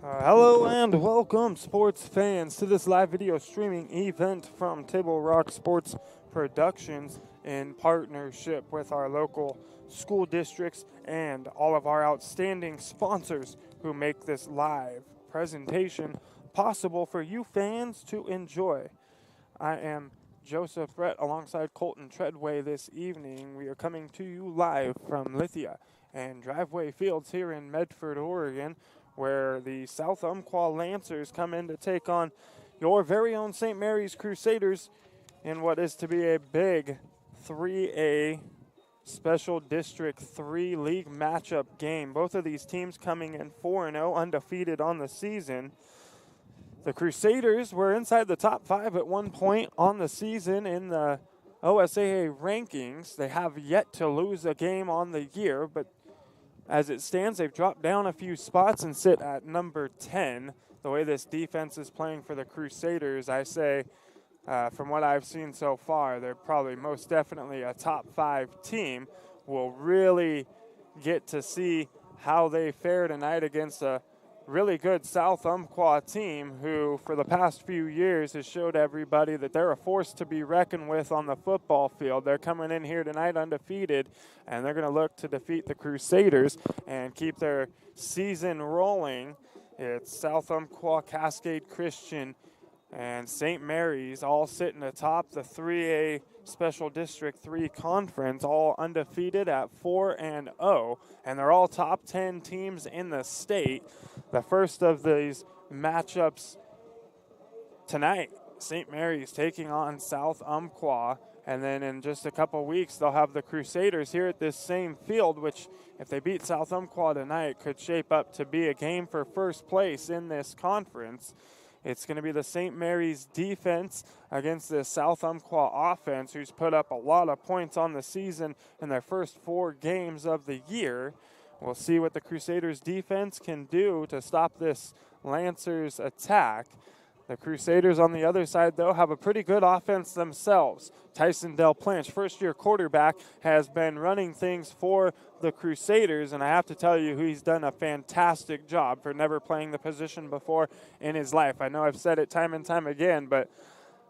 Hello and welcome, sports fans, to this live video streaming event from Table Rock Sports Productions in partnership with our local school districts and all of our outstanding sponsors who make this live presentation possible for you fans to enjoy. I am Joseph Brett alongside Colton Treadway this evening. We are coming to you live from Lithia and Driveway Fields here in Medford, Oregon, where the South Umpqua Lancers come in to take on your very own St. Mary's Crusaders in what is to be a big 3A Special District 3 League matchup game. Both of these teams coming in 4-0, undefeated on the season. The Crusaders were inside the top 5 at one point on the season in the OSAA rankings. They have yet to lose a game on the year, but as it stands, they've dropped down a few spots and sit at number 10. The way this defense is playing for the Crusaders, I say, from what I've seen so far, they're probably most definitely a top 5 team. We'll really get to see how they fare tonight against a really good South Umpqua team who, for the past few years, has showed everybody that they're a force to be reckoned with on the football field. They're coming in here tonight undefeated, and they're going to look to defeat the Crusaders and keep their season rolling. It's South Umpqua, Cascade Christian, and St. Mary's all sitting atop the 3A Special District 3 Conference, all undefeated at 4-0, and they're all top 10 teams in the state. The first of these matchups tonight, St. Mary's taking on South Umpqua, and then in just a couple weeks they'll have the Crusaders here at this same field, which if they beat South Umpqua tonight could shape up to be a game for first place in this conference. It's going to be the St. Mary's defense against the South Umpqua offense, who's put up a lot of points on the season in their first 4 games of the year. We'll see what the Crusaders defense can do to stop this Lancers attack. The Crusaders on the other side, though, have a pretty good offense themselves. Tyson Del Planche, first-year quarterback, has been running things for the Crusaders, and I have to tell you, he's done a fantastic job for never playing the position before in his life. I know I've said it time and time again, but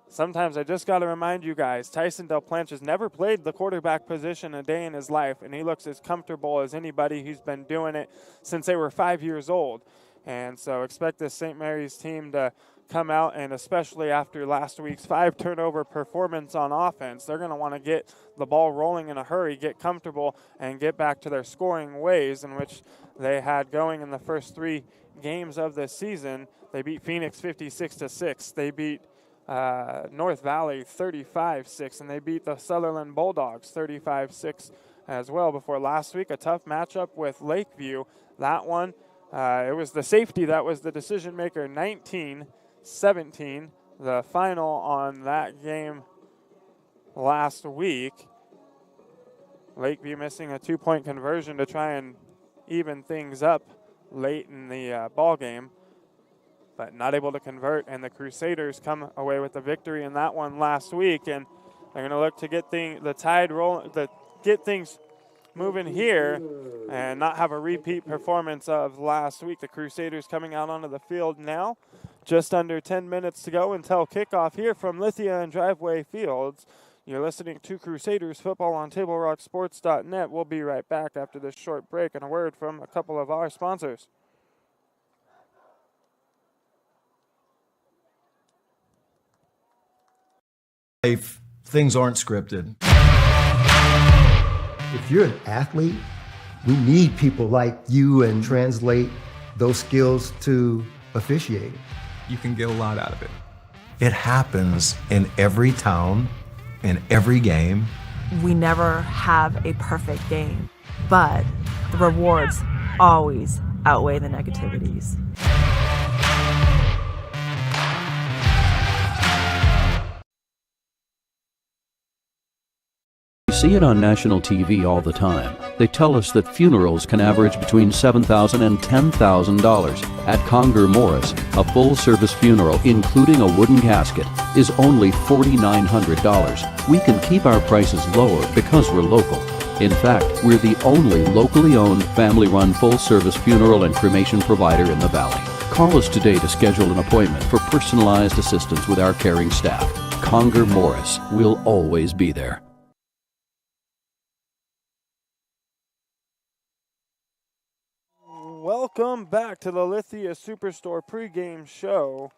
sometimes I just got to remind you guys, Tyson Del Planche has never played the quarterback position a day in his life, and he looks as comfortable as anybody who's been doing it since they were 5 years old. And so expect this St. Mary's team to come out, and especially after last week's 5-turnover performance on offense, they're going to want to get the ball rolling in a hurry, get comfortable, and get back to their scoring ways in which they had going in the first 3 games of the season. They beat Phoenix 56-6. They beat North Valley 35-6, and they beat the Sutherland Bulldogs 35-6 as well before last week. A tough matchup with Lakeview. That one, it was the safety that was the decision maker, 19-17, the final on that game last week. Lakeview missing a 2-point conversion to try and even things up late in the ball game, but not able to convert, and the Crusaders come away with the victory in that one last week, and they're going to look to get the tide rolling, get things moving here and not have a repeat performance of last week. The Crusaders coming out onto the field now. Just under 10 minutes to go until kickoff here from Lithia and Driveway Fields. You're listening to Crusaders football on TableRockSports.net. We'll be right back after this short break and a word from a couple of our sponsors. Life, things aren't scripted. If you're an athlete, we need people like you and translate those skills to officiating. You can get a lot out of it. It happens in every town, in every game. We never have a perfect game, but the rewards always outweigh the negativities. We see it on national TV all the time. They tell us that funerals can average between $7,000 and $10,000. At Conger Morris, a full-service funeral, including a wooden casket, is only $4,900. We can keep our prices lower because we're local. In fact, we're the only locally owned, family-run, full-service funeral and cremation provider in the Valley. Call us today to schedule an appointment for personalized assistance with our caring staff. Conger Morris will always be there. Welcome back to the Lithia Superstore pregame show,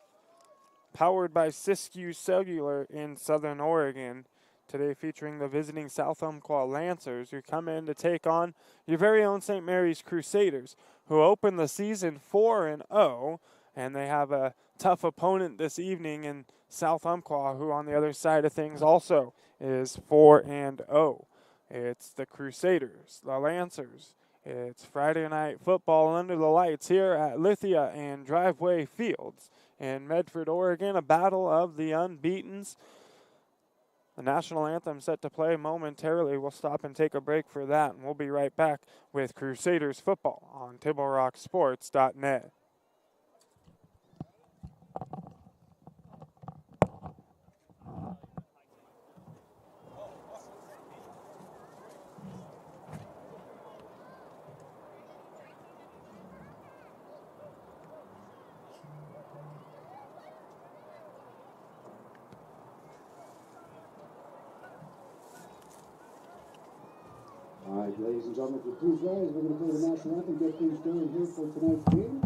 powered by Siskiyou Cellular in Southern Oregon. Today featuring the visiting South Umpqua Lancers, who come in to take on your very own St. Mary's Crusaders, who open the season 4-0, and they have a tough opponent this evening in South Umpqua, who on the other side of things also is 4-0. It's the Crusaders, the Lancers. It's Friday night football under the lights here at Lithia and Driveway Fields in Medford, Oregon, a battle of the unbeatens. The national anthem set to play momentarily. We'll stop and take a break for that, and we'll be right back with Crusaders football on TableRockSports.net. All right, ladies and gentlemen, if you please rise, we're going to play the national anthem, get things going here for tonight's game.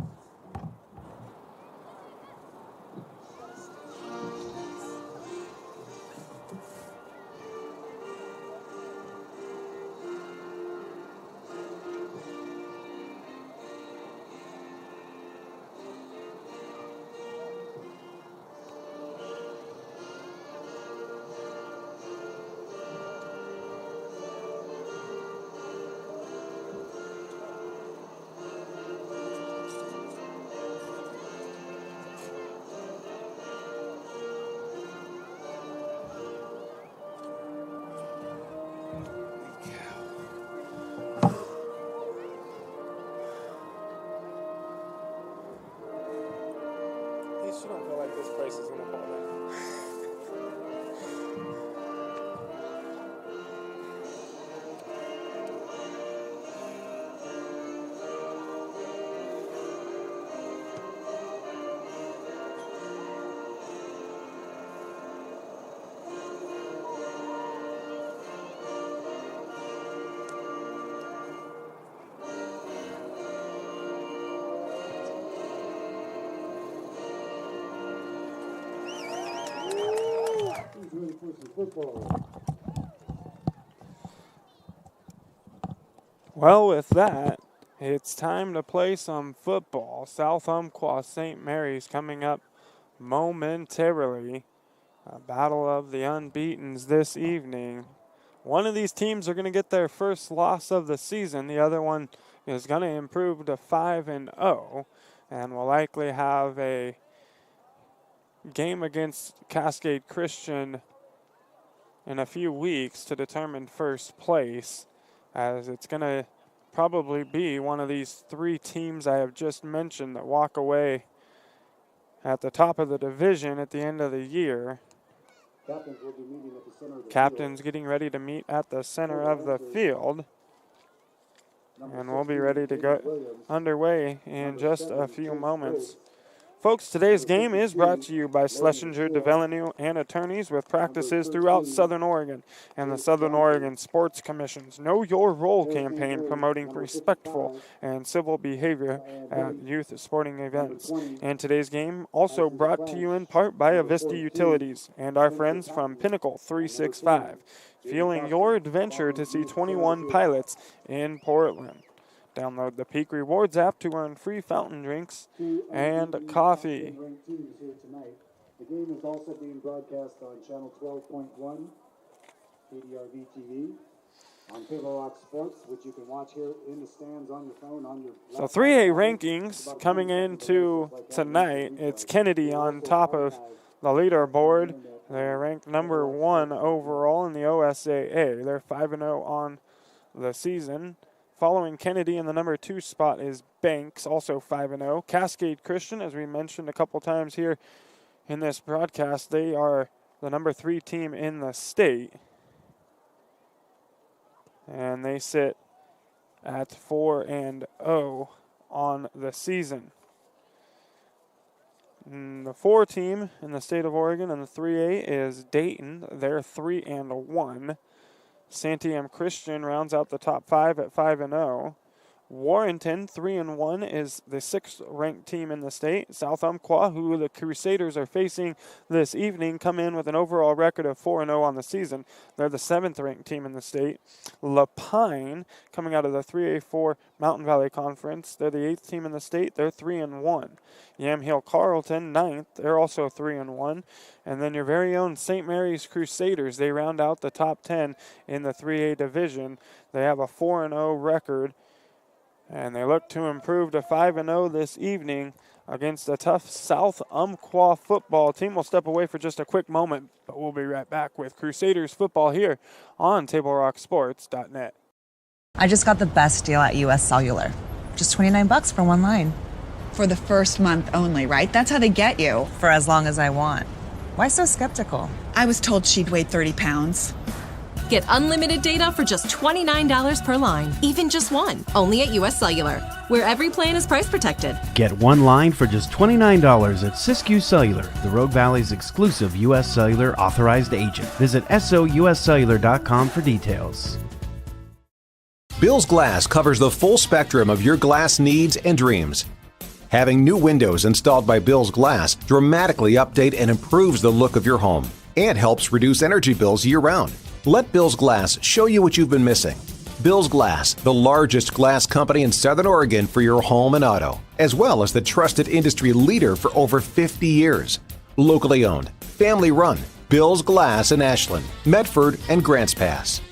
At least you don't feel like this place is going to fall down. Football. Well, with that, it's time to play some football. South Umpqua St. Mary's coming up momentarily. A battle of the unbeatens this evening. One of these teams are going to get their first loss of the season. The other one is going to improve to 5-0 and will likely have a game against Cascade Christian in a few weeks to determine first place, as it's going to probably be one of these three teams I have just mentioned that walk away at the top of the division at the end of the year. Captains will be meeting at the center of the Captains getting ready to meet at the center of the field. And we'll be ready to go underway in just a few moments. Folks, today's game is brought to you by Schlesinger, DeVilleneuve, and attorneys with practices throughout Southern Oregon and the Southern Oregon Sports Commission's Know Your Role campaign, promoting respectful and civil behavior at youth sporting events. And today's game also brought to you in part by Avista Utilities and our friends from Pinnacle 365, fueling your adventure to see 21 pilots in Portland. Download the Peak Rewards app to earn free fountain drinks and coffee. The game is also being broadcast on channel 12.1, KDRV TV, on Table Rock Sports, which you can watch here in the stands on your phone, on your laptop. So 3A rankings coming into tonight. It's Kennedy on top of the leaderboard. They're ranked number 1 overall in the OSAA. They're 5-0 on the season. Following Kennedy in the number 2 spot is Banks, also 5-0. Cascade Christian, as we mentioned a couple times here in this broadcast, they are the number 3 team in the state. And they sit at 4-0 on the season. And the 4 team in the state of Oregon in the 3A is Dayton. They're 3-1. Santiam Christian rounds out the top 5 at 5-0. Warrenton, 3-1, is the 6th ranked team in the state. South Umpqua, who the Crusaders are facing this evening, come in with an overall record of 4-0 on the season. They're the 7th ranked team in the state. Lapine, coming out of the 3A4 Mountain Valley Conference, they're the 8th team in the state. They're 3-1. Yamhill Carlton, 9th. They're also 3-1. And then your very own St. Mary's Crusaders, they round out the top 10 in the 3A division. They have a 4-0 record, and they look to improve to 5-0 this evening against a tough South Umpqua football team. We'll step away for just a quick moment, but we'll be right back with Crusaders football here on TableRockSports.net. I just got the best deal at US Cellular. Just $29 for one line. For the first month only, right? That's how they get you. For as long as I want. Why so skeptical? I was told she'd weigh 30 pounds. Get unlimited data for just $29 per line, even just one, only at US Cellular, where every plan is price protected. Get one line for just $29 at Siskiyou Cellular, the Rogue Valley's exclusive US Cellular authorized agent. Visit souscellular.com for details. Bill's Glass covers the full spectrum of your glass needs and dreams. Having new windows installed by Bill's Glass dramatically update and improves the look of your home and helps reduce energy bills year-round. Let Bill's Glass show you what you've been missing. Bill's Glass, the largest glass company in Southern Oregon for your home and auto, as well as the trusted industry leader for over 50 years. Locally owned, family run, Bill's Glass in Ashland, Medford, and Grants Pass.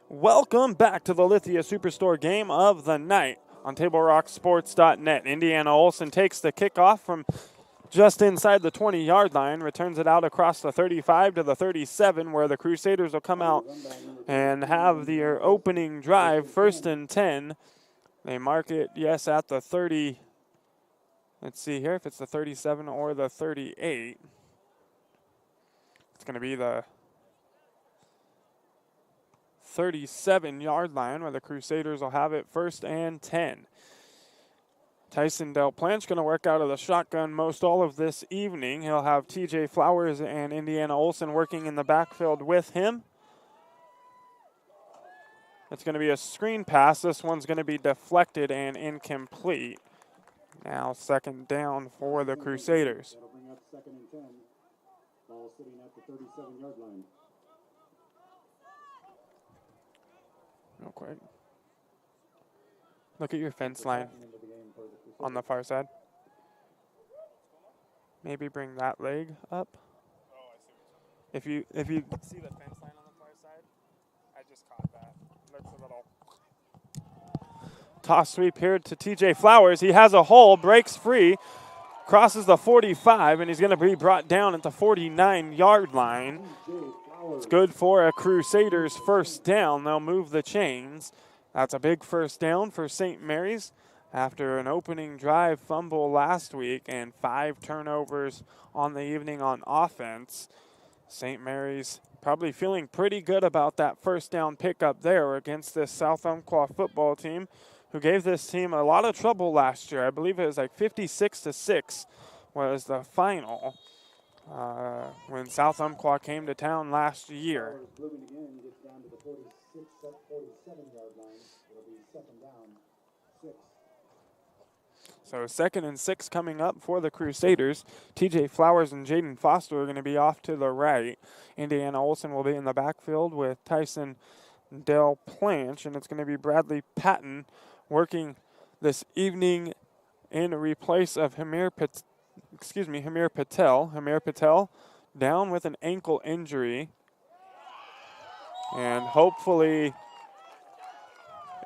Welcome back to the Lithia Superstore game of the night on TableRockSports.net. Indiana Olsen takes the kickoff from just inside the 20-yard line, returns it out across the 35 to the 37, where the Crusaders will come out and have their opening drive, 1st and 10. They mark it, yes, at the 30. Let's see here if it's the 37 or the 38. It's going to be the 37-yard line, where the Crusaders will have it 1st and 10. Tyson Del Planche going to work out of the shotgun most all of this evening. He'll have TJ Flowers and Indiana Olsen working in the backfield with him. It's going to be a screen pass. This one's going to be deflected and incomplete. Now 2nd down for the Crusaders. That'll bring up 2nd and 10. Ball sitting at the 37-yard line. Real quick. Look at your fence line on the far side. Maybe bring that leg up. If you see the fence line on the far side, I just caught that. Looks a little. Toss sweep here to TJ Flowers. He has a hole, breaks free, crosses the 45, and he's going to be brought down at the 49-yard line. It's good for a Crusaders 1st down. They'll move the chains. That's a big 1st down for St. Mary's after an opening drive fumble last week and 5 turnovers on the evening on offense. St. Mary's probably feeling pretty good about that 1st down pickup there against this South Umpqua football team, who gave this team a lot of trouble last year. I believe it was like 56-6 was the final when South Umpqua came to town last year. So 2nd and 6 coming up for the Crusaders. TJ Flowers and Jaden Foster are going to be off to the right. Indiana Olsen will be in the backfield with Tyson Del Planche, and it's going to be Bradley Patton working this evening in replace of Hamir Patel. Hamir Patel down with an ankle injury. And hopefully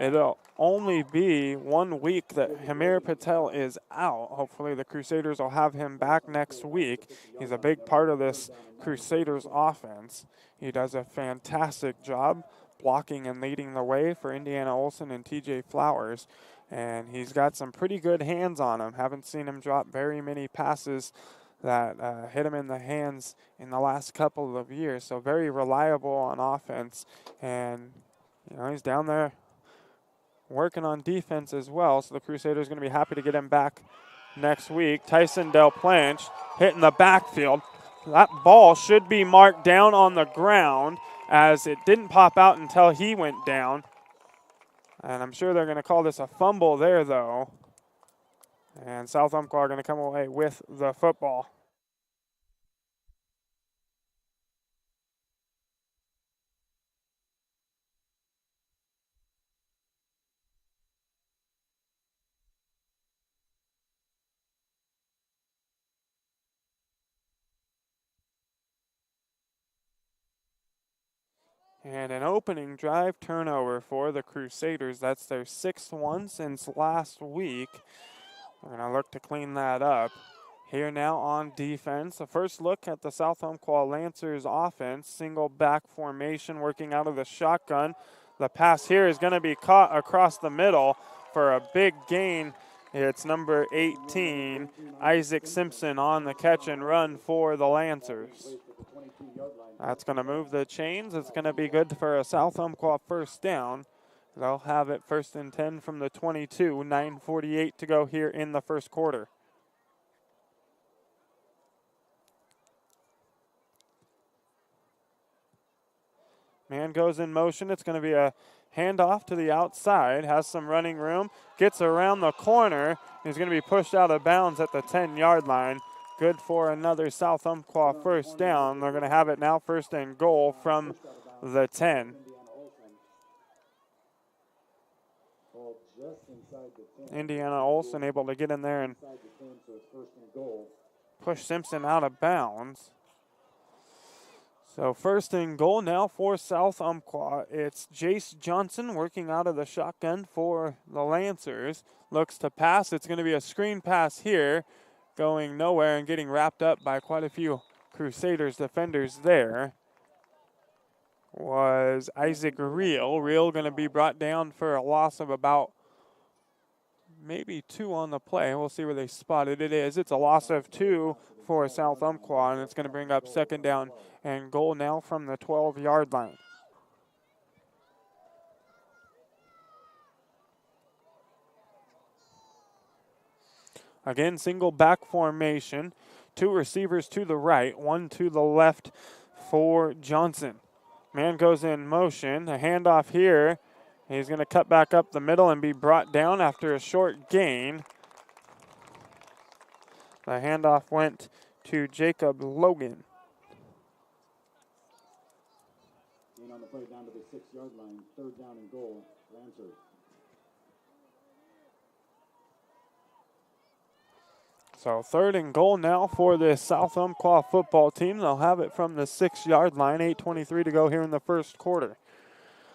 it'll only be 1 week that Hamir Patel is out. Hopefully the Crusaders will have him back next week. He's a big part of this Crusaders offense. He does a fantastic job blocking and leading the way for Indiana Olsen and TJ Flowers. And he's got some pretty good hands on him. Haven't seen him drop very many passes that hit him in the hands in the last couple of years. So very reliable on offense. And, you know, he's down there working on defense as well. So the Crusaders are going to be happy to get him back next week. Tyson Del Planche hitting the backfield. That ball should be marked down on the ground, as it didn't pop out until he went down. And I'm sure they're going to call this a fumble there, though. And South Umpqua are going to come away with the football. And an opening drive turnover for the Crusaders. That's their 6th one since last week. We're going to look to clean that up. Here now on defense, a first look at the South Umpqua Lancers offense. Single back formation working out of the shotgun. The pass here is going to be caught across the middle for a big gain. It's number 18, Isaac Simpson, on the catch and run for the Lancers. That's going to move the chains. It's going to be good for a South Umpqua first down. They'll have it 1st and 10 from the 22, 9:48 to go here in the first quarter. Man goes in motion. It's going to be a handoff to the outside. Has some running room. Gets around the corner. He's going to be pushed out of bounds at the 10-yard line. Good for another South Umpqua first down. They're going to have it now 1st and goal from the 10. Indiana Olsen able to get in there and push Simpson out of bounds. So 1st and goal now for South Umpqua. It's Jace Johnson working out of the shotgun for the Lancers. Looks to pass. It's going to be a screen pass here, going nowhere and getting wrapped up by quite a few Crusaders defenders there. Was Isaac Reel. Reel going to be brought down for a loss of about maybe 2 on the play. We'll see where they spotted it is. It's a loss of 2 for South Umpqua, and it's going to bring up 2nd down and goal now from the 12-yard line. Again, single back formation. 2 receivers to the right, 1 to the left for Johnson. Man goes in motion. A handoff here. He's going to cut back up the middle and be brought down after a short gain. The handoff went to Jacob Logan. Gain on the play down to the 6-yard line. 3rd down and goal. Lancers. So 3rd and goal now for the South Umpqua football team. They'll have it from the 6-yard line. 8:23 to go here in the first quarter.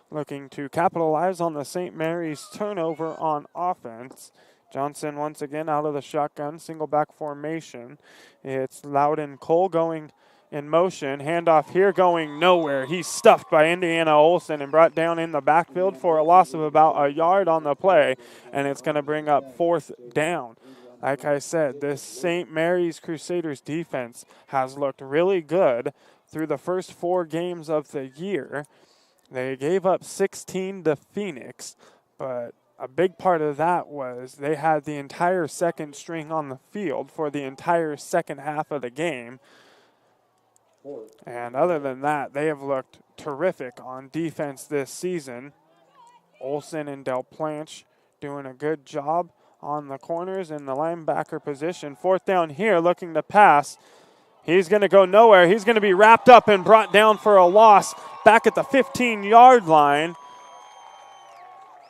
Looking to capitalize on the St. Mary's turnover on offense. Johnson once again out of the shotgun, single back formation. It's Loudon Cole going in motion. Handoff here going nowhere. He's stuffed by Indiana Olsen and brought down in the backfield for a loss of about a yard on the play, and it's going to bring up 4th down. Like I said, this St. Mary's Crusaders defense has looked really good through the first 4 games of the year. They gave up 16 to Phoenix, but a big part of that was they had the entire second string on the field for the entire second half of the game. And other than that, they have looked terrific on defense this season. Olsen and Del Planche doing a good job on the corners in the linebacker position. 4th down here, looking to pass. He's going to go nowhere. He's going to be wrapped up and brought down for a loss back at the 15-yard line.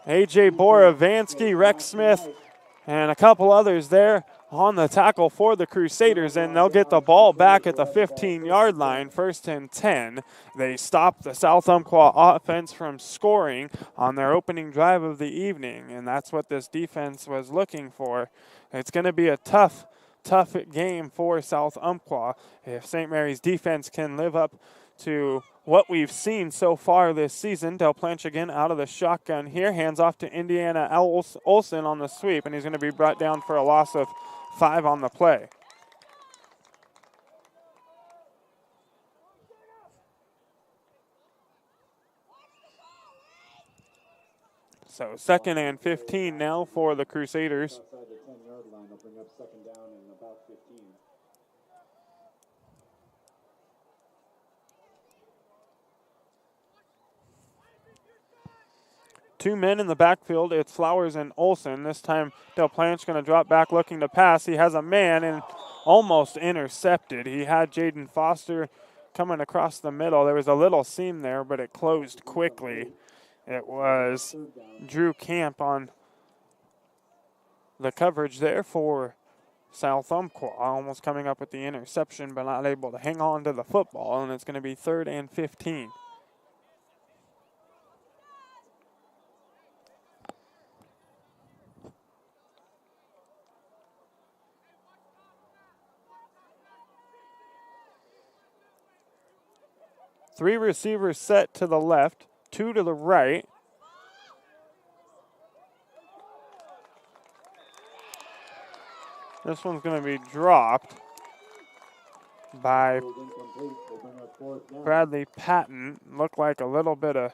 A.J. Borovansky, Rex Smith, and a couple others there on the tackle for the Crusaders, and they'll get the ball back at the 15-yard line, 1st and 10. They stopped the South Umpqua offense from scoring on their opening drive of the evening, and that's what this defense was looking for. It's going to be a tough game for South Umpqua. If St. Mary's defense can live up to what we've seen so far this season. Del Planche again out of the shotgun here. Hands off to Indiana Olsen on the sweep, and he's going to be brought down for a loss of 5 on the play. So 2nd and 15 now for the Crusaders. 10-yard line. They'll bring up second down and about 15. Two men in the backfield. It's Flowers and Olsen. This time Del Plante's going to drop back looking to pass. He has a man and almost intercepted. He had Jaden Foster coming across the middle. There was a little seam there, but it closed quickly. It was Drew Camp on the coverage there for South Umpqua, almost coming up with the interception, but not able to hang on to the football, and it's going to be 3rd and 15. Three receivers set to the left, two to the right. This one's going to be dropped by Bradley Patton. Looked like a little bit of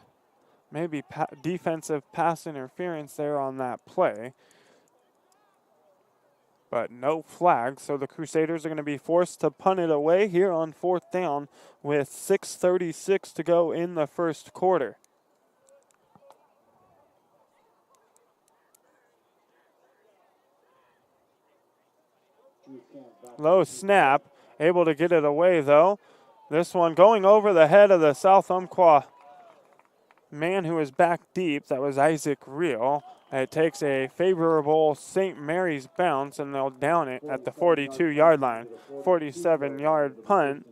maybe defensive pass interference there on that play. But no flag, so the Crusaders are going to be forced to punt it away here on 4th down with 6:36 to go in the first quarter. Low snap, able to get it away though. This one going over the head of the South Umpqua man who was back deep. That was Isaac Reel. It takes a favorable St. Mary's bounce, and they'll down it at the 42-yard line. 47-yard punt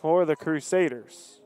for the Crusaders.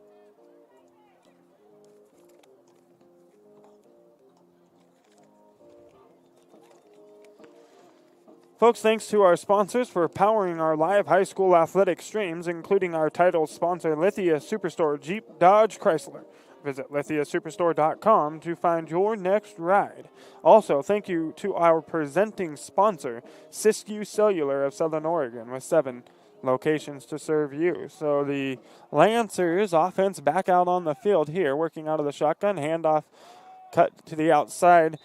Folks, thanks to our sponsors for powering our live high school athletic streams, including our title sponsor, Lithia Superstore Jeep Dodge Chrysler. Visit lithiasuperstore.com to find your next ride. Also, thank you to our presenting sponsor, Siskiyou Cellular of Southern Oregon, with 7 locations to serve you. So the Lancers offense back out on the field here, working out of the shotgun. Handoff cut to the outside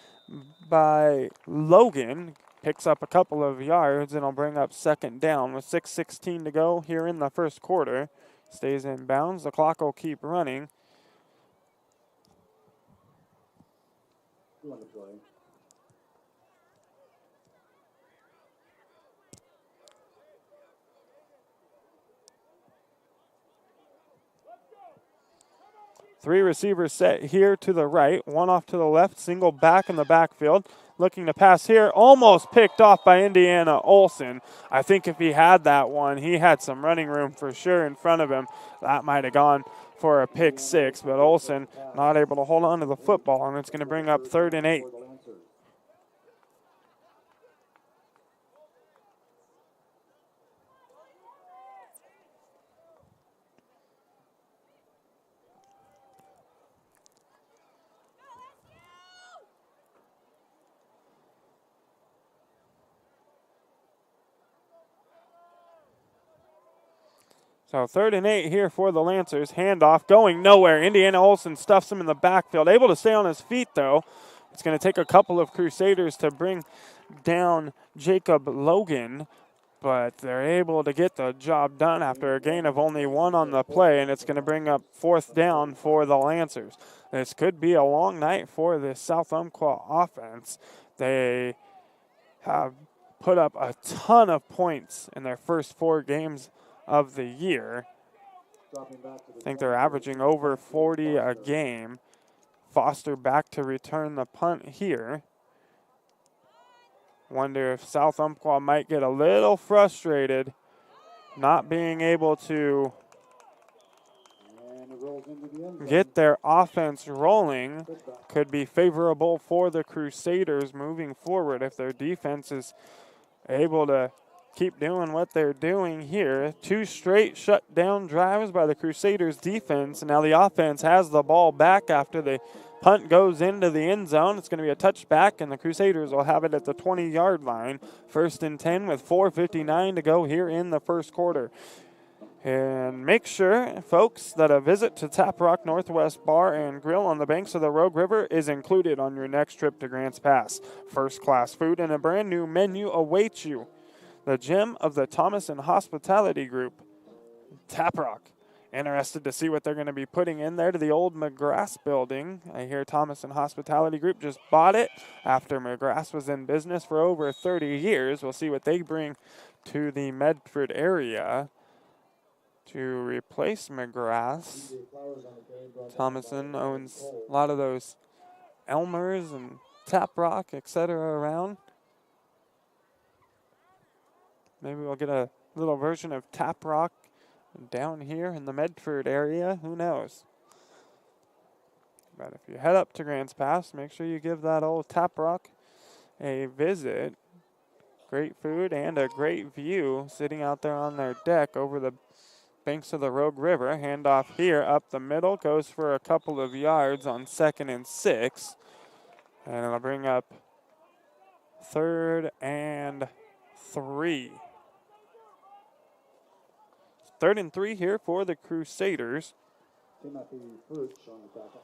by Logan. Picks up a couple of yards, and will bring up second down with 6:16 to go here in the first quarter. Stays in bounds. The clock will keep running. Three receivers set here to the right, one off to the left, single back in the backfield. Looking to pass here, almost picked off by Indiana Olsen. I think if he had that one, he had some running room for sure in front of him. That might have gone for a pick 6, but Olsen not able to hold on to the football, and it's going to bring up 3rd and 8. So 3rd and 8 here for the Lancers. Handoff going nowhere. Indiana Olsen stuffs him in the backfield. Able to stay on his feet, though. It's going to take a couple of Crusaders to bring down Jacob Logan, but they're able to get the job done after a gain of only 1 on the play, and it's going to bring up 4th down for the Lancers. This could be a long night for the South Umpqua offense. They have put up a ton of points in their first 4 games of the year. I think they're averaging over 40 a game. Foster back to return the punt here. Wonder if South Umpqua might get a little frustrated not being able to get their offense rolling. Could be favorable for the Crusaders moving forward if their defense is able to keep doing what they're doing here. 2 straight shutdown drives by the Crusaders defense. And now the offense has the ball back after the punt goes into the end zone. It's going to be a touchback, and the Crusaders will have it at the 20-yard line. 1st and 10 with 4:59 to go here in the first quarter. And make sure, folks, that a visit to Tap Rock Northwest Bar and Grill on the banks of the Rogue River is included on your next trip to Grants Pass. First-class food and a brand-new menu awaits you. The gem of the Thomason Hospitality Group, Tap Rock. Interested to see what they're going to be putting in there to the old McGrath building. I hear Thomason Hospitality Group just bought it after McGrath was in business for over 30 years. We'll see what they bring to the Medford area to replace McGrath. Thomason owns a lot of those Elmers and Tap Rock, etc. around. Maybe we'll get a little version of Tap Rock down here in the Medford area. Who knows? But if you head up to Grants Pass, make sure you give that old Tap Rock a visit. Great food and a great view sitting out there on their deck over the banks of the Rogue River. Handoff here up the middle, goes for a couple of yards on 2nd and 6. And it'll bring up 3rd and 3. 3rd and 3 here for the Crusaders. Timothy Fruch on the tackle.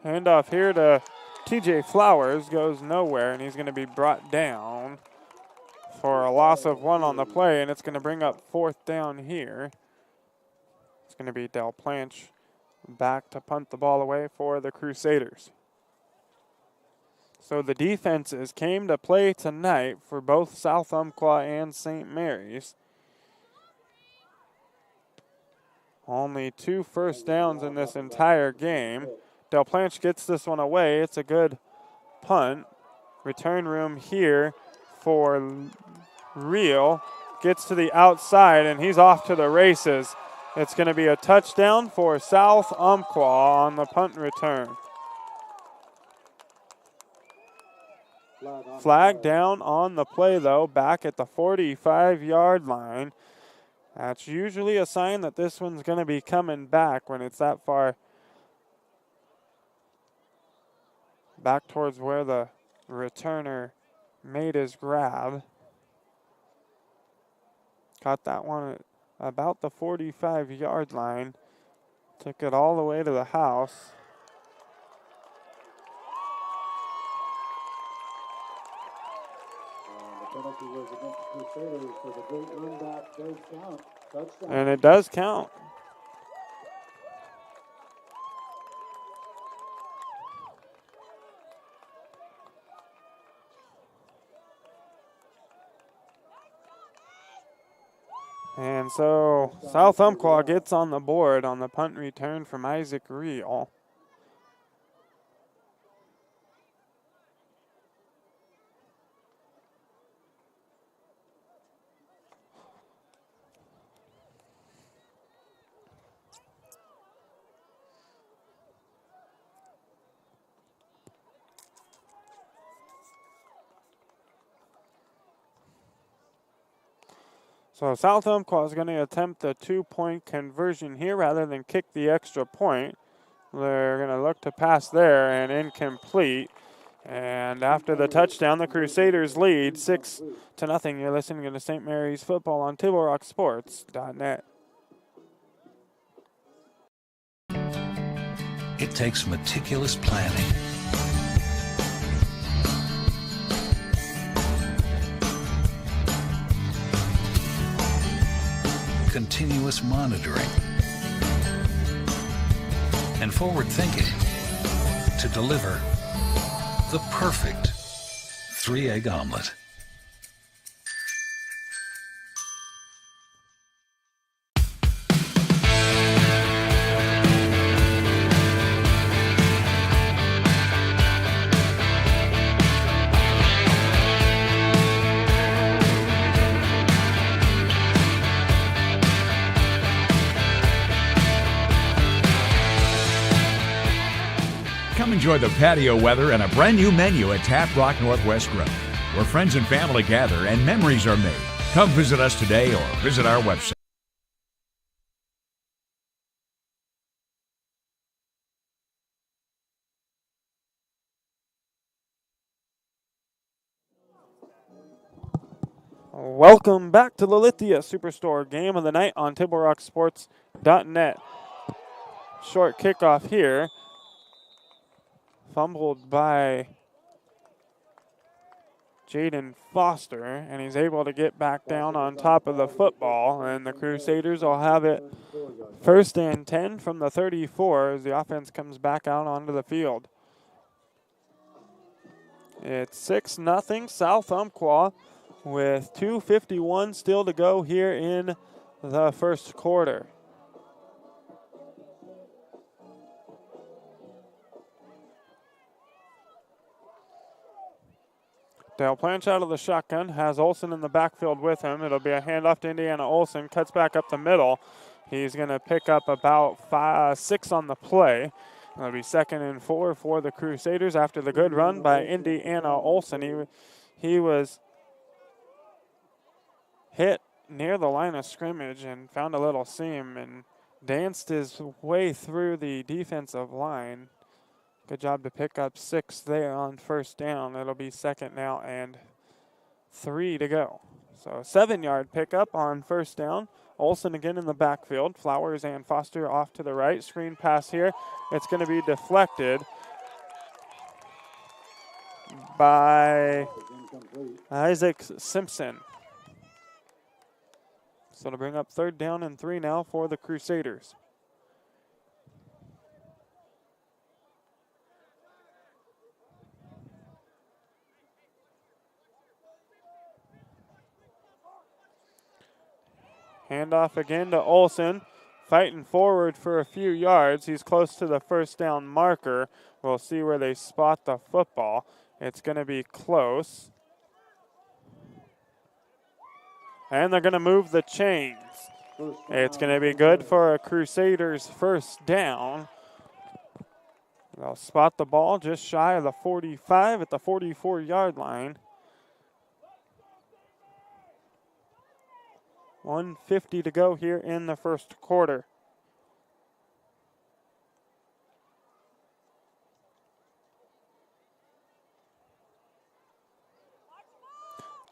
Handoff here to TJ Flowers, goes nowhere, and he's going to be brought down for a loss of 1 on the play, and it's going to bring up 4th down here. It's going to be Del Planch back to punt the ball away for the Crusaders. So the defenses came to play tonight for both South Umpqua and St. Mary's. Only 2 first downs in this entire game. Del Planch gets this one away. It's a good punt. Return room here for Real. Gets to the outside, and he's off to the races. It's going to be a touchdown for South Umpqua on the punt return. Flag down on the play, though, back at the 45-yard line. That's usually a sign that this one's going to be coming back when it's that far back towards where the returner made his grab. Got that one at about the 45-yard line. Took it all the way to the house. The penalty was against the Crusaders, so the great run back does count. Touchdown. And it does count. And so South Umpqua gets on the board on the punt return from Isaac Real. So South Umpqua is going to attempt a 2-point conversion here rather than kick the extra point. They're going to look to pass there and incomplete. And after the touchdown, the Crusaders lead 6-0. You're listening to St. Mary's Football on TableRockSports.net. It takes meticulous planning, continuous monitoring, and forward thinking to deliver the perfect 3-egg omelet. Come enjoy the patio weather and a brand new menu at Tap Rock Northwest Grill. where friends and family gather and memories are made. Come visit us today or visit our website. Welcome back to the Lithia Superstore game of the night on TableRockSports.net. Short kickoff here. Fumbled by Jaden Foster, and he's able to get back down on top of the football, and the Crusaders will have it 1st and 10 from the 34 as the offense comes back out onto the field. It's 6-0 South Umpqua with 2:51 still to go here in the first quarter. Dale Planch out of the shotgun, has Olsen in the backfield with him. It'll be a handoff to Indiana Olsen, cuts back up the middle. He's going to pick up about 6 on the play. It'll be 2nd and 4 for the Crusaders after the good run by Indiana Olsen. He was hit near the line of scrimmage and found a little seam and danced his way through the defensive line. Good job to pick up 6 there on 1st down. It'll be 2nd now and 3 to go. So 7-yard pickup on 1st down. Olsen again in the backfield. Flowers and Foster off to the right. Screen pass here. It's going to be deflected by Isaac Simpson. So to bring up 3rd down and 3 now for the Crusaders. Handoff again to Olsen, fighting forward for a few yards. He's close to the 1st down marker. We'll see where they spot the football. It's going to be close. And they're going to move the chains. It's going to be good for a Crusaders 1st down. They'll spot the ball just shy of the 45 at the 44-yard line. 1:50 to go here in the first quarter.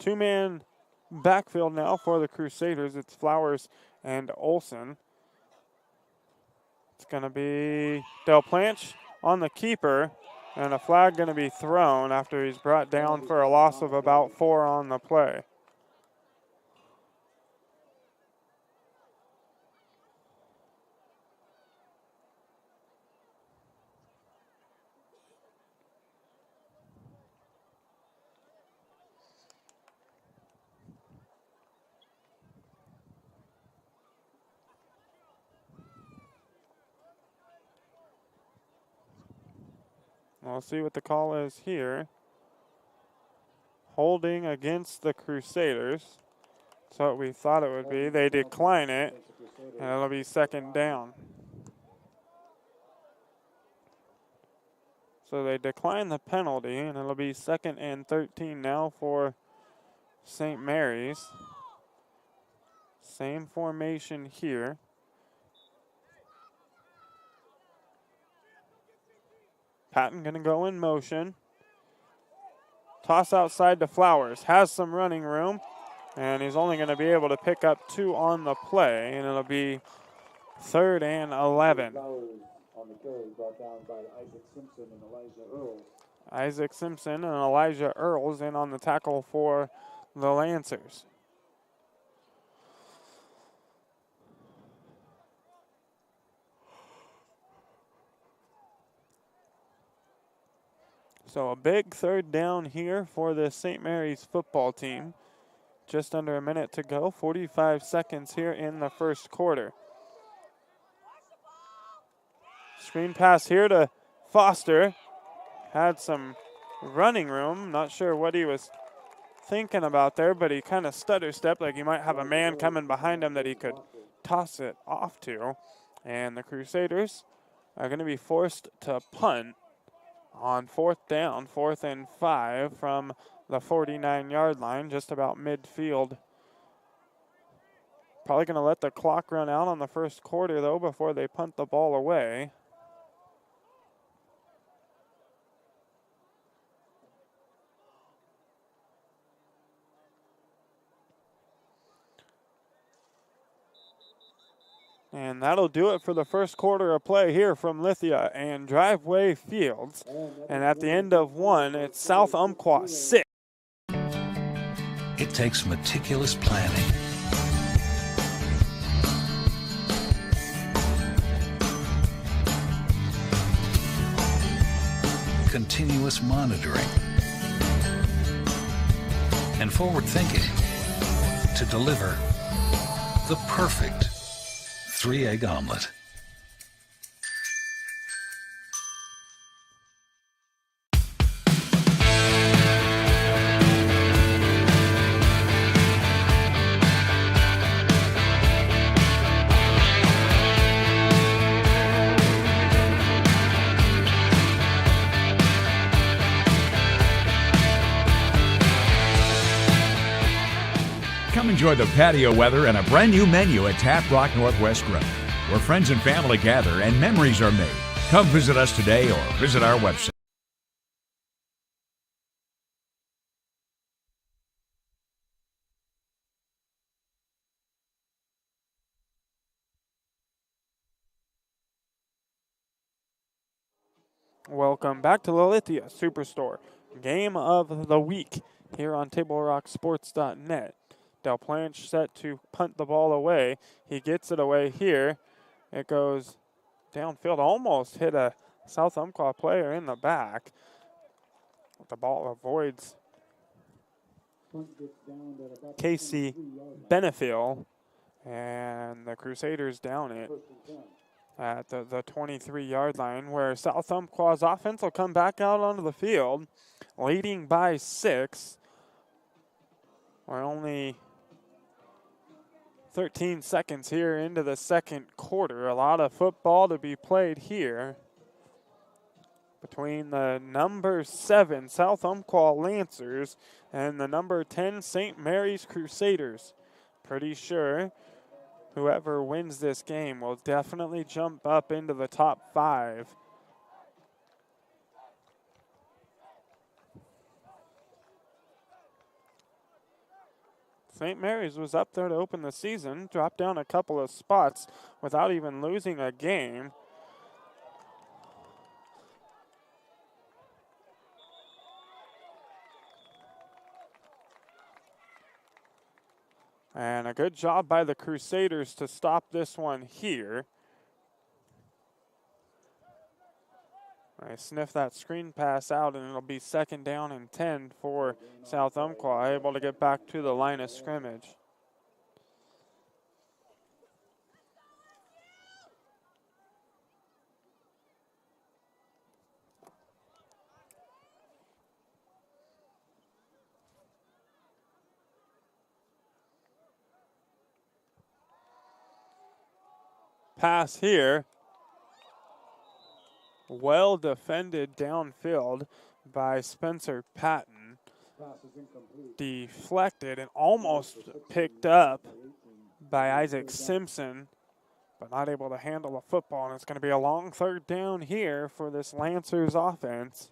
Two-man backfield now for the Crusaders. It's Flowers and Olsen. It's going to be Del Planch on the keeper, and a flag going to be thrown after he's brought down for a loss of about 4 on the play. We'll see what the call is here. Holding against the Crusaders. That's what we thought it would be. They decline it, and it'll be 2nd down. So they decline the penalty, and it'll be 2nd and 13 now for St. Mary's. Same formation here. Patton going to go in motion. Toss outside to Flowers. Has some running room. And he's only going to be able to pick up 2 on the play. And it'll be 3rd and 11. Isaac Simpson and Elijah Earls in on the tackle for the Lancers. So a big 3rd down here for the St. Mary's football team. Just under a minute to go, 45 seconds here in the first quarter. Screen pass here to Foster. Had some running room. Not sure what he was thinking about there, but he kind of stutter-stepped like he might have a man coming behind him that he could toss it off to. And the Crusaders are going to be forced to punt on 4th down, 4th and 5 from the 49-yard line, just about midfield. Probably going to let the clock run out on the first quarter, though, before they punt the ball away. And that'll do it for the first quarter of play here from Lithia and Driveway Fields. And at the end of one, it's South Umpqua 6. It takes meticulous planning, continuous monitoring, and forward thinking to deliver the perfect 3-egg omelet. Come enjoy the patio weather and a brand new menu at Tap Rock Northwest Grill, where friends and family gather and memories are made. Come visit us today or visit our website. Welcome back to the Lithia Superstore Game of the Week here on TableRockSports.net. Del Planche set to punt the ball away. He gets it away here. It goes downfield, almost hit a South Umpqua player in the back. The ball avoids Casey Benefiel, and the Crusaders down it at the 23-yard line, where South Umpqua's offense will come back out onto the field, leading by 6. We're only 13 seconds here into the second quarter. A lot of football to be played here between the number 7 South Umpqua Lancers and the number 10 St. Mary's Crusaders. Pretty sure whoever wins this game will definitely jump up into the top 5. St. Mary's was up there to open the season, dropped down a couple of spots without even losing a game. And a good job by the Crusaders to stop this one here. I sniff that screen pass out, and it'll be 2nd down and 10 for South Umpqua, able to get back to the line of scrimmage. Pass here. Well defended downfield by Spencer Patton. Deflected and almost picked up by Isaac Simpson, but not able to handle the football. And it's going to be a long 3rd down here for this Lancers offense.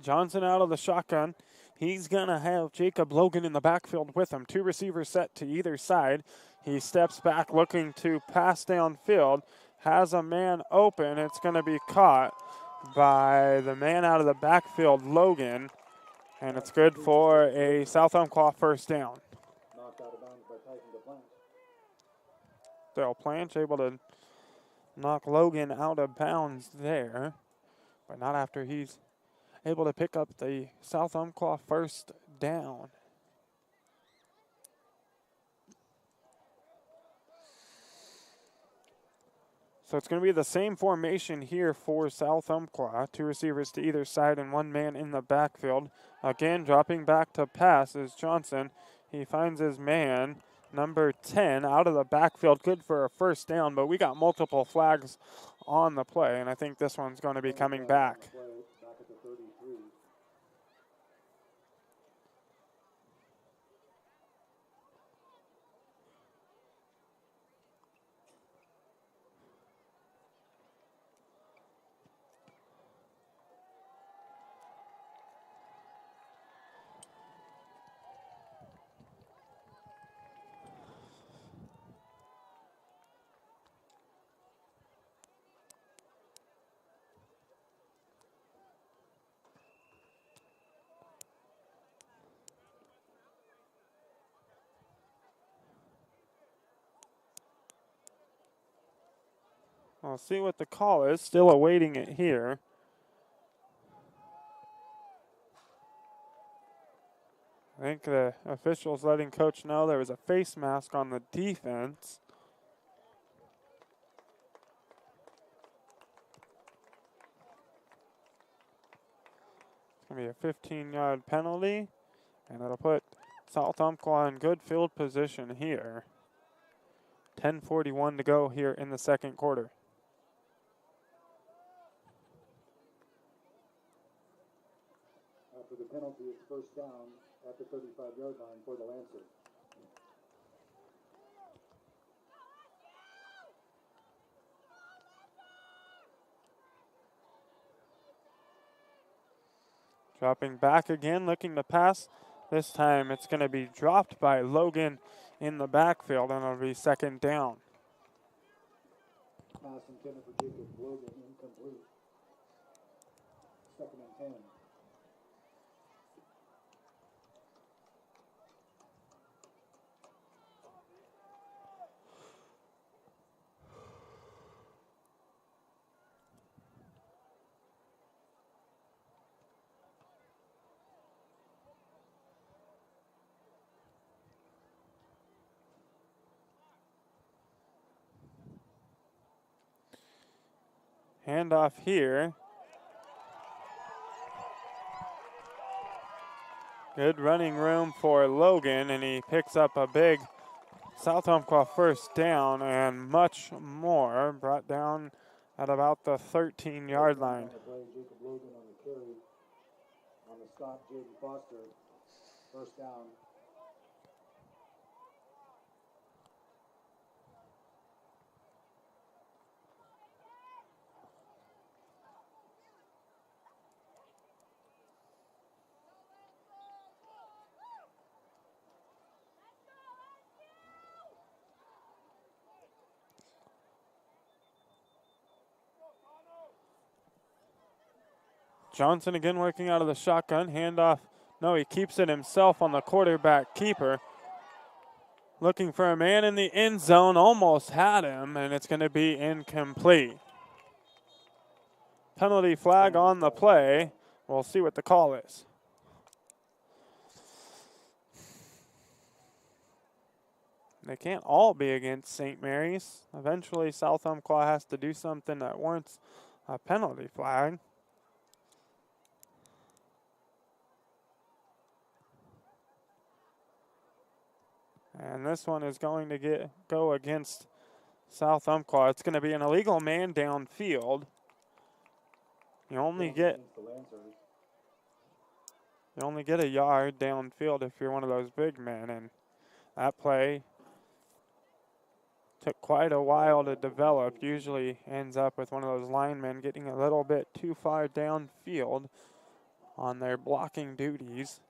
Johnson out of the shotgun. He's going to have Jacob Logan in the backfield with him. 2 receivers set to either side. He steps back looking to pass downfield. Has a man open. It's going to be caught by the man out of the backfield, Logan. And it's good for a South Umpqua 1st down. Del Planche able to knock Logan out of bounds there, but not after he's able to pick up the South Umpqua 1st down. So it's going to be the same formation here for South Umpqua. 2 receivers to either side and 1 man in the backfield. Again, dropping back to pass is Johnson. He finds his man, number 10, out of the backfield. Good for a first down, but we got multiple flags on the play, and I think this one's going to be coming back. We'll see what the call is. Still awaiting it here. I think the official's letting coach know there was a face mask on the defense. It's going to be a 15-yard penalty, and it'll put South Umpqua in good field position here. 10:41 to go here in the second quarter. After the penalty, it's first down at the 35-yard line for the Lancers. Dropping back again, looking to pass. This time it's going to be dropped by Logan in the backfield, and it'll be second down. Pass intended for Jacob Logan, incomplete. Second and 10. Handoff here. Good running room for Logan, and he picks up a big South Umpqua first down and much more. Brought down at about the 13-yard line. Jacob Logan on the carry. On the stop, Jaden Foster. First down. Johnson again working out of the shotgun. Handoff. No, he keeps it himself on the quarterback keeper. Looking for a man in the end zone. Almost had him, and it's going to be incomplete. Penalty flag on the play. We'll see what the call is. They can't all be against St. Mary's. Eventually, South Umpqua has to do something that warrants a penalty flag. And this one is going to go against South Umpqua. It's going to be an illegal man downfield. You only get a yard downfield if you're one of those big men, and that play took quite a while to develop. Usually ends up with one of those linemen getting a little bit too far downfield on their blocking duties.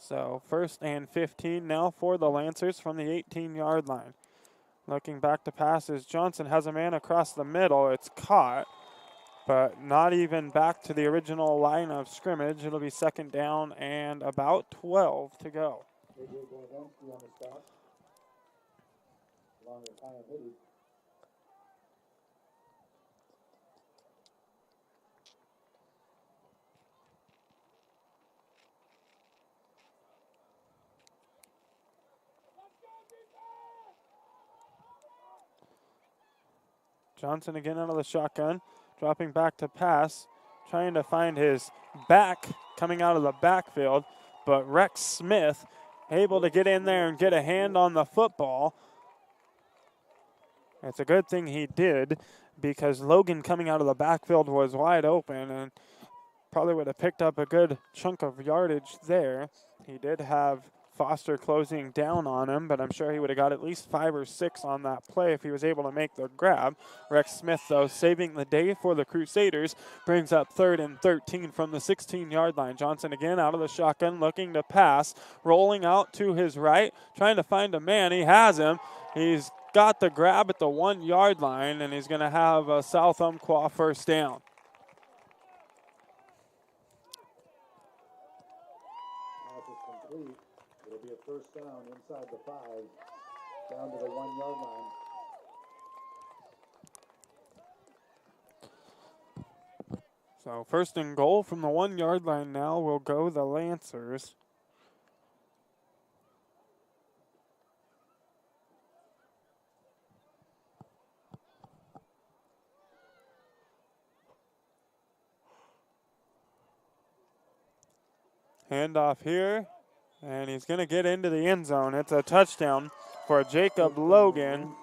So 1st and 15 now for the Lancers from the 18-yard line. Looking back to passes, Johnson has a man across the middle. It's caught, but not even back to the original line of scrimmage. It'll be second down and about 12 to go. Johnson again out of the shotgun, dropping back to pass, trying to find his back coming out of the backfield, but Rex Smith able to get in there and get a hand on the football. It's a good thing he did, because Logan coming out of the backfield was wide open and probably would have picked up a good chunk of yardage there. He did have Foster closing down on him, but I'm sure he would have got at least 5 or 6 on that play if he was able to make the grab. Rex Smith, though, saving the day for the Crusaders, brings up 3rd and 13 from the 16-yard line. Johnson again out of the shotgun, looking to pass, rolling out to his right, trying to find a man. He has him. He's got the grab at the 1-yard line, and he's going to have a South Umpqua first down. Pass is complete. It'll be a first down inside the 5, down to the 1-yard line. So 1st and goal from the 1-yard line now will go the Lancers. Handoff here, and he's going to get into the end zone. It's a touchdown for Jacob Logan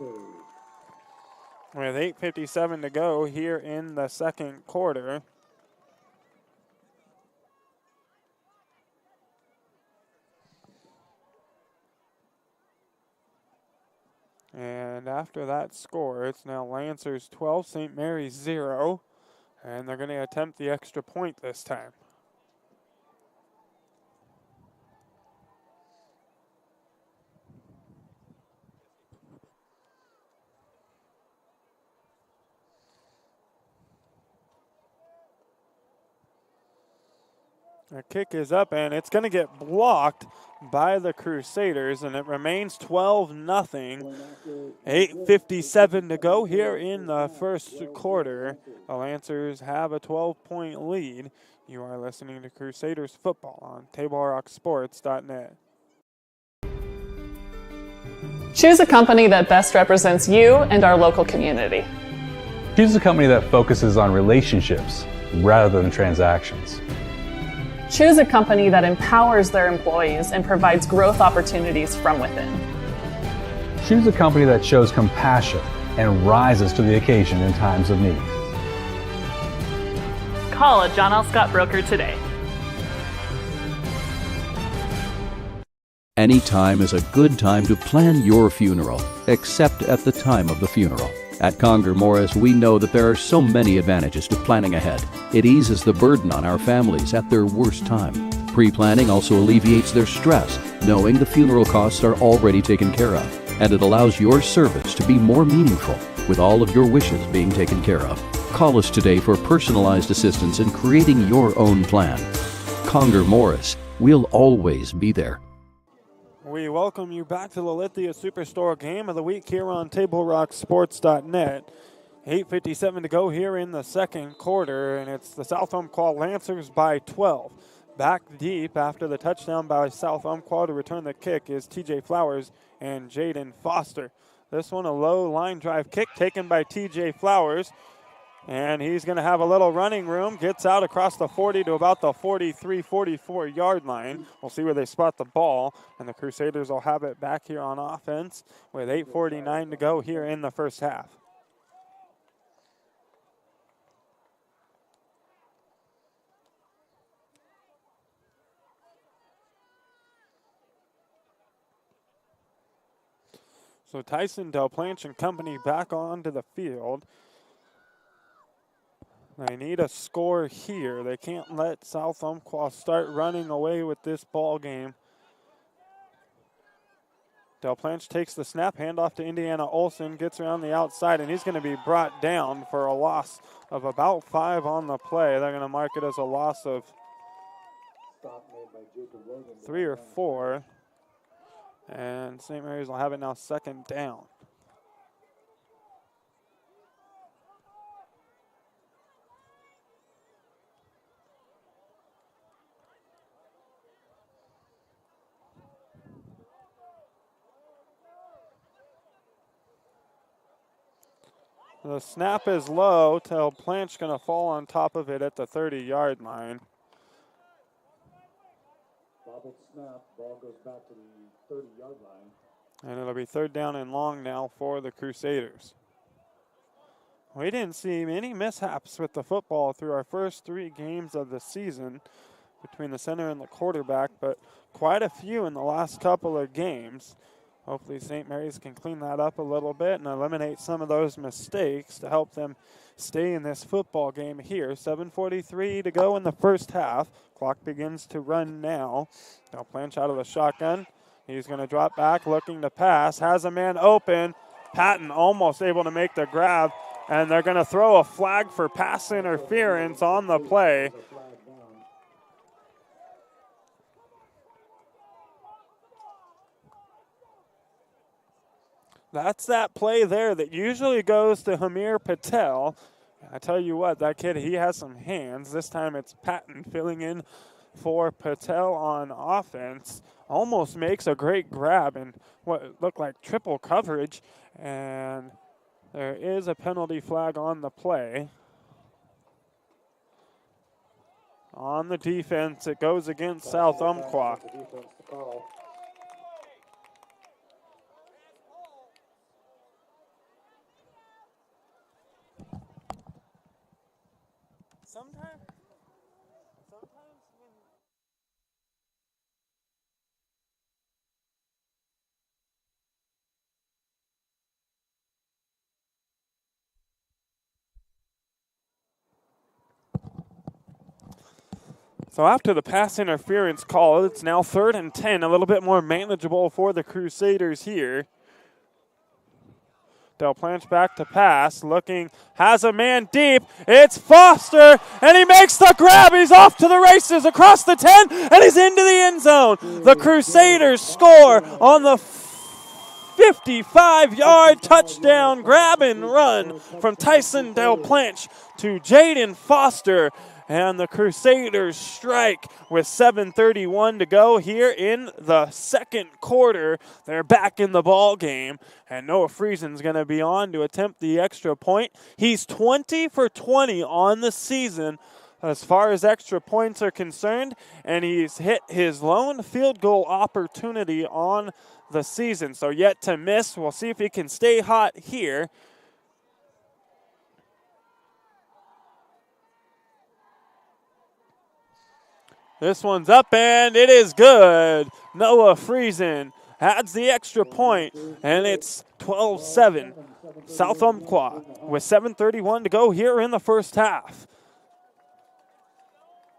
with 8:57 to go here in the second quarter. And after that score, it's now Lancers 12, St. Mary's 0, and they're going to attempt the extra point this time. The kick is up, and it's going to get blocked by the Crusaders, and it remains 12-0. 8:57 to go here in the first quarter. The Lancers have a 12-point lead. You are listening to Crusaders football on TableRockSports.net. Choose a company that best represents you and our local community. Choose a company that focuses on relationships rather than transactions. Choose a company that empowers their employees and provides growth opportunities from within. Choose a company that shows compassion and rises to the occasion in times of need. Call a John L. Scott broker today. Any time is a good time to plan your funeral, except at the time of the funeral. At Conger Morris, we know that there are so many advantages to planning ahead. It eases the burden on our families at their worst time. Pre-planning also alleviates their stress, knowing the funeral costs are already taken care of. And it allows your service to be more meaningful, with all of your wishes being taken care of. Call us today for personalized assistance in creating your own plan. Conger Morris, we'll always be there. We welcome you back to the Lithia Superstore Game of the Week here on TableRockSports.net. 8:57 to go here in the second quarter, and it's the South Umpqua Lancers by 12. Back deep after the touchdown by South Umpqua to return the kick is TJ Flowers and Jaden Foster. This one a low line drive kick taken by TJ Flowers. And he's going to have a little running room. Gets out across the 40 to about the 43, 44-yard line. We'll see where they spot the ball. And the Crusaders will have it back here on offense with 8:49 to go here in the first half. So Tyson Delplanche and company back onto the field. They need a score here. They can't let South Umpqua start running away with this ball game. Delplanche takes the snap, handoff to Indiana Olson, gets around the outside, and he's going to be brought down for a loss of about 5 on the play. They're going to mark it as a loss of 3 or 4. And St. Mary's will have it now second down. The snap is low. Del Planche going to fall on top of it at the 30-yard line. Bobbled snap, ball goes back to the 30-yard line. And it'll be 3rd down and long now for the Crusaders. We didn't see many mishaps with the football through our first 3 games of the season between the center and the quarterback, but quite a few in the last couple of games. Hopefully St. Mary's can clean that up a little bit and eliminate some of those mistakes to help them stay in this football game here. 7:43 to go in the first half. Clock begins to run now. Del Planche out of the shotgun. He's going to drop back, looking to pass. Has a man open. Patton almost able to make the grab, and they're going to throw a flag for pass interference on the play. That's that play there that usually goes to Hamir Patel. I tell you what, that kid, he has some hands. This time it's Patton filling in for Patel on offense. Almost makes a great grab in what looked like triple coverage. And there is a penalty flag on the play. On the defense, it goes against South Umpqua. So after the pass interference call, it's now 3rd and 10, a little bit more manageable for the Crusaders here. Del Planche back to pass, looking, has a man deep. It's Foster, and he makes the grab. He's off to the races across the 10, and he's into the end zone. The Crusaders score on the 55-yard touchdown grab and run from Tyson Del Planche to Jaden Foster. And the Crusaders strike with 7:31 to go here in the second quarter. They're back in the ball game, and Noah Friesen's going to be on to attempt the extra point. He's 20 for 20 on the season as far as extra points are concerned, and he's hit his lone field goal opportunity on the season. So yet to miss. We'll see if he can stay hot here. This one's up, and it is good. Noah Friesen adds the extra point, and it's 12-7. South Umpqua with 7:31 to go here in the first half.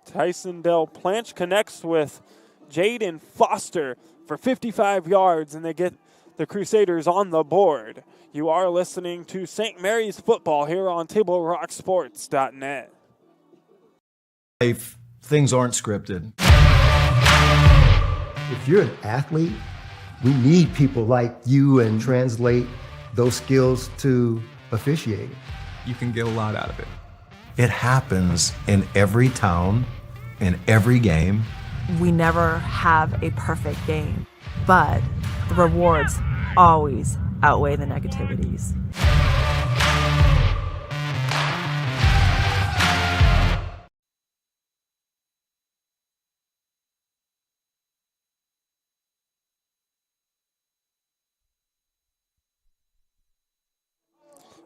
Tyson Del Planche connects with Jaden Foster for 55 yards, and they get the Crusaders on the board. You are listening to St. Mary's football here on TableRockSports.net. Things aren't scripted. If you're an athlete, we need people like you and translate those skills to officiating. You can get a lot out of it. It happens in every town, in every game. We never have a perfect game, but the rewards always outweigh the negativities.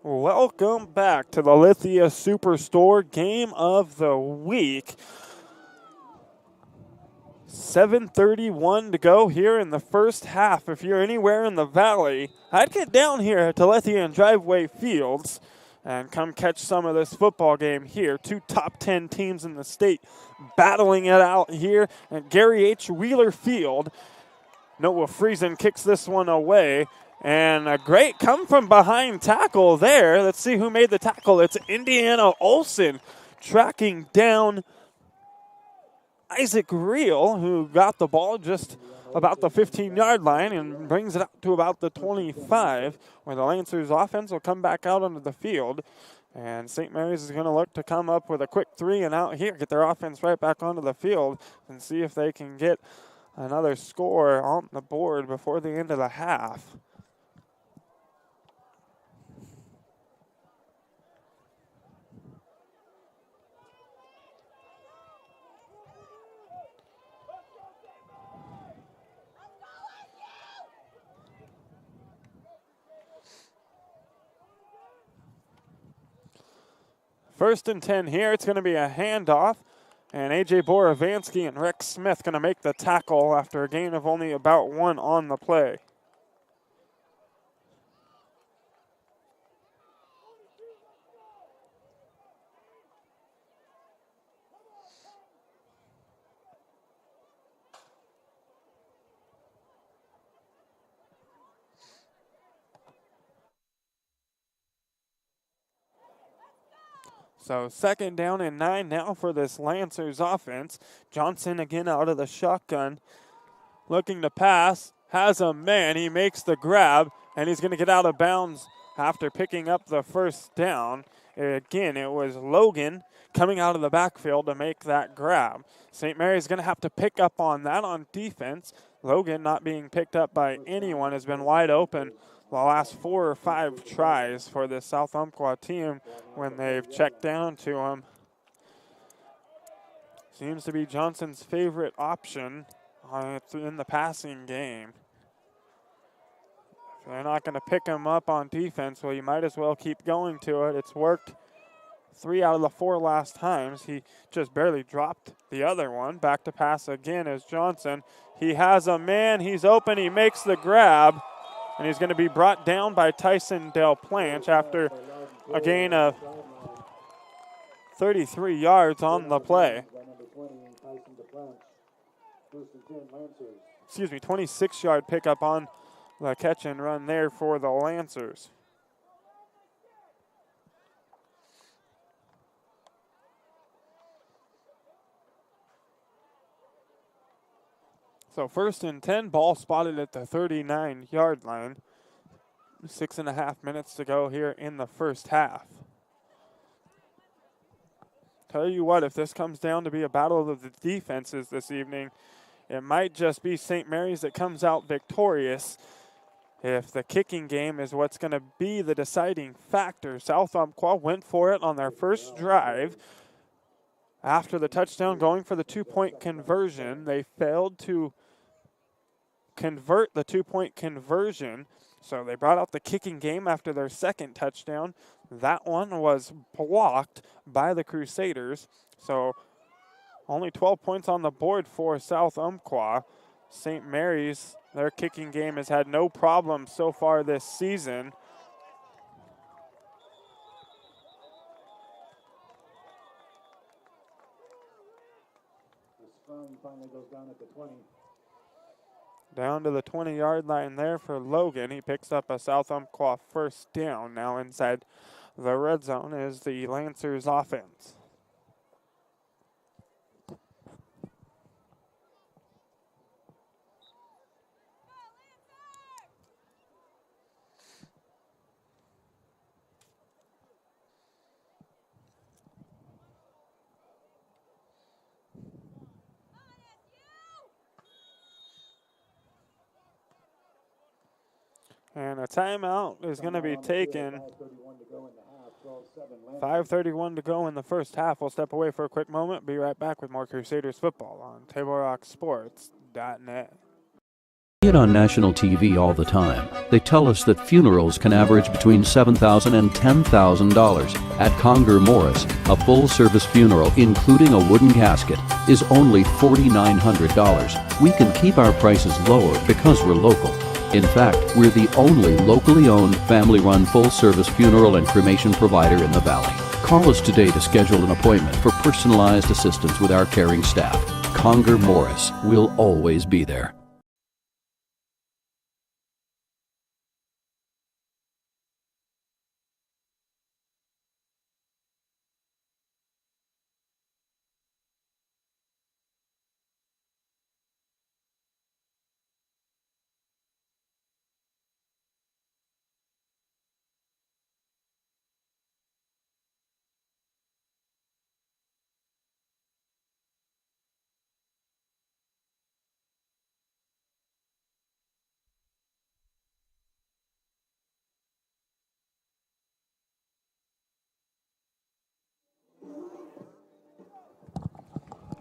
Welcome back to the Lithia Superstore Game of the Week. 7:31 to go here in the first half. If you're anywhere in the valley, I'd get down here to Lithia and Driveway Fields and come catch some of this football game here. 2 top 10 teams in the state battling it out here at Gary H. Wheeler Field. Noah Friesen kicks this one away. And a great come-from-behind tackle there. Let's see who made the tackle. It's Indiana Olson tracking down Isaac Reel, who got the ball just about the 15-yard line and brings it up to about the 25, where the Lancers offense will come back out onto the field. And St. Mary's is going to look to come up with a quick 3 and out here, get their offense right back onto the field, and see if they can get another score on the board before the end of the half. First and 10 here. It's going to be a handoff. And A.J. Borovansky and Rex Smith going to make the tackle after a gain of only about 1 on the play. So 2nd down and 9 now for this Lancers offense. Johnson again out of the shotgun, looking to pass, has a man, he makes the grab, and he's going to get out of bounds after picking up the first down. Again, it was Logan coming out of the backfield to make that grab. St. Mary's going to have to pick up on that on defense. Logan not being picked up by anyone has been wide open the last 4 or 5 tries for the South Umpqua team when they've checked down to him. Seems to be Johnson's favorite option in the passing game. If they're not going to pick him up on defense, well, you might as well keep going to it. It's worked 3 out of the 4 last times. He just barely dropped the other one. Back to pass again is Johnson. He has a man, he's open, he makes the grab. And he's going to be brought down by Tyson Del Planche after a gain of 33 yards on the play. 26-yard pickup on the catch and run there for the Lancers. So 1st and 10, ball spotted at the 39-yard line. 6.5 minutes to go here in the first half. Tell you what, if this comes down to be a battle of the defenses this evening, it might just be St. Mary's that comes out victorious if the kicking game is what's going to be the deciding factor. South Umpqua went for it on their first drive. After the touchdown, going for the 2-point conversion, they failed to convert the 2-point conversion. So they brought out the kicking game after their second touchdown. That one was blocked by the Crusaders. So only 12 points on the board for South Umpqua. St. Mary's, their kicking game has had no problems so far this season. Finally goes down at the 20. Down to the 20-yard line there for Logan. He picks up a South Umpqua first down. Now inside the red zone is the Lancers offense. And a timeout is going to be taken. 5:31 to go in the first half. We'll step away for a quick moment. Be right back with more Crusaders football on TableRockSports.net. See it on national TV all the time. They tell us that funerals can average between $7,000 and $10,000. At Conger Morris, a full-service funeral, including a wooden casket, is only $4,900. We can keep our prices lower because we're local. In fact, we're the only locally owned, family-run, full-service funeral and cremation provider in the Valley. Call us today to schedule an appointment for personalized assistance with our caring staff. Conger Morris, we'll always be there.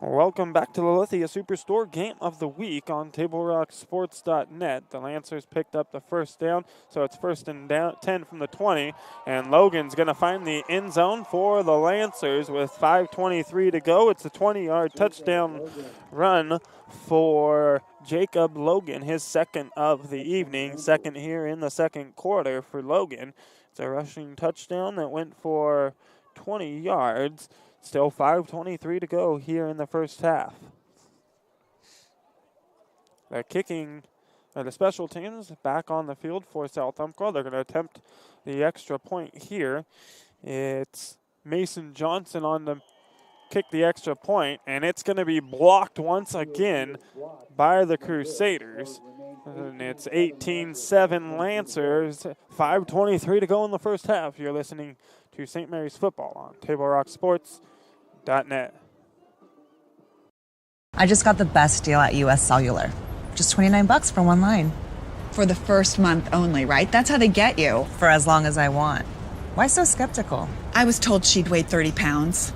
Welcome back to the Lithia Superstore Game of the Week on TableRockSports.net. The Lancers picked up the first down, so it's first and 10 from the 20. And Logan's going to find the end zone for the Lancers with 5:23 to go. It's a 20-yard touchdown run for Jacob Logan, his second of the evening, second here in the second quarter for Logan. It's a rushing touchdown that went for 20 yards. Still 5:23 to go here in the first half. The special teams back on the field for South Umpqua. They're going to attempt the extra point here. It's Mason Johnson on the kick the extra point, and it's going to be blocked once again by the Crusaders. And it's 18-7 Lancers, 5:23 to go in the first half. You're listening to St. Mary's football on TableRockSports.net. I just got the best deal at US Cellular. Just $29 for one line. For the first month only, right? That's how they get you. For as long as I want. Why so skeptical? I was told she'd weigh 30 pounds.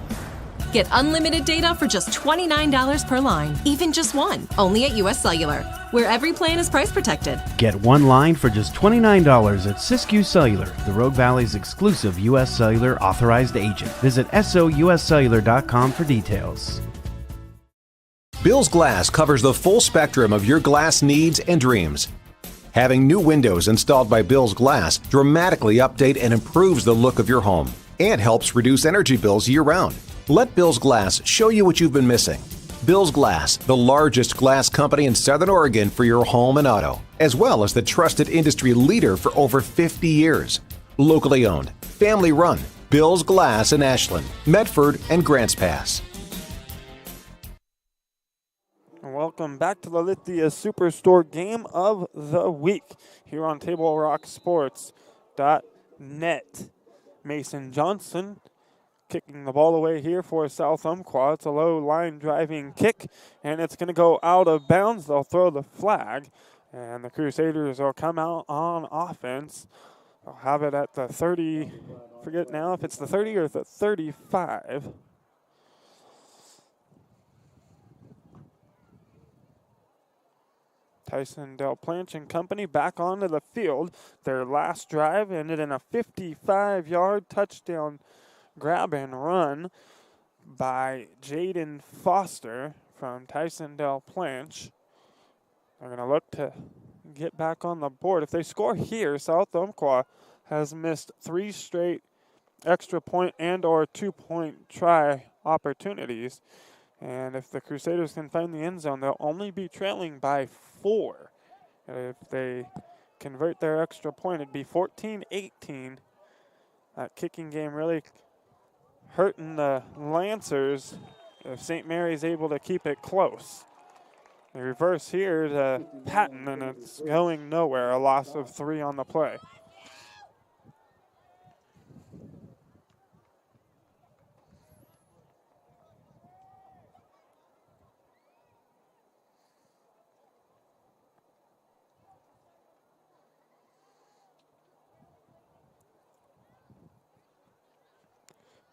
Get unlimited data for just $29 per line, even just one, only at US Cellular, where every plan is price protected. Get one line for just $29 at Siskiyou Cellular, the Rogue Valley's exclusive US Cellular authorized agent. Visit souscellular.com for details. Bill's Glass covers the full spectrum of your glass needs and dreams. Having new windows installed by Bill's Glass dramatically update and improves the look of your home and helps reduce energy bills year-round. Let Bill's Glass show you what you've been missing. Bill's Glass, the largest glass company in Southern Oregon for your home and auto, as well as the trusted industry leader for over 50 years. Locally owned, family run, Bill's Glass in Ashland, Medford, and Grants Pass. Welcome back to the Lithia Superstore Game of the Week here on TableRockSports.net. Mason Johnson kicking the ball away here for South Umpqua. It's a low line driving kick, and it's going to go out of bounds. They'll throw the flag, and the Crusaders will come out on offense. They'll have it at the 30. Forget now if it's the 30 or the 35. Tyson Del Planche and company back onto the field. Their last drive ended in a 55-yard touchdown grab and run by Jaden Foster from Tyson Del Planche. They're going to look to get back on the board. If they score here, South Umpqua has missed 3 straight extra point and or 2-point try opportunities. And if the Crusaders can find the end zone, they'll only be trailing by 4. If they convert their extra point, it'd be 14-18. That kicking game really hurting the Lancers if St. Mary's able to keep it close. The reverse here to Patton, and it's going nowhere. A loss of 3 on the play.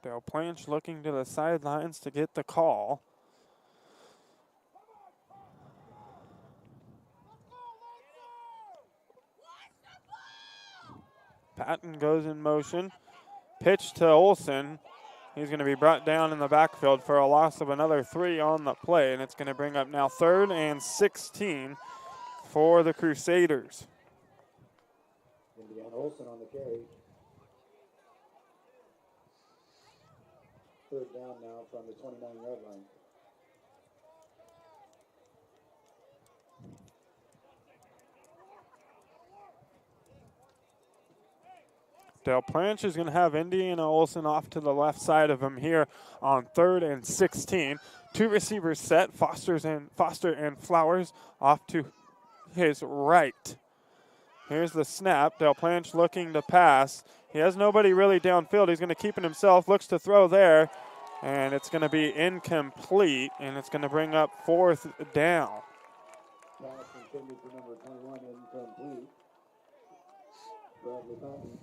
Del Planche looking to the sidelines to get the call. Patton goes in motion. Pitch to Olson. He's going to be brought down in the backfield for a loss of another 3 on the play, and it's going to bring up now 3rd and 16 for the Crusaders. Indiana Olson on the carry. 3rd down now from the 29-yard line. Del Planche is going to have Indiana Olson off to the left side of him here on 3rd and 16. 2 receivers set, Foster and Flowers off to his right. Here's the snap. Del Planche looking to pass. He has nobody really downfield. He's going to keep it himself, looks to throw there, and it's going to be incomplete, and it's going to bring up 4th down. Pass intended for number 21, incomplete. Bradley Patton.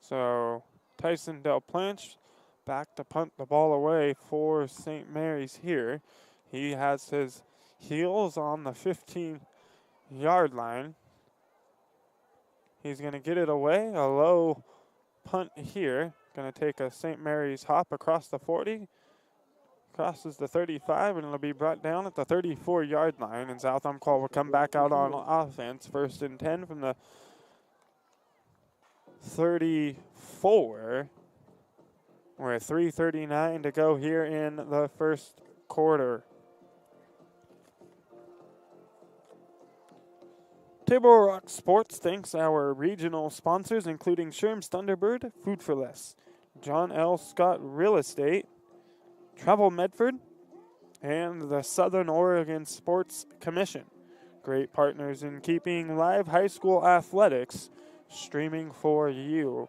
So Tyson Del Planche back to punt the ball away for St. Mary's here. He has his heels on the 15-yard line. He's going to get it away. A low punt here. Going to take a St. Mary's hop across the 40. Crosses the 35, and it'll be brought down at the 34-yard line. And South Umpqua will come back out on offense. 1st and 10 from the 34. We're at 3:39 to go here in the first quarter. Table Rock Sports thanks our regional sponsors, including Sherm's Thunderbird, Food for Less, John L. Scott Real Estate, Travel Medford, and the Southern Oregon Sports Commission. Great partners in keeping live high school athletics streaming for you.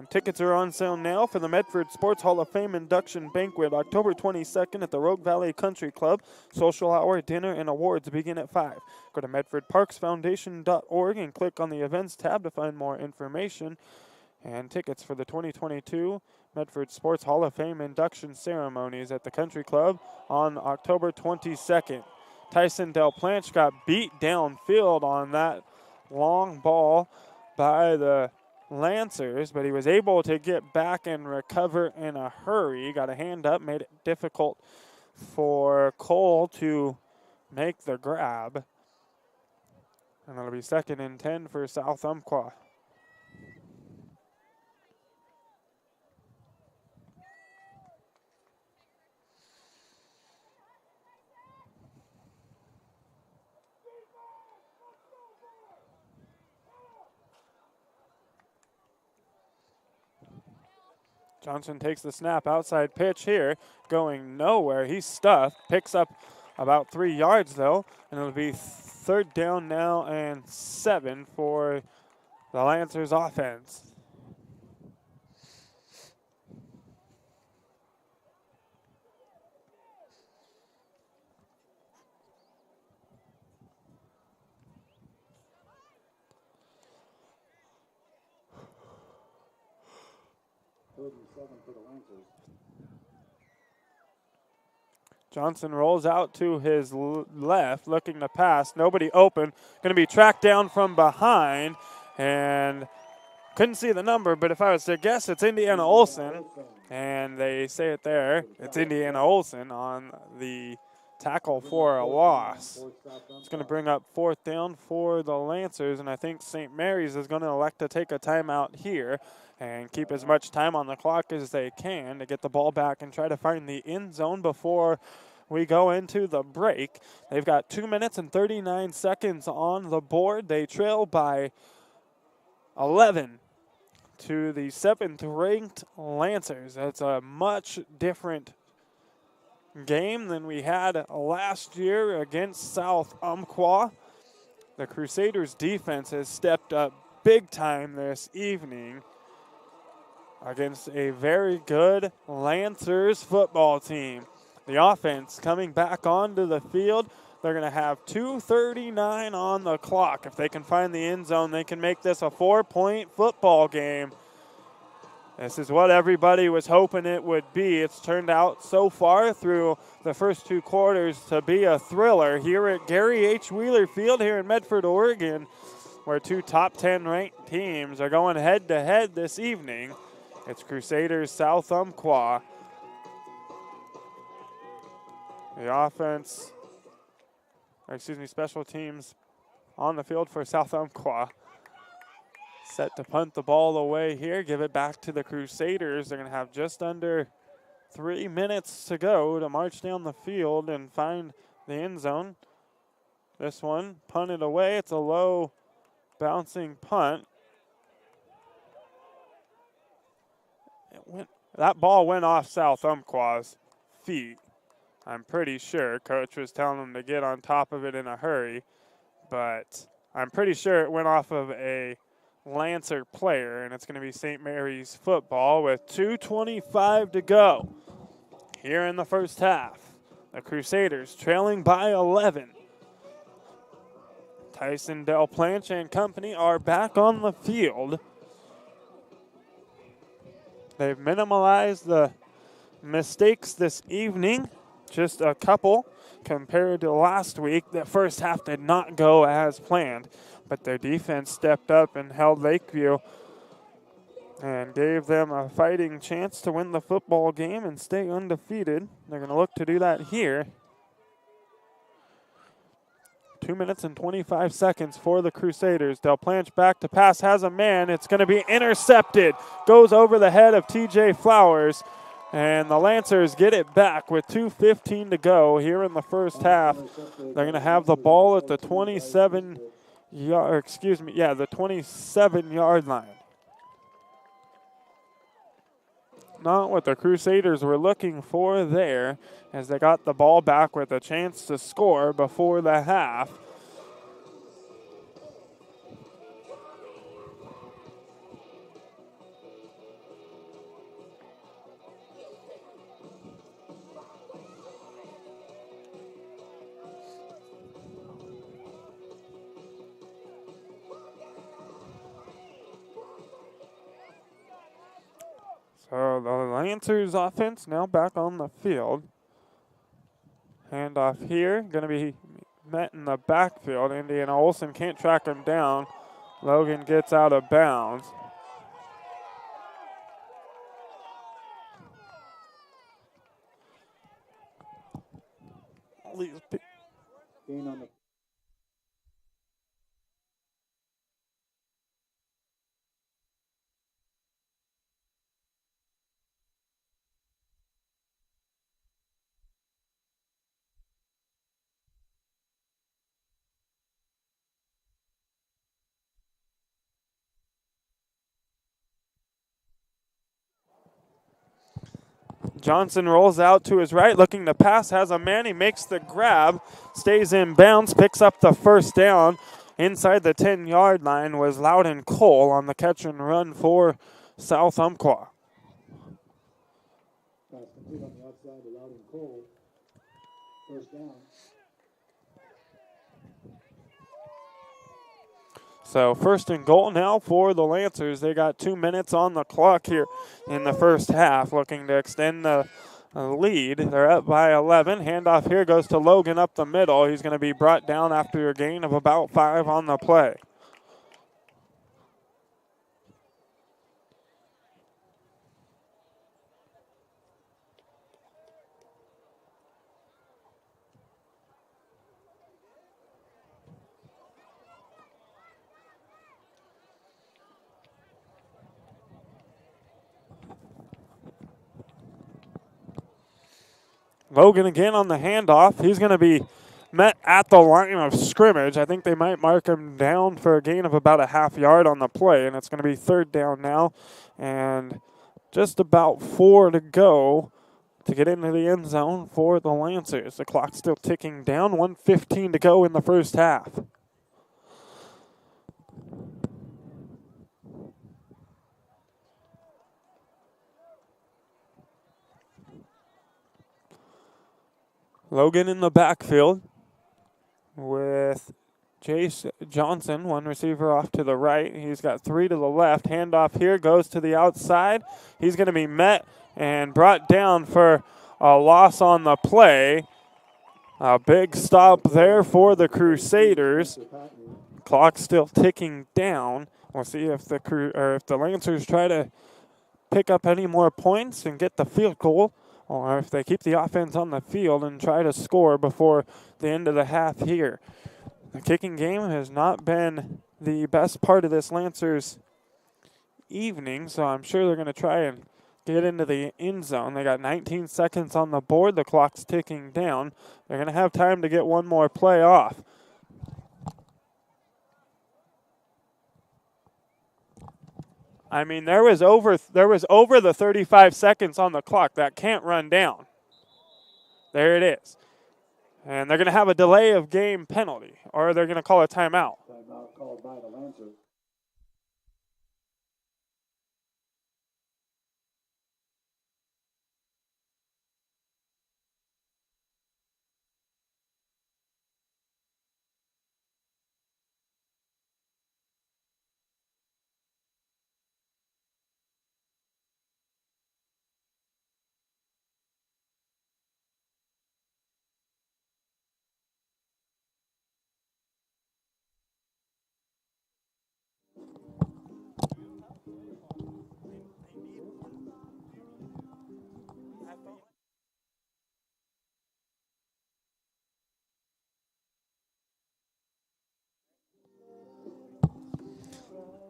Tickets are on sale now for the Medford Sports Hall of Fame induction banquet, October 22nd at the Rogue Valley Country Club. Social hour, dinner, and awards begin at 5. Go to medfordparksfoundation.org and click on the events tab to find more information and tickets for the 2022 Medford Sports Hall of Fame induction ceremonies at the Country Club on October 22nd. Tyson Del Planche got beat downfield on that long ball by the Lancers, but he was able to get back and recover in a hurry. Got a hand up, made it difficult for Cole to make the grab. And it'll be 2nd and 10 for South Umpqua. Johnson takes the snap, outside pitch here, going nowhere. He's stuffed, picks up about 3 yards though, and it'll be 3rd down now and 7 for the Lancers offense. Johnson rolls out to his left, looking to pass. Nobody open. Going to be tracked down from behind. And couldn't see the number, but if I was to guess, it's Indiana Olsen. And they say it there. It's Indiana Olsen on the tackle for a loss. It's going to bring up 4th down for the Lancers. And I think St. Mary's is going to elect to take a timeout here and keep as much time on the clock as they can to get the ball back and try to find the end zone before we go into the break. They've got 2 minutes and 39 seconds on the board. They trail by 11 to the 7th-ranked Lancers. That's a much different game than we had last year against South Umpqua. The Crusaders' defense has stepped up big time this evening against a very good Lancers football team. The offense coming back onto the field. They're going to have 2:39 on the clock. If they can find the end zone, they can make this a 4-point football game. This is what everybody was hoping it would be. It's turned out so far through the first 2 quarters to be a thriller here at Gary H. Wheeler Field here in Medford, Oregon, where 2 top 10 ranked teams are going head-to-head this evening. It's Crusaders South Umpqua. The offense, special teams on the field for South Umpqua. Set to punt the ball away here, give it back to the Crusaders. They're going to have just under 3 minutes to go to march down the field and find the end zone. This one punted away. It's a low bouncing punt. That ball went off South Umpqua's feet. I'm pretty sure Coach was telling them to get on top of it in a hurry, but I'm pretty sure it went off of a Lancer player, and it's going to be St. Mary's football with 2:25 to go here in the first half. The Crusaders trailing by 11. Tyson Del Planche and company are back on the field. They've minimalized the mistakes this evening, just a couple compared to last week. The first half did not go as planned, but their defense stepped up and held Lakeview and gave them a fighting chance to win the football game and stay undefeated. They're going to look to do that here. 2 minutes and 25 seconds for the Crusaders. Del Planche back to pass, has a man. It's going to be intercepted. Goes over the head of TJ Flowers. And the Lancers get it back with 2:15 to go here in the first half. They're going to have the ball at the 27-yard line. Not what the Crusaders were looking for there, as they got the ball back with a chance to score before the half. So the Lancers offense now back on the field. Handoff here, going to be met in the backfield. Indiana Olsen can't track him down. Logan gets out of bounds. Gain on the Johnson rolls out to his right, looking to pass, has a man. He makes the grab, stays in bounds, picks up the first down. Inside the 10-yard line was Loudon Cole on the catch and run for South Umpqua. pass complete on the outside to Loudon Cole. First down. So first and goal now for the Lancers. They got 2 minutes on the clock here in the first half, looking to extend the lead. They're up by 11. Handoff here goes to Logan up the middle. He's going to be brought down after a gain of about 5 on the play. Logan again on the handoff. He's going to be met at the line of scrimmage. I think they might mark him down for a gain of about a half yard on the play, and it's going to be third down now. And just about 4 to go to get into the end zone for the Lancers. The clock's still ticking down. 1:15 to go in the first half. Logan in the backfield with Chase Johnson, one receiver off to the right. He's got 3 to the left. Handoff here goes to the outside. He's going to be met and brought down for a loss on the play. A big stop there for the Crusaders. Clock still ticking down. We'll see if the Lancers try to pick up any more points and get the field goal, or if they keep the offense on the field and try to score before the end of the half here. The kicking game has not been the best part of this Lancers evening, so I'm sure they're going to try and get into the end zone. They got 19 seconds on the board. The clock's ticking down. They're going to have time to get one more play off. I mean, there was over the 35 seconds on the clock. That can't run down. There it is. And they're going to have a delay of game penalty, or they're going to call a timeout. Timeout called by the Lancers.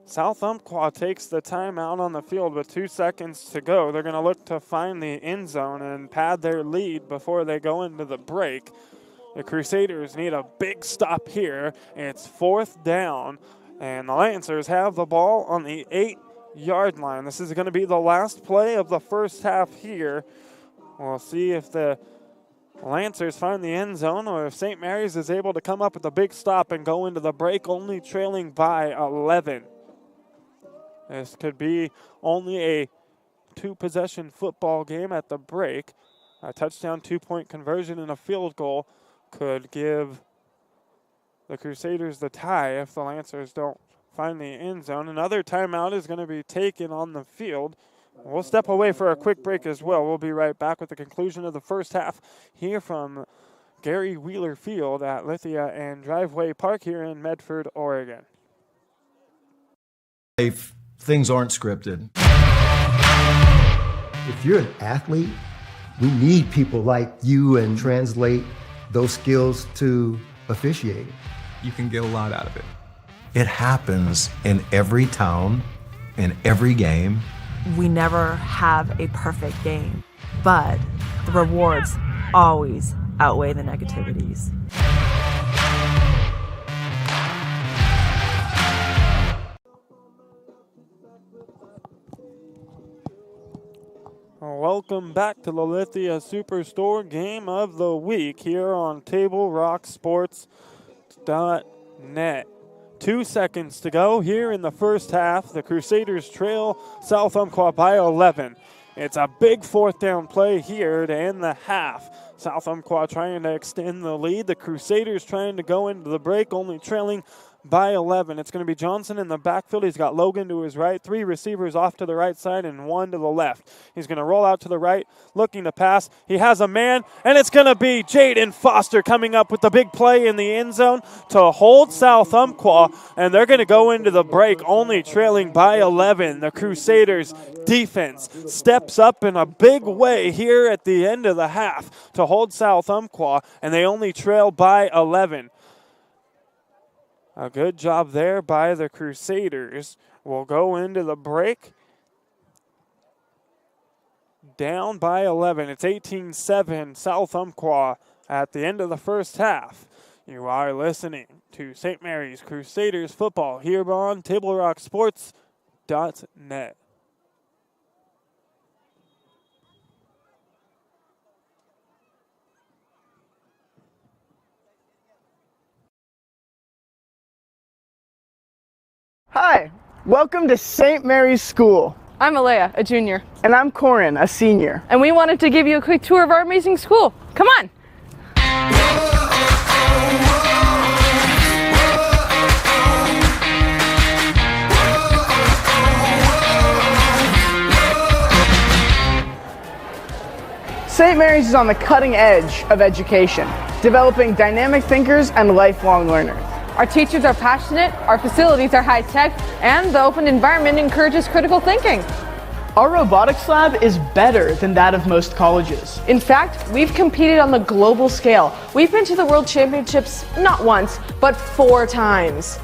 South Umpqua takes the timeout on the field with 2 seconds to go. They're going to look to find the end zone and pad their lead before they go into the break. The Crusaders need a big stop here. It's 4th down, and the Lancers have the ball on the 8-yard line. This is going to be the last play of the first half here. We'll see if the Lancers find the end zone or if St. Mary's is able to come up with a big stop and go into the break, only trailing by 11. This could be only a 2-possession football game at the break. A touchdown, 2-point conversion, and a field goal could give the Crusaders the tie if the Lancers don't find the end zone. Another timeout is going to be taken on the field. We'll step away for a quick break as well. We'll be right back with the conclusion of the first half here from Gary Wheeler Field at Lithia and Driveway Park here in Medford, Oregon. If things aren't scripted. If you're an athlete, we need people like you and translate those skills to officiating. You can get a lot out of it. It happens in every town, in every game. We never have a perfect game, but the rewards always outweigh the negativities. Welcome back to the Lithia Superstore Game of the Week here on TableRockSports.net. 2 seconds to go here in the first half. The Crusaders trail South Umpqua by 11. It's a big 4th down play here to end the half. South Umpqua trying to extend the lead. The Crusaders trying to go into the break, only trailing by 11. It's going to be Johnson in the backfield. He's got Logan to his right, 3 receivers off to the right side and 1 to the left. He's going to roll out to the right, looking to pass. He has a man, and it's going to be Jaden Foster coming up with the big play in the end zone to hold South Umpqua, and they're going to go into the break only trailing by 11. The Crusaders defense steps up in a big way here at the end of the half to hold South Umpqua, and they only trail by 11. A good job there by the Crusaders. We'll go into the break down by 11. It's 18-7 South Umpqua at the end of the first half. You are listening to St. Mary's Crusaders football here on TableRockSports.net. Hi, welcome to St. Mary's School. I'm Alea, a junior. And I'm Corin, a senior. And we wanted to give you a quick tour of our amazing school. Come on! St. Mary's is on the cutting edge of education, developing dynamic thinkers and lifelong learners. Our teachers are passionate, our facilities are high-tech, and the open environment encourages critical thinking. Our robotics lab is better than that of most colleges. In fact, we've competed on the global scale. We've been to the World Championships not once, but 4 times.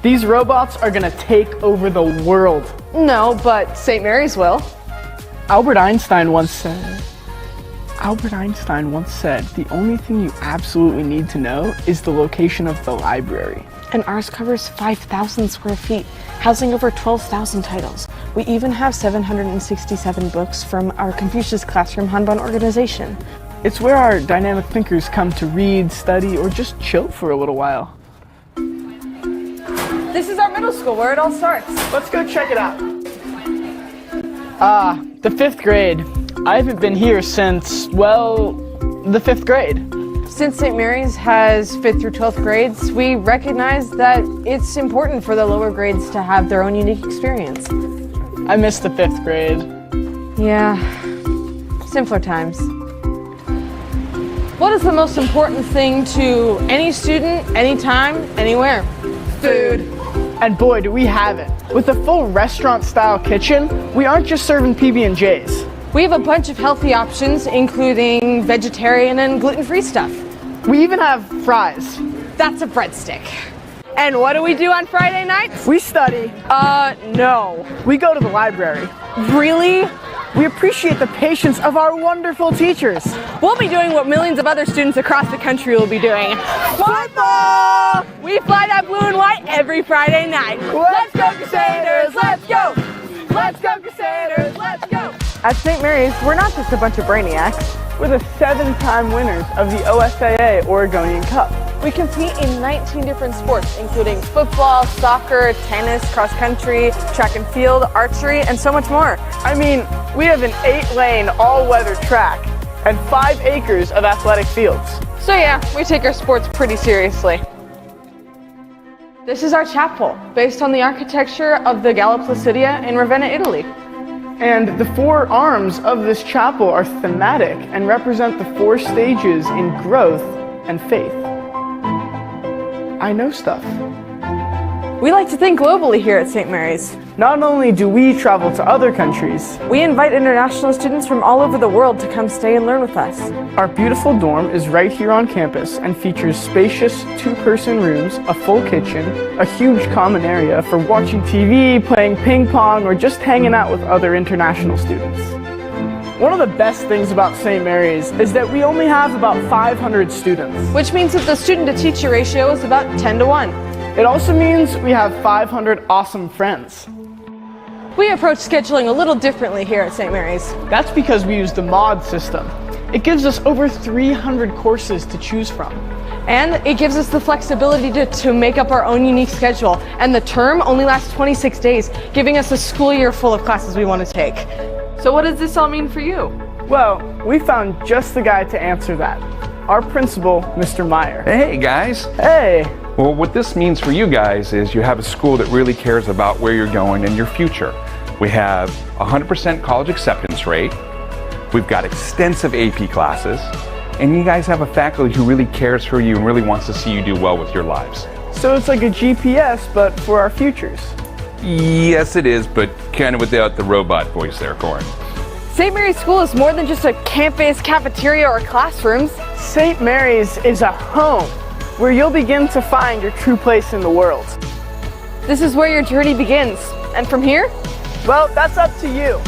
These robots are gonna take over the world. No, but St. Mary's will. Albert Einstein once said, the only thing you absolutely need to know is the location of the library. And ours covers 5,000 square feet, housing over 12,000 titles. We even have 767 books from our Confucius Classroom Hanban organization. It's where our dynamic thinkers come to read, study, or just chill for a little while. This is our middle school where it all starts. Let's go check it out. The 5th grade. I haven't been here since, well, the 5th grade. Since St. Mary's has 5th through 12th grades, we recognize that it's important for the lower grades to have their own unique experience. I miss the 5th grade. Yeah, simpler times. What is the most important thing to any student, anytime, anywhere? Food. And boy, do we have it. With a full restaurant-style kitchen, we aren't just serving PB&Js. We have a bunch of healthy options, including vegetarian and gluten-free stuff. We even have fries. That's a breadstick. And what do we do on Friday nights? We study. No. We go to the library. Really? We appreciate the patience of our wonderful teachers. We'll be doing what millions of other students across the country will be doing. Football! We fly that blue and white every Friday night. Let's go Crusaders, let's go! Let's go Crusaders, let's go! At St. Mary's, we're not just a bunch of brainiacs. We're the 7-time winners of the OSAA Oregonian Cup. We compete in 19 different sports, including football, soccer, tennis, cross country, track and field, archery, and so much more. I mean, we have an 8-lane all-weather track and 5 acres of athletic fields. So yeah, we take our sports pretty seriously. This is our chapel, based on the architecture of the Galla Placidia in Ravenna, Italy. And the 4 arms of this chapel are thematic and represent the 4 stages in growth and faith. I know stuff. We like to think globally here at St. Mary's. Not only do we travel to other countries, we invite international students from all over the world to come stay and learn with us. Our beautiful dorm is right here on campus and features spacious 2-person rooms, a full kitchen, a huge common area for watching TV, playing ping pong, or just hanging out with other international students. One of the best things about St. Mary's is that we only have about 500 students. Which means that the student-to-teacher ratio is about 10 to 1. It also means we have 500 awesome friends. We approach scheduling a little differently here at St. Mary's. That's because we use the mod system. It gives us over 300 courses to choose from. And it gives us the flexibility to make up our own unique schedule. And the term only lasts 26 days, giving us a school year full of classes we want to take. So what does this all mean for you? Well, we found just the guy to answer that. Our principal, Mr. Meyer. Hey guys. Hey. Well, what this means for you guys is you have a school that really cares about where you're going and your future. We have 100% college acceptance rate. We've got extensive AP classes. And you guys have a faculty who really cares for you and really wants to see you do well with your lives. So it's like a GPS, but for our futures. Yes, it is, but kind of without the robot voice there, Corin. St. Mary's School is more than just a campus, cafeteria, or classrooms. St. Mary's is a home where you'll begin to find your true place in the world. This is where your journey begins. And from here? Well, that's up to you.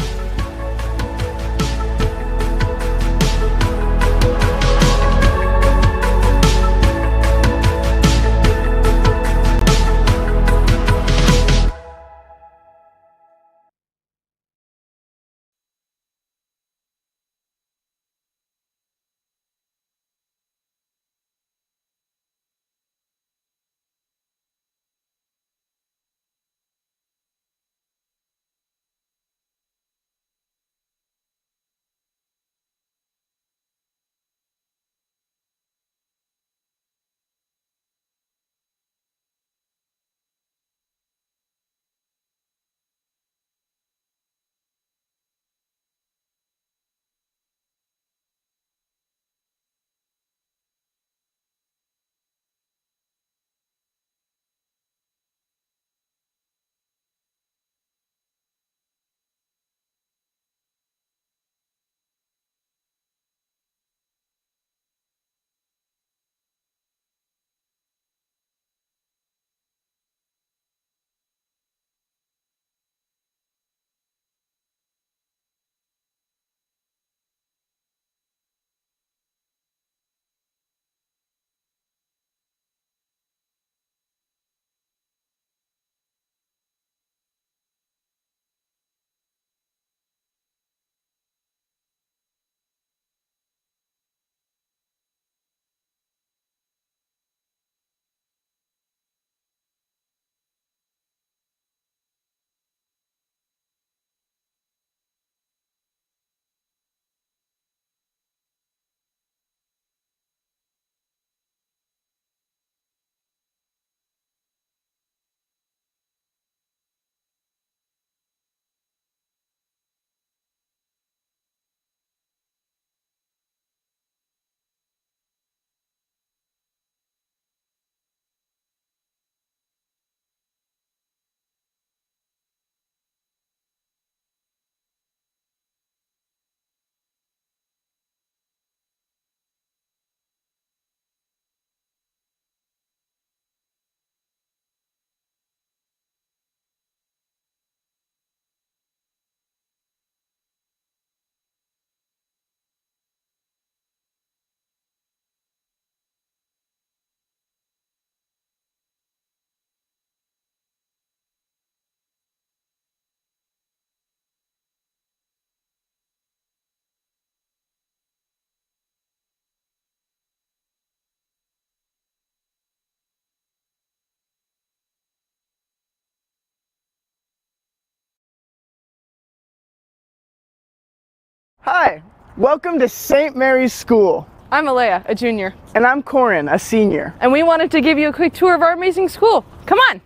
Hi, welcome to St. Mary's School. I'm Alea, a junior. And I'm Corin, a senior. And we wanted to give you a quick tour of our amazing school. Come on.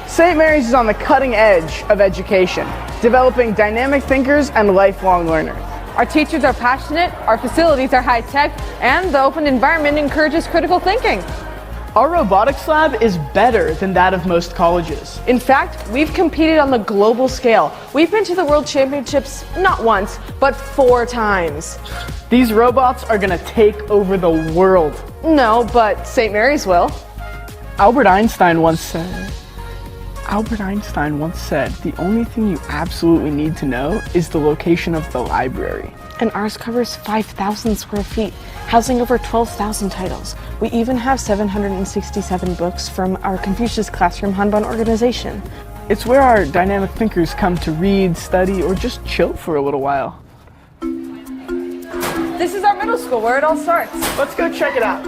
St. Mary's is on the cutting edge of education, developing dynamic thinkers and lifelong learners. Our teachers are passionate, our facilities are high-tech, and the open environment encourages critical thinking. Our robotics lab is better than that of most colleges. In fact, we've competed on the global scale. We've been to the World Championships not once, but 4 times. These robots are gonna take over the world. No, but St. Mary's will. Albert Einstein once said, the only thing you absolutely need to know is the location of the library. And ours covers 5,000 square feet, housing over 12,000 titles. We even have 767 books from our Confucius Classroom Hanban organization. It's where our dynamic thinkers come to read, study, or just chill for a little while. This is our middle school, where it all starts. Let's go check it out.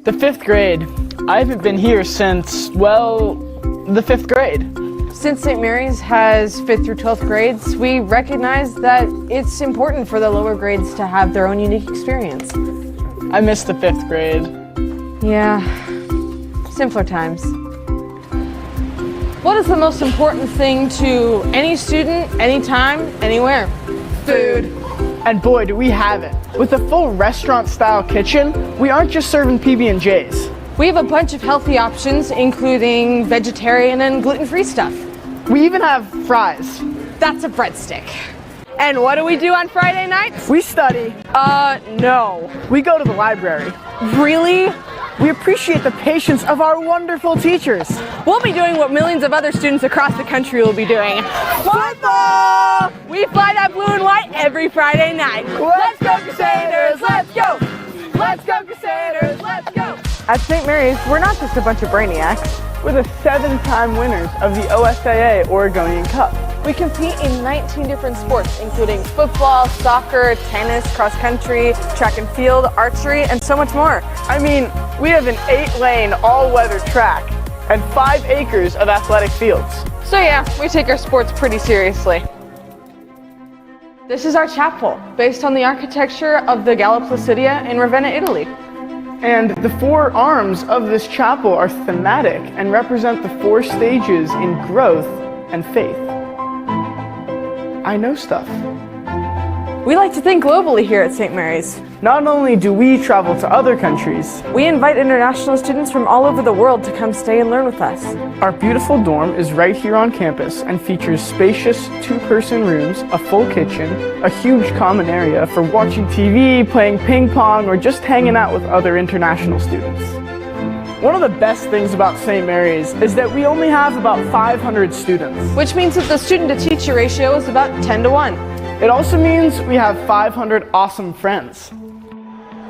The 5th grade. I haven't been here since, well, the 5th grade. Since St. Mary's has 5th through 12th grades, we recognize that it's important for the lower grades to have their own unique experience. I miss the 5th grade. Yeah, simpler times. What is the most important thing to any student, anytime, anywhere? Food. And boy, do we have it. With a full restaurant-style kitchen, we aren't just serving PB&Js. We have a bunch of healthy options, including vegetarian and gluten-free stuff. We even have fries. That's a breadstick. And what do we do on Friday nights? We study. No. We go to the library. Really? We appreciate the patience of our wonderful teachers. We'll be doing what millions of other students across the country will be doing. Football! We fly that blue and white every Friday night. Let's go Crusaders, let's go! Let's go Crusaders, let's go! At St. Mary's, we're not just a bunch of brainiacs. We're the 7-time winners of the OSAA Oregonian Cup. We compete in 19 different sports, including football, soccer, tennis, cross country, track and field, archery, and so much more. I mean, we have an 8-lane all-weather track and 5 acres of athletic fields. So yeah, we take our sports pretty seriously. This is our chapel, based on the architecture of the Galla Placidia in Ravenna, Italy. And the 4 arms of this chapel are thematic and represent the 4 stages in growth and faith. I know stuff. We like to think globally here at St. Mary's. Not only do we travel to other countries, we invite international students from all over the world to come stay and learn with us. Our beautiful dorm is right here on campus and features spacious 2-person rooms, a full kitchen, a huge common area for watching TV, playing ping pong, or just hanging out with other international students. One of the best things about St. Mary's is that we only have about 500 students. Which means that the student-to-teacher ratio is about 10 to 1. It also means we have 500 awesome friends.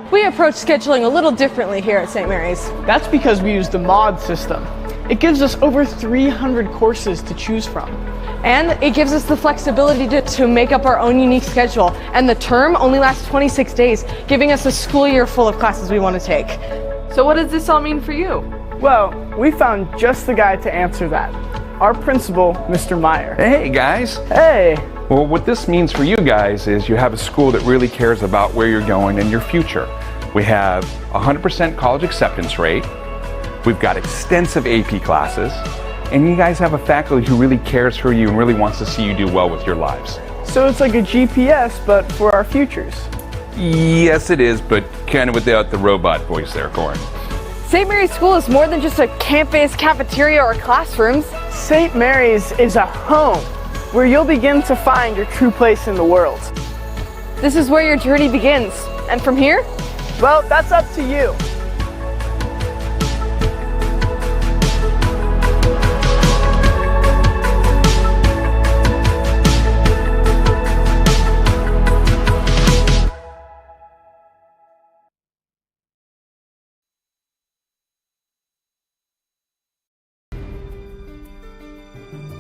We approach scheduling a little differently here at St. Mary's. That's because we use the mod system. It gives us over 300 courses to choose from. And it gives us the flexibility to make up our own unique schedule. And the term only lasts 26 days, giving us a school year full of classes we want to take. So what does this all mean for you? Well, we found just the guy to answer that. Our principal, Mr. Meyer. Hey, guys. Hey. Well, what this means for you guys is you have a school that really cares about where you're going and your future. We have 100% college acceptance rate. We've got extensive AP classes. And you guys have a faculty who really cares for you and really wants to see you do well with your lives. So it's like a GPS, but for our futures. Yes, it is, but kind of without the robot voice there, Corin. St. Mary's School is more than just a campus, cafeteria, or classrooms. St. Mary's is a home where you'll begin to find your true place in the world. This is where your journey begins. And from here? Well, that's up to you.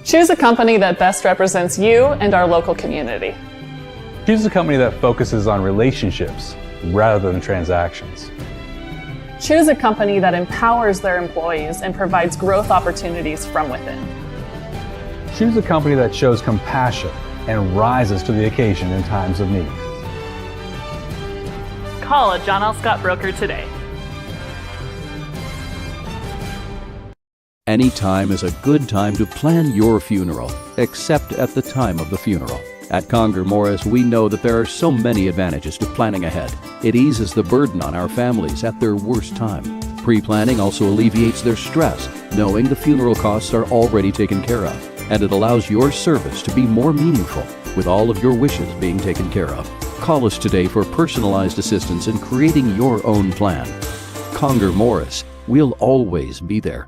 Choose a company that best represents you and our local community. Choose a company that focuses on relationships rather than transactions. Choose a company that empowers their employees and provides growth opportunities from within. Choose a company that shows compassion and rises to the occasion in times of need. Call a John L. Scott broker today. Any time is a good time to plan your funeral, except at the time of the funeral. At Conger Morris, we know that there are so many advantages to planning ahead. It eases the burden on our families at their worst time. Pre-planning also alleviates their stress, knowing the funeral costs are already taken care of. And it allows your service to be more meaningful, with all of your wishes being taken care of. Call us today for personalized assistance in creating your own plan. Conger Morris, we'll always be there.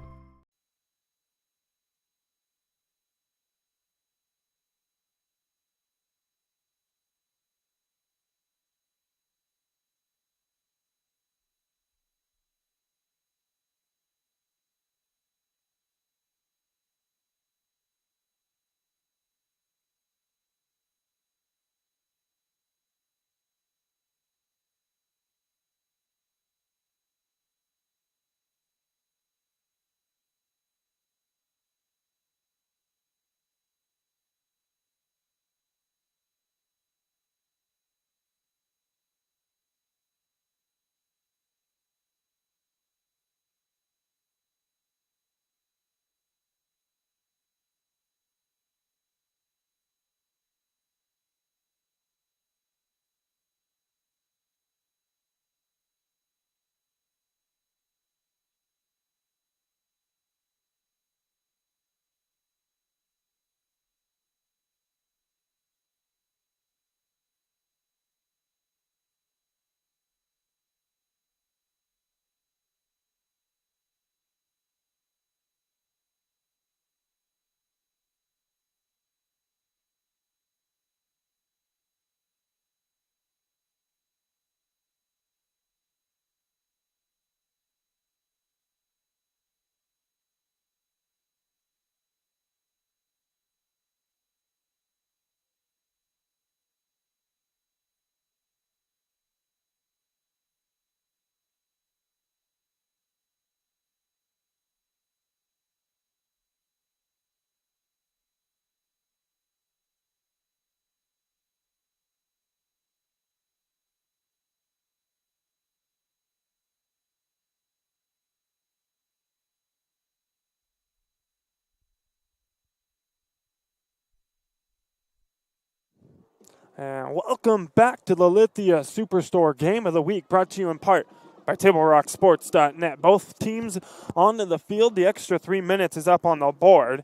And welcome back to the Lithia Superstore Game of the Week, brought to you in part by TableRockSports.net. Both teams onto the field. The extra 3 minutes is up on the board.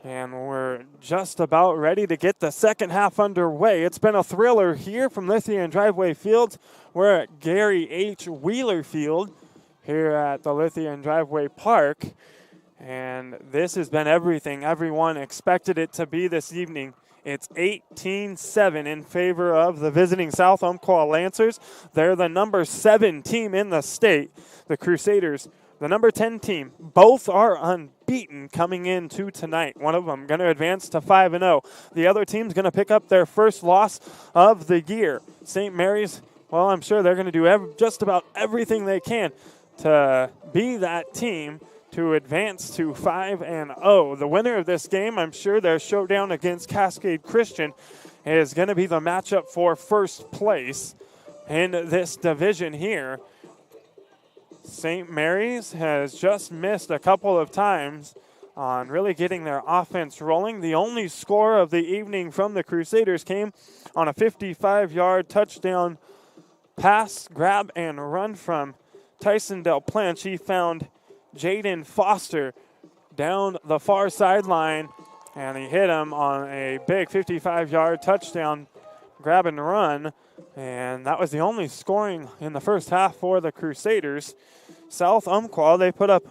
And we're just about ready to get the second half underway. It's been a thriller here from Lithia and Driveway Fields. We're at Gary H. Wheeler Field here at the Lithia and Driveway Park. And this has been everything everyone expected it to be this evening. It's 18-7 in favor of the visiting South Umpqua Lancers. They're the number 7 team in the state. The Crusaders, the number 10 team. Both are unbeaten coming into tonight. One of them going to advance to 5-0. The other team's going to pick up their first loss of the year. St. Mary's, well, I'm sure they're going to do just about everything they can to be that team to advance to 5-0. The winner of this game, I'm sure their showdown against Cascade Christian is going to be the matchup for first place in this division here. St. Mary's has just missed a couple of times on really getting their offense rolling. The only score of the evening from the Crusaders came on a 55-yard touchdown pass, grab, and run from Tyson Del Planche. He found Jaden Foster down the far sideline, and he hit him on a big 55-yard touchdown grab and run, and that was the only scoring in the first half for the Crusaders. South Umpqua, they put up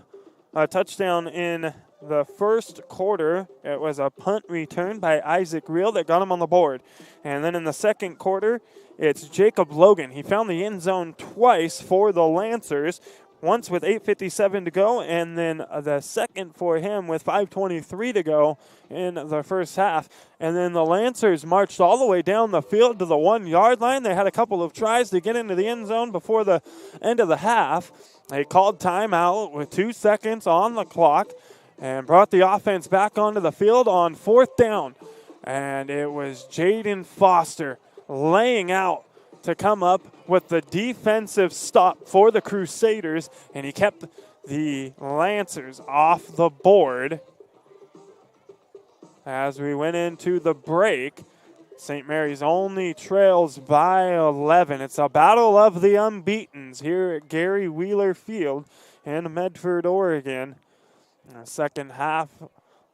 a touchdown in the first quarter. It was a punt return by Isaac Reel that got him on the board. And then in the second quarter, it's Jacob Logan. He found the end zone twice for the Lancers, once with 8:57 to go, and then the second for him with 5:23 to go in the first half. And then the Lancers marched all the way down the field to the 1-yard line. They had a couple of tries to get into the end zone before the end of the half. They called timeout with 2 seconds on the clock and brought the offense back onto the field on 4th down. And it was Jaden Foster laying out to come up with the defensive stop for the Crusaders, and he kept the Lancers off the board. As we went into the break, St. Mary's only trails by 11. It's a battle of the unbeatens here at Gary Wheeler Field in Medford, Oregon. The second half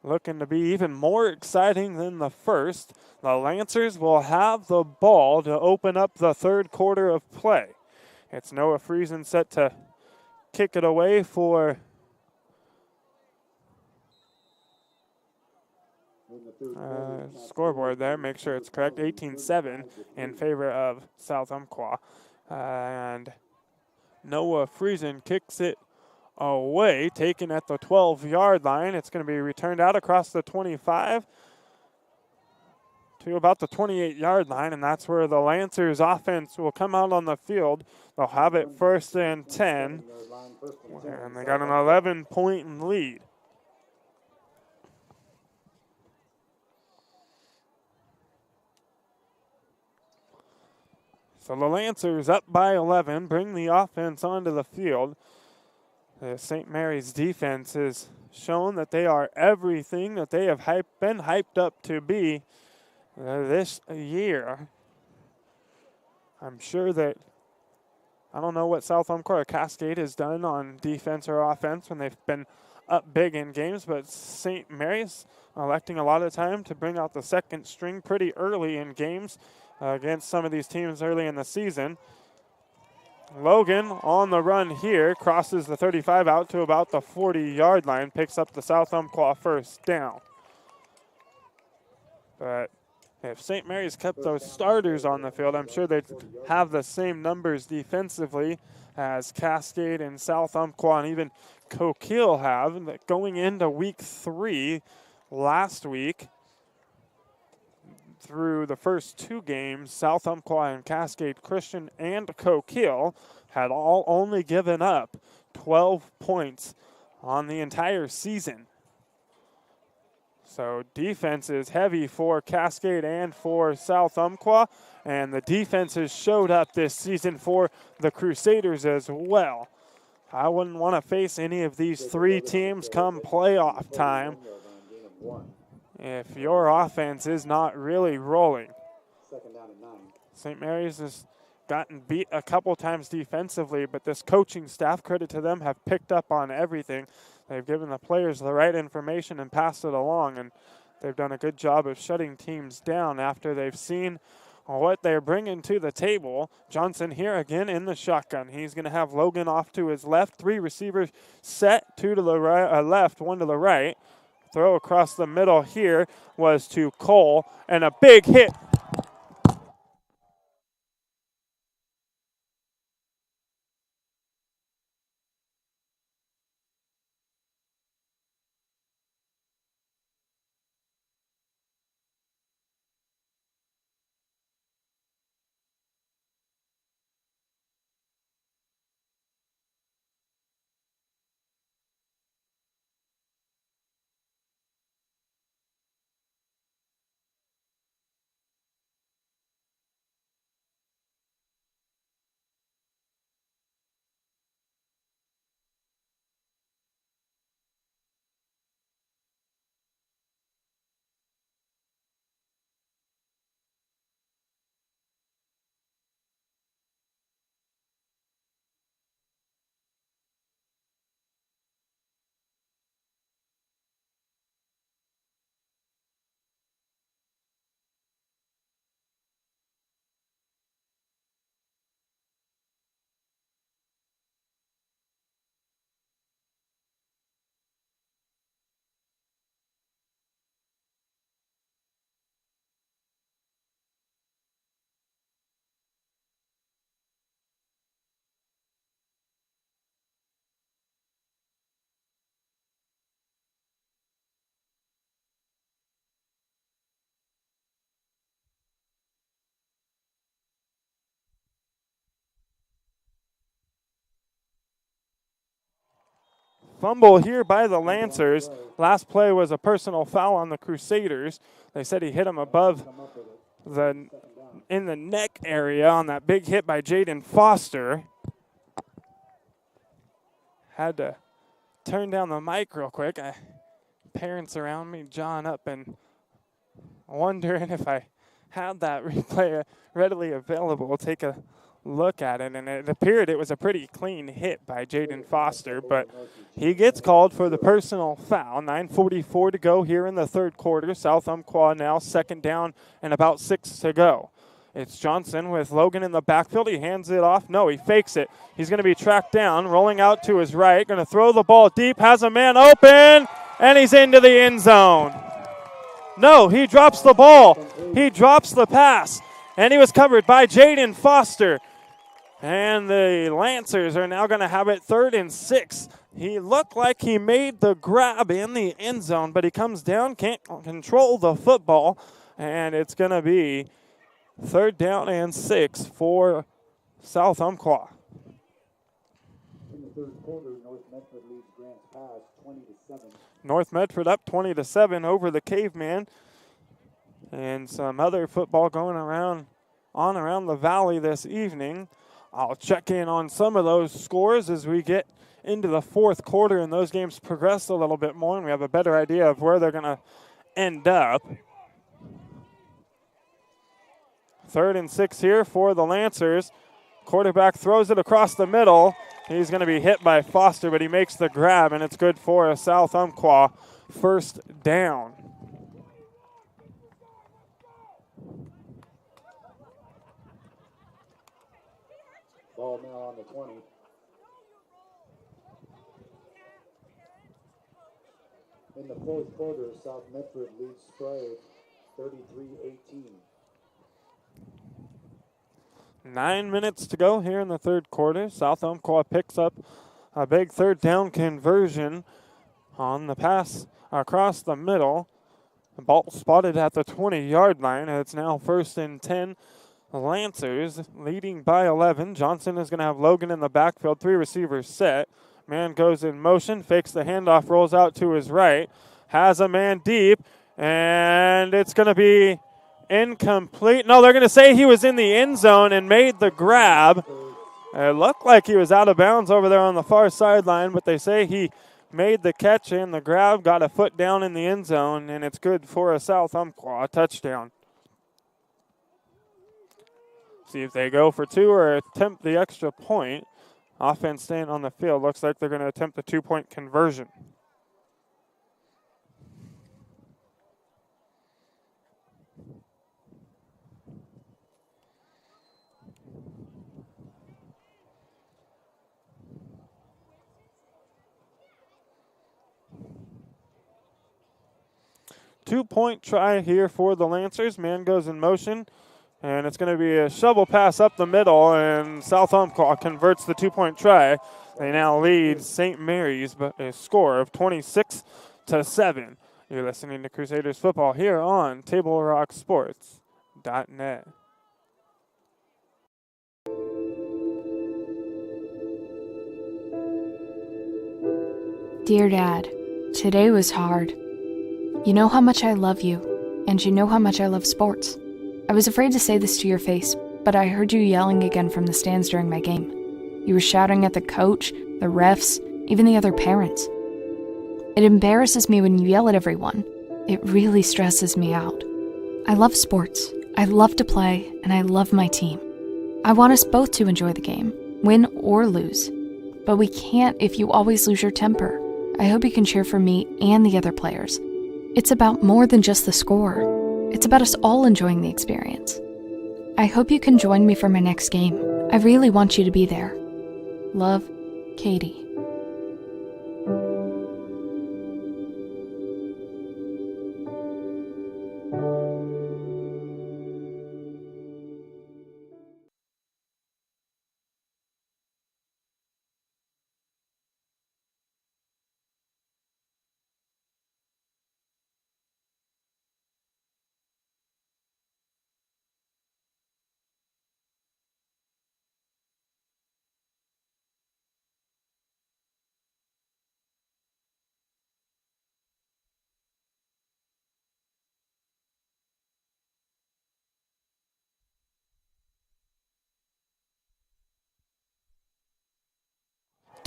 looking to be even more exciting than the first. The Lancers will have the ball to open up the third quarter of play. It's Noah Friesen set to kick it away for scoreboard there. Make sure it's correct. 18-7 in favor of South Umpqua. And Noah Friesen kicks it away, taken at the 12-yard line. It's going to be returned out across the 25 to about the 28-yard line, and that's where the Lancers offense will come out on the field. They'll have it 1st and 10, and they got an 11-point lead. So the Lancers up by 11, bring the offense onto the field. The St. Mary's defense has shown that they are everything that they have been hyped up to be this year. I'm sure that, I don't know what South Umpqua or Cascade has done on defense or offense when they've been up big in games, but St. Mary's electing a lot of time to bring out the second string pretty early in games against some of these teams early in the season. Logan on the run here, crosses the 35 out to about the 40-yard line, picks up the South Umpqua first down. But if St. Mary's kept those starters on the field, I'm sure they'd have the same numbers defensively as Cascade and South Umpqua and even Coquille have. Going into week 3 last week, through the first 2 games, South Umpqua and Cascade Christian and Coquille had all only given up 12 points on the entire season. So defense is heavy for Cascade and for South Umpqua, and the defenses showed up this season for the Crusaders as well. I wouldn't want to face any of these 3 teams come playoff time if your offense is not really rolling. St. Mary's has gotten beat a couple times defensively, but this coaching staff, credit to them, have picked up on everything. They've given the players the right information and passed it along, and they've done a good job of shutting teams down after they've seen what they're bringing to the table. Johnson here again in the shotgun. He's going to have Logan off to his left. 3 receivers set, 2 to the right, left, 1 to the right. Throw across the middle here was to Cole, and a big hit. fumble here by the Lancers. Last play was a personal foul on the Crusaders. They said he hit him above in the neck area on that big hit by Jaden Foster. Had to turn down the mic real quick. Parents around me jawing up and wondering if I had that replay readily available. Take a look at it, and it appeared it was a pretty clean hit by Jaden Foster, but he gets called for the personal foul. 9:44 to go here in the third quarter. South Umpqua now second down and about 6 to go. It's Johnson with Logan in the backfield. He hands it off. No, he fakes it. He's going to be tracked down, rolling out to his right, going to throw the ball deep, has a man open, and he's into the end zone. No, he drops the ball. He drops the pass, and he was covered by Jaden Foster. And the Lancers are now going to have it 3rd and 6. He looked like he made the grab in the end zone, but he comes down, can't control the football, and it's going to be 3rd down and 6 for South Umpqua. In the third quarter, North Medford leads Grants Pass 20-7. North Medford up 20-7 over the Caveman. And some other football going around the valley this evening. I'll check in on some of those scores as we get into the fourth quarter and those games progress a little bit more and we have a better idea of where they're going to end up. 3rd and 6 here for the Lancers. Quarterback throws it across the middle. He's going to be hit by Foster, but he makes the grab, and it's good for a South Umpqua 1st down. Ball now on the 20. In the fourth quarter, South Medford leads Sprague 33-18. 9 minutes to go here in the third quarter. South Umpqua picks up a big 3rd down conversion on the pass across the middle. The ball spotted at the 20-yard line. It's now 1st and 10. Lancers leading by 11. Johnson is going to have Logan in the backfield. 3 receivers set. Man goes in motion, fakes the handoff, rolls out to his right. Has a man deep, and it's going to be incomplete. No, they're going to say he was in the end zone and made the grab. It looked like he was out of bounds over there on the far sideline, but they say he made the catch and the grab, got a foot down in the end zone, and it's good for a South Umpqua touchdown. See if they go for 2 or attempt the extra point. Offense staying on the field. Looks like they're going to attempt the 2-point conversion. Two-point try here for the Lancers. Man goes in motion, and it's going to be a shovel pass up the middle, and South Umpqua converts the 2-point try. They now lead St. Mary's by a score of 26-7. You're listening to Crusaders football here on TableRockSports.net. Dear Dad, today was hard. You know how much I love you, and you know how much I love sports. I was afraid to say this to your face, but I heard you yelling again from the stands during my game. You were shouting at the coach, the refs, even the other parents. It embarrasses me when you yell at everyone. It really stresses me out. I love sports. I love to play, and I love my team. I want us both to enjoy the game, win or lose. But we can't if you always lose your temper. I hope you can cheer for me and the other players. It's about more than just the score. It's about us all enjoying the experience. I hope you can join me for my next game. I really want you to be there. Love, Katie.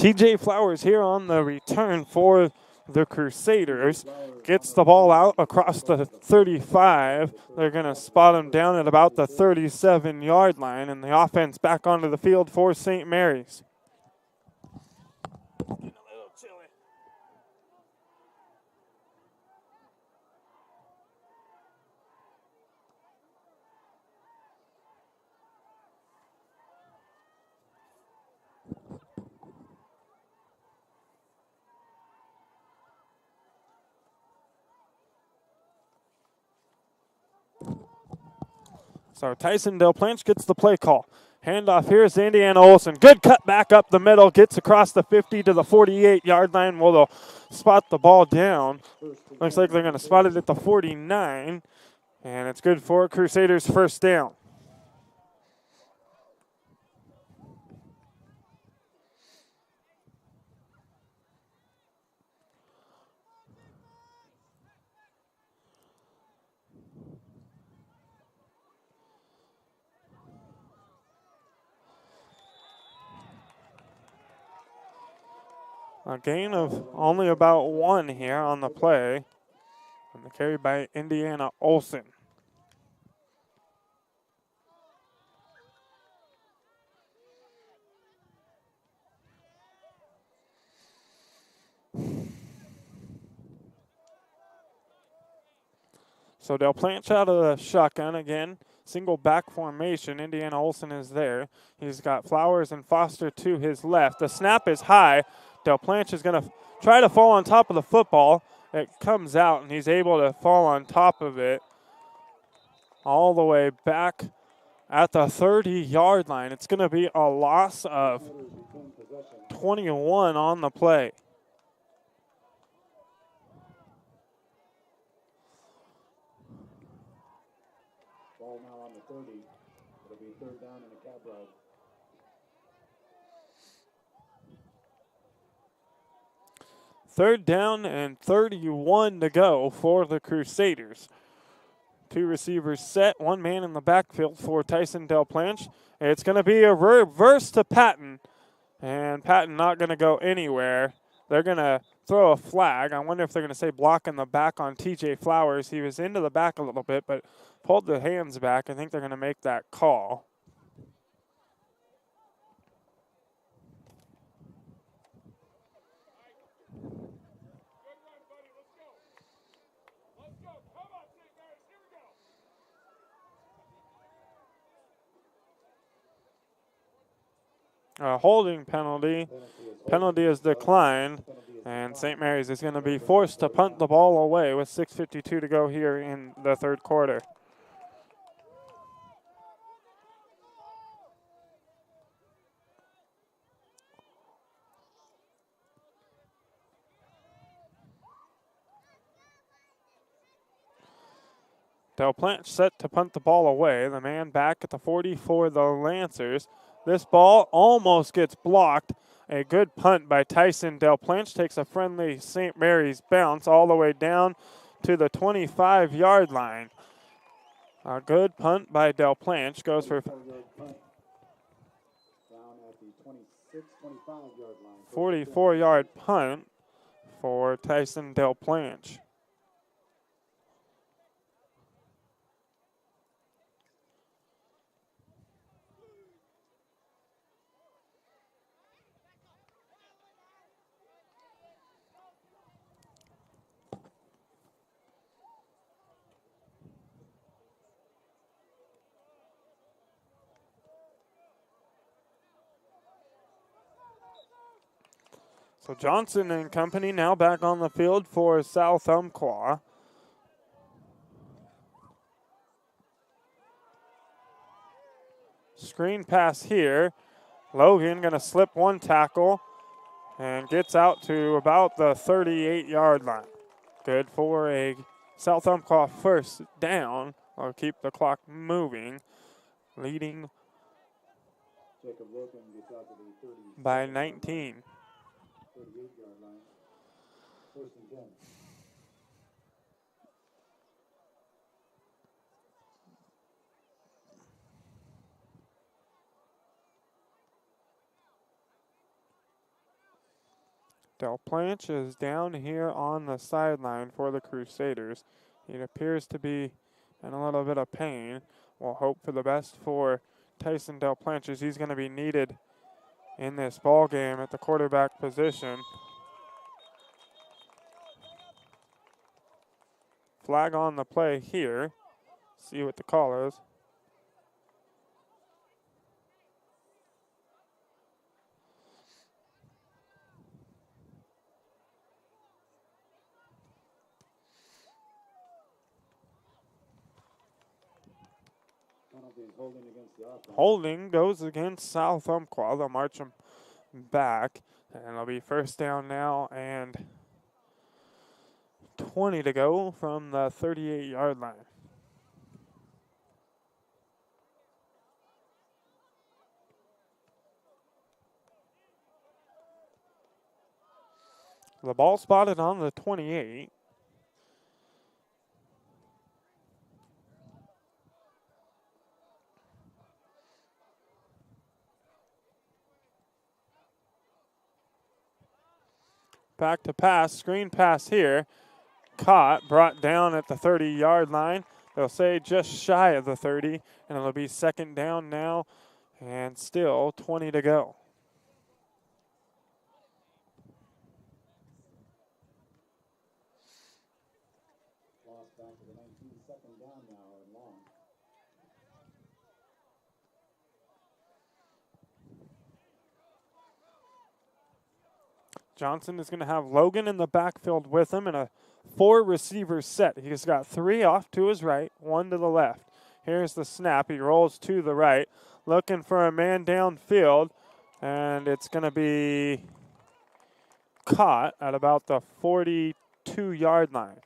TJ Flowers here on the return for the Crusaders. Gets the ball out across the 35. They're going to spot him down at about the 37-yard line, and the offense back onto the field for St. Mary's. So Tyson Del Planche gets the play call. Handoff, here's Indiana Olsen. Good cut back up the middle, gets across the 50 to the 48-yard line. Well, they'll spot the ball down. Looks like they're going to spot it at the 49, and it's good for Crusaders' first down. A gain of only about 1 here on the play. And the carry by Indiana Olsen. So Del Planche out of the shotgun again. Single back formation. Indiana Olsen is there. He's got Flowers and Foster to his left. The snap is high. Del Planche is going to try to fall on top of the football. It comes out, and he's able to fall on top of it all the way back at the 30-yard line. It's going to be a loss of 21 on the play. Ball now on the 30. It'll be third down and a cab ride. Third down and 31 to go for the Crusaders. 2 receivers set, 1 man in the backfield for Tyson Del Planche. It's going to be a reverse to Patton, and Patton not going to go anywhere. They're going to throw a flag. I wonder if they're going to say block in the back on TJ Flowers. He was into the back a little bit, but pulled the hands back. I think they're going to make that call. A holding penalty. Penalty is declined, and St. Mary's is going to be forced to punt the ball away with 6:52 to go here in the third quarter. Del Planche set to punt the ball away. The man back at the 40 for the Lancers. This ball almost gets blocked. A good punt by Tyson Del Planche takes a friendly St. Mary's bounce all the way down to the 25-yard line. A good punt by Del Planche goes for 44-yard punt for Tyson Del Planche. So Johnson and company now back on the field for South Umpqua. Screen pass here. Logan going to slip 1 tackle and gets out to about the 38-yard line. Good for a South Umpqua first down. I'll keep the clock moving, leading by 19. 38-yard line. First and 10. Del Planche is down here on the sideline for the Crusaders. He appears to be in a little bit of pain. We'll hope for the best for Tyson Del Planche, as he's going to be needed in this ball game at the quarterback position. Flag on the play here. See what the call is. Holding goes against South Umpqua. They'll march him back, and it'll be first down now and 20 to go from the 38-yard line. The ball spotted on the 28. Back to pass, screen pass here. Caught, brought down at the 30-yard line. They'll say just shy of the 30, and it'll be second down now, and still 20 to go. Lost back to the 19, second down now and long. Johnson is going to have Logan in the backfield with him in a 4-receiver set. He's got 3 off to his right, 1 to the left. Here's the snap. He rolls to the right, looking for a man downfield, and it's going to be caught at about the 42-yard line.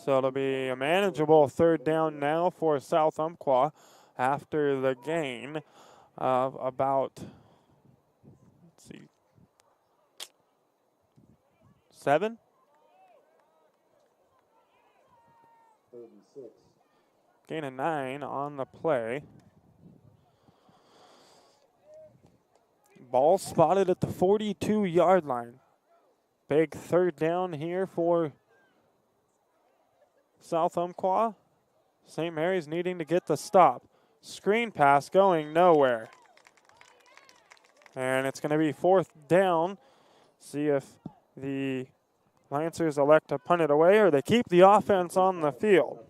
So it'll be a manageable third down now for South Umpqua after the gain of about, let's see, 7? 3rd and 6. Gain of 9 on the play. Ball spotted at the 42-yard line. Big third down here for South Umpqua. St. Mary's needing to get the stop. Screen pass going nowhere. And it's going to be 4th down. See if the Lancers elect to punt it away or they keep the offense on the field.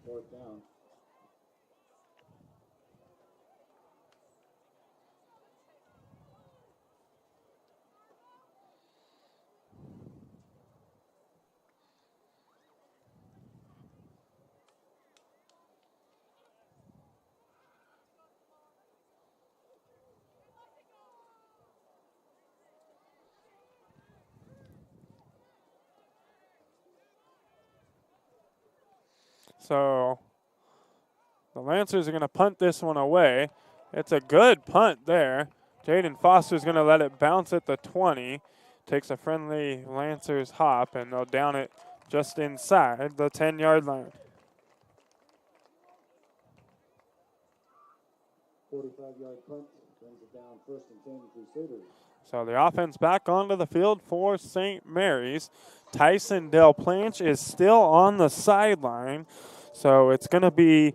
So the Lancers are going to punt this one away. It's a good punt there. Jaden Foster's going to let it bounce at the 20. Takes a friendly Lancers hop, and they'll down it just inside the 10-yard line. 45-yard punt brings it down 1st and 10 Crusaders. So the offense back onto the field for St. Mary's. Tyson Del Planche is still on the sideline. So it's going to be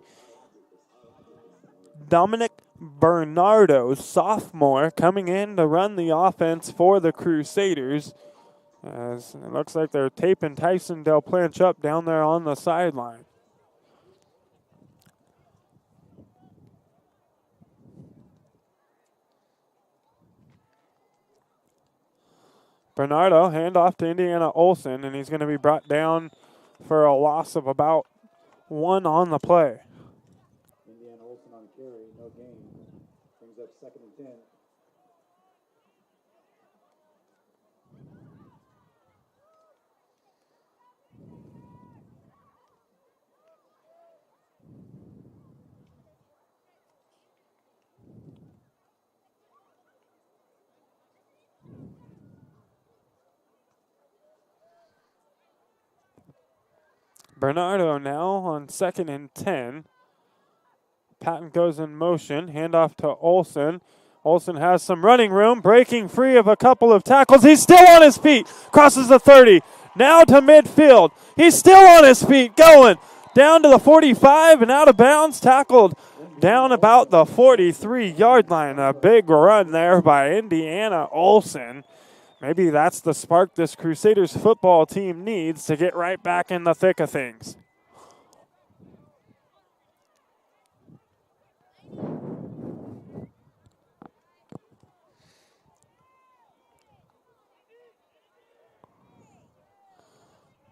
Dominic Bernardo, sophomore, coming in to run the offense for the Crusaders. As it looks like they're taping Tyson Del Planche up down there on the sideline. Bernardo, handoff to Indiana Olsen, and he's going to be brought down for a loss of about 1 on the play. Indiana Olsen on carry, no gain. Brings up 2nd and 10. Bernardo now on 2nd and 10. Patton goes in motion. Handoff to Olsen. Olsen has some running room, breaking free of a couple of tackles. He's still on his feet, crosses the 30, now to midfield. He's still on his feet, going down to the 45 and out of bounds, tackled down about the 43-yard line. A big run there by Indiana Olsen. Maybe that's the spark this Crusaders football team needs to get right back in the thick of things.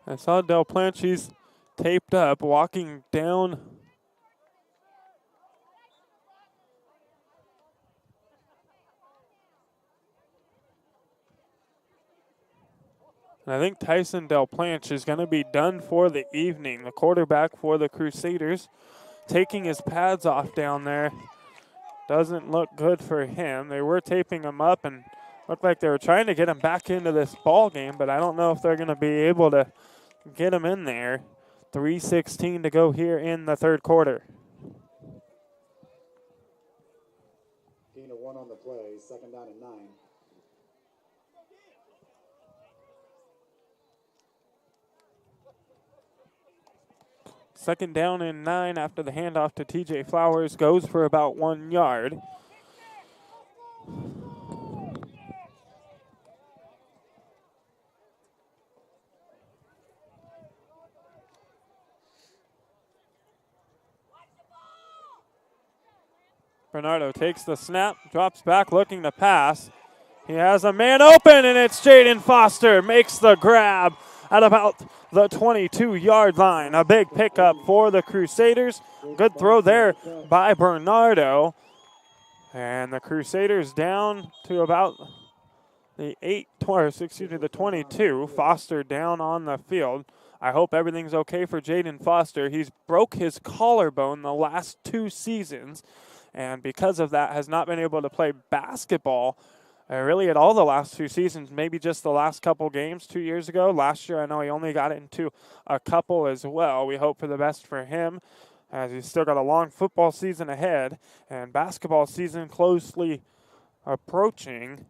I saw Del Planche's taped up, walking down. And I think Tyson Del Planche is going to be done for the evening. The quarterback for the Crusaders, taking his pads off down there. Doesn't look good for him. They were taping him up and looked like they were trying to get him back into this ball game, but I don't know if they're going to be able to get him in there. 3:16 to go here in the third quarter. Gain of 1 on the play, 2nd down and 9. Second down and 9 after the handoff to TJ Flowers, goes for about 1 yard. Bernardo takes the snap, drops back looking to pass. He has a man open, and it's Jaden Foster. Makes the grab at about the 22-yard line. A big pickup for the Crusaders. Good throw there by Bernardo. And the Crusaders down to about the 22. Foster down on the field. I hope everything's okay for Jaden Foster. He's broke his collarbone the last 2 seasons, and because of that has not been able to play basketball really at all the last 2 seasons, maybe just the last couple games 2 years ago. Last year I know he only got into a couple as well. We hope for the best for him as he's still got a long football season ahead and basketball season closely approaching.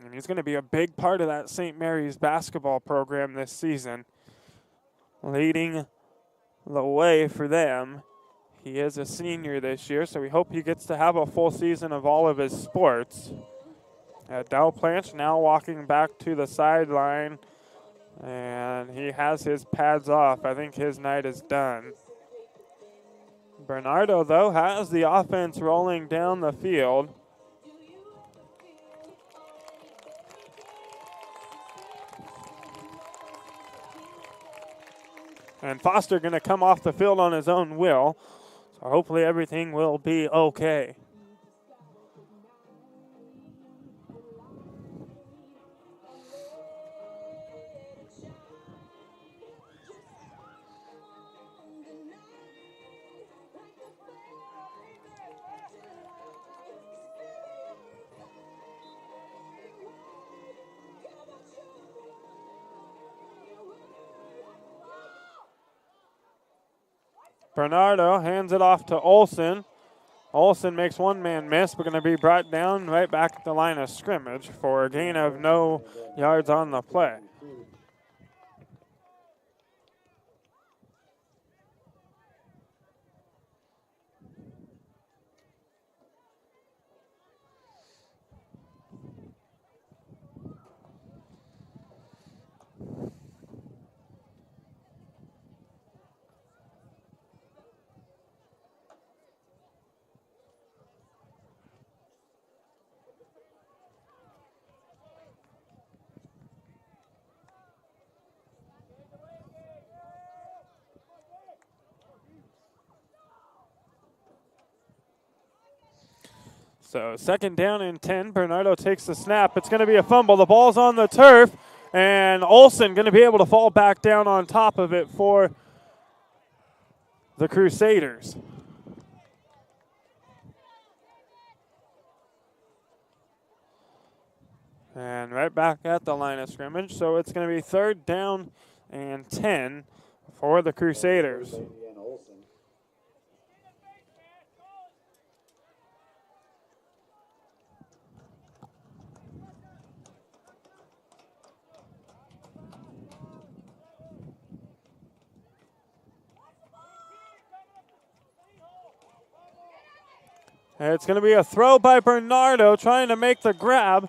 And he's going to be a big part of that St. Mary's basketball program this season, leading the way for them. He is a senior this year, so we hope he gets to have a full season of all of his sports. Del Planche now walking back to the sideline, and he has his pads off. I think his night is done. Bernardo, though, has the offense rolling down the field. And Foster going to come off the field on his own will, so hopefully everything will be okay. Bernardo hands it off to Olsen. Olsen makes one man miss, but going to be brought down right back at the line of scrimmage for a gain of no yards on the play. So 2nd down and 10. Bernardo takes the snap. It's going to be a fumble. The ball's on the turf, and Olsen going to be able to fall back down on top of it for the Crusaders. And right back at the line of scrimmage. So it's going to be 3rd down and 10 for the Crusaders. And it's going to be a throw by Bernardo trying to make the grab.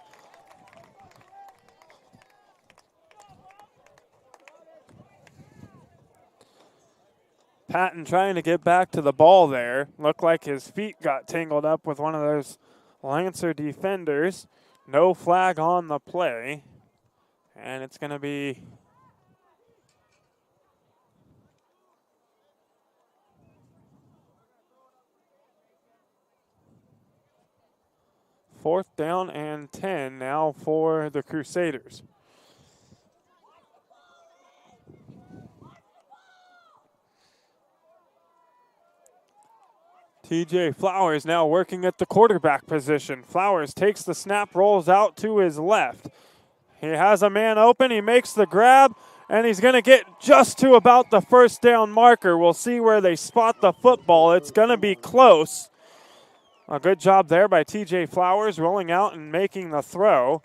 Patton trying to get back to the ball there. Looked like his feet got tangled up with one of those Lancer defenders. No flag on the play. And it's going to be fourth down and 10 now for the Crusaders. TJ Flowers now working at the quarterback position. Flowers takes the snap, rolls out to his left. He has a man open, he makes the grab, and he's going to get just to about the first down marker. We'll see where they spot the football. It's going to be close. A good job there by TJ Flowers rolling out and making the throw.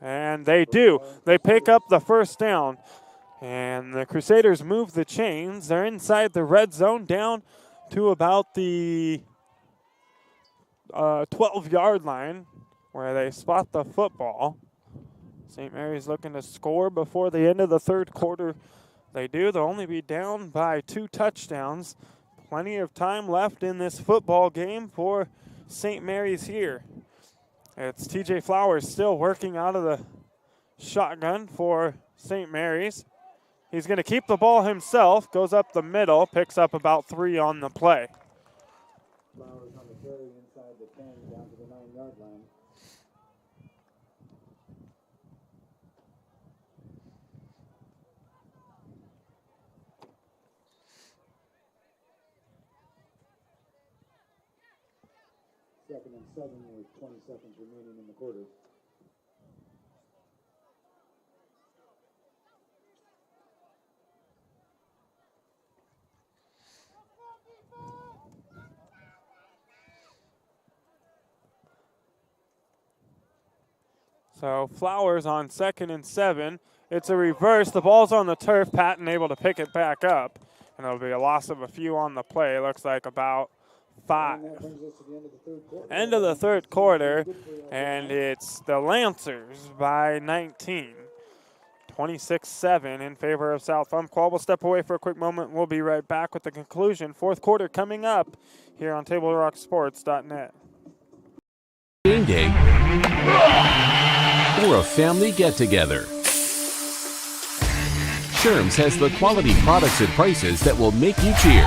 And they do. They pick up the first down. And the Crusaders move the chains. They're inside the red zone down to about the 12-yard line where they spot the football. St. Mary's looking to score before the end of the third quarter. They do. They'll only be down by 2 touchdowns. Plenty of time left in this football game for St. Mary's here. It's TJ Flowers still working out of the shotgun for St. Mary's. He's going to keep the ball himself, goes up the middle, picks up about 3 on the play. Flowers on the carry inside the 10 down to the 9-yard line. Second and 7 with 20 seconds remaining in the quarter. So Flowers on 2nd and 7. It's a reverse. The ball's on the turf. Patton able to pick it back up. And it'll be a loss of a few on the play. Looks like about 5. End of the third quarter. And it's the Lancers by 19. 26-7 in favor of South Umpqua. We'll step away for a quick moment. We'll be right back with the conclusion. Fourth quarter coming up here on TableRockSports.net. Game day or a family get-together. Sherm's has the quality products and prices that will make you cheer.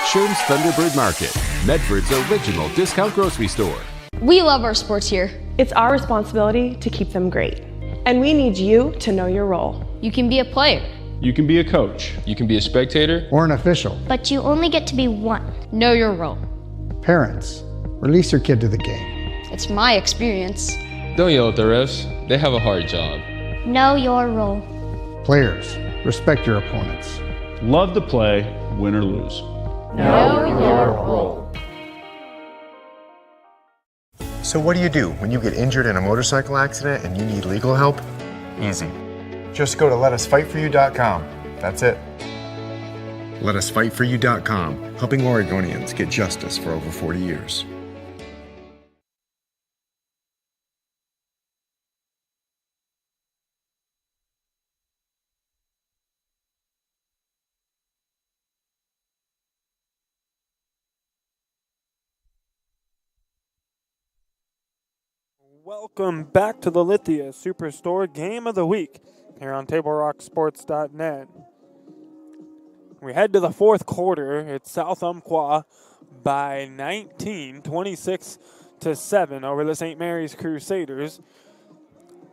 Sherm's Thunderbird Market, Medford's original discount grocery store. We love our sports here. It's our responsibility to keep them great. And we need you to know your role. You can be a player. You can be a coach. You can be a spectator. Or an official. But you only get to be one. Know your role. Parents, release your kid to the game. It's my experience. Don't yell at the refs. They have a hard job. Know your role. Players, respect your opponents. Love to play, win or lose. Know your role. So what do you do when you get injured in a motorcycle accident and you need legal help? Easy. Just go to letusfightforyou.com. That's it. Letusfightforyou.com, helping Oregonians get justice for over 40 years. Welcome back to the Lithia Superstore Game of the Week here on TableRockSports.net. We head to the fourth quarter. It's South Umpqua by 19, 26-7 over the St. Mary's Crusaders.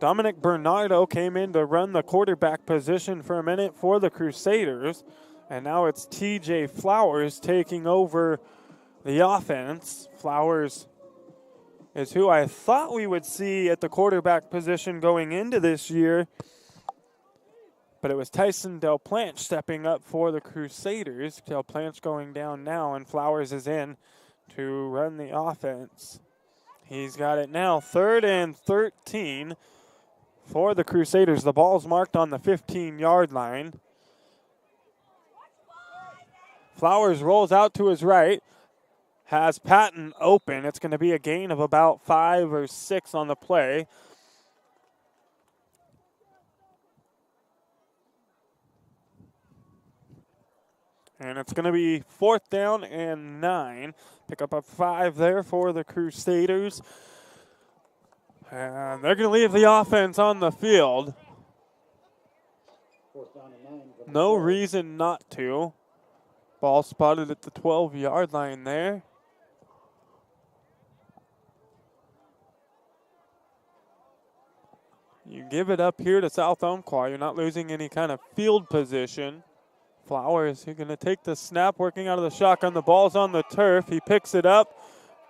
Dominic Bernardo came in to run the quarterback position for a minute for the Crusaders, and now it's TJ Flowers taking over the offense. Flowers is who I thought we would see at the quarterback position going into this year. But it was Tyson Del Planche stepping up for the Crusaders. Del Planche going down now, and Flowers is in to run the offense. He's got it now, 3rd and 13 for the Crusaders. The ball's marked on the 15-yard line. Flowers rolls out to his right. has Patton open. It's going to be a gain of about 5 or 6 on the play. And it's going to be 4th down and 9. Pick up a 5 there for the Crusaders. And they're going to leave the offense on the field. No reason not to. Ball spotted at the 12-yard line there. You give it up here to South Umpqua. You're not losing any kind of field position. Flowers, you're going to take the snap, working out of the shotgun. The ball's on the turf. He picks it up,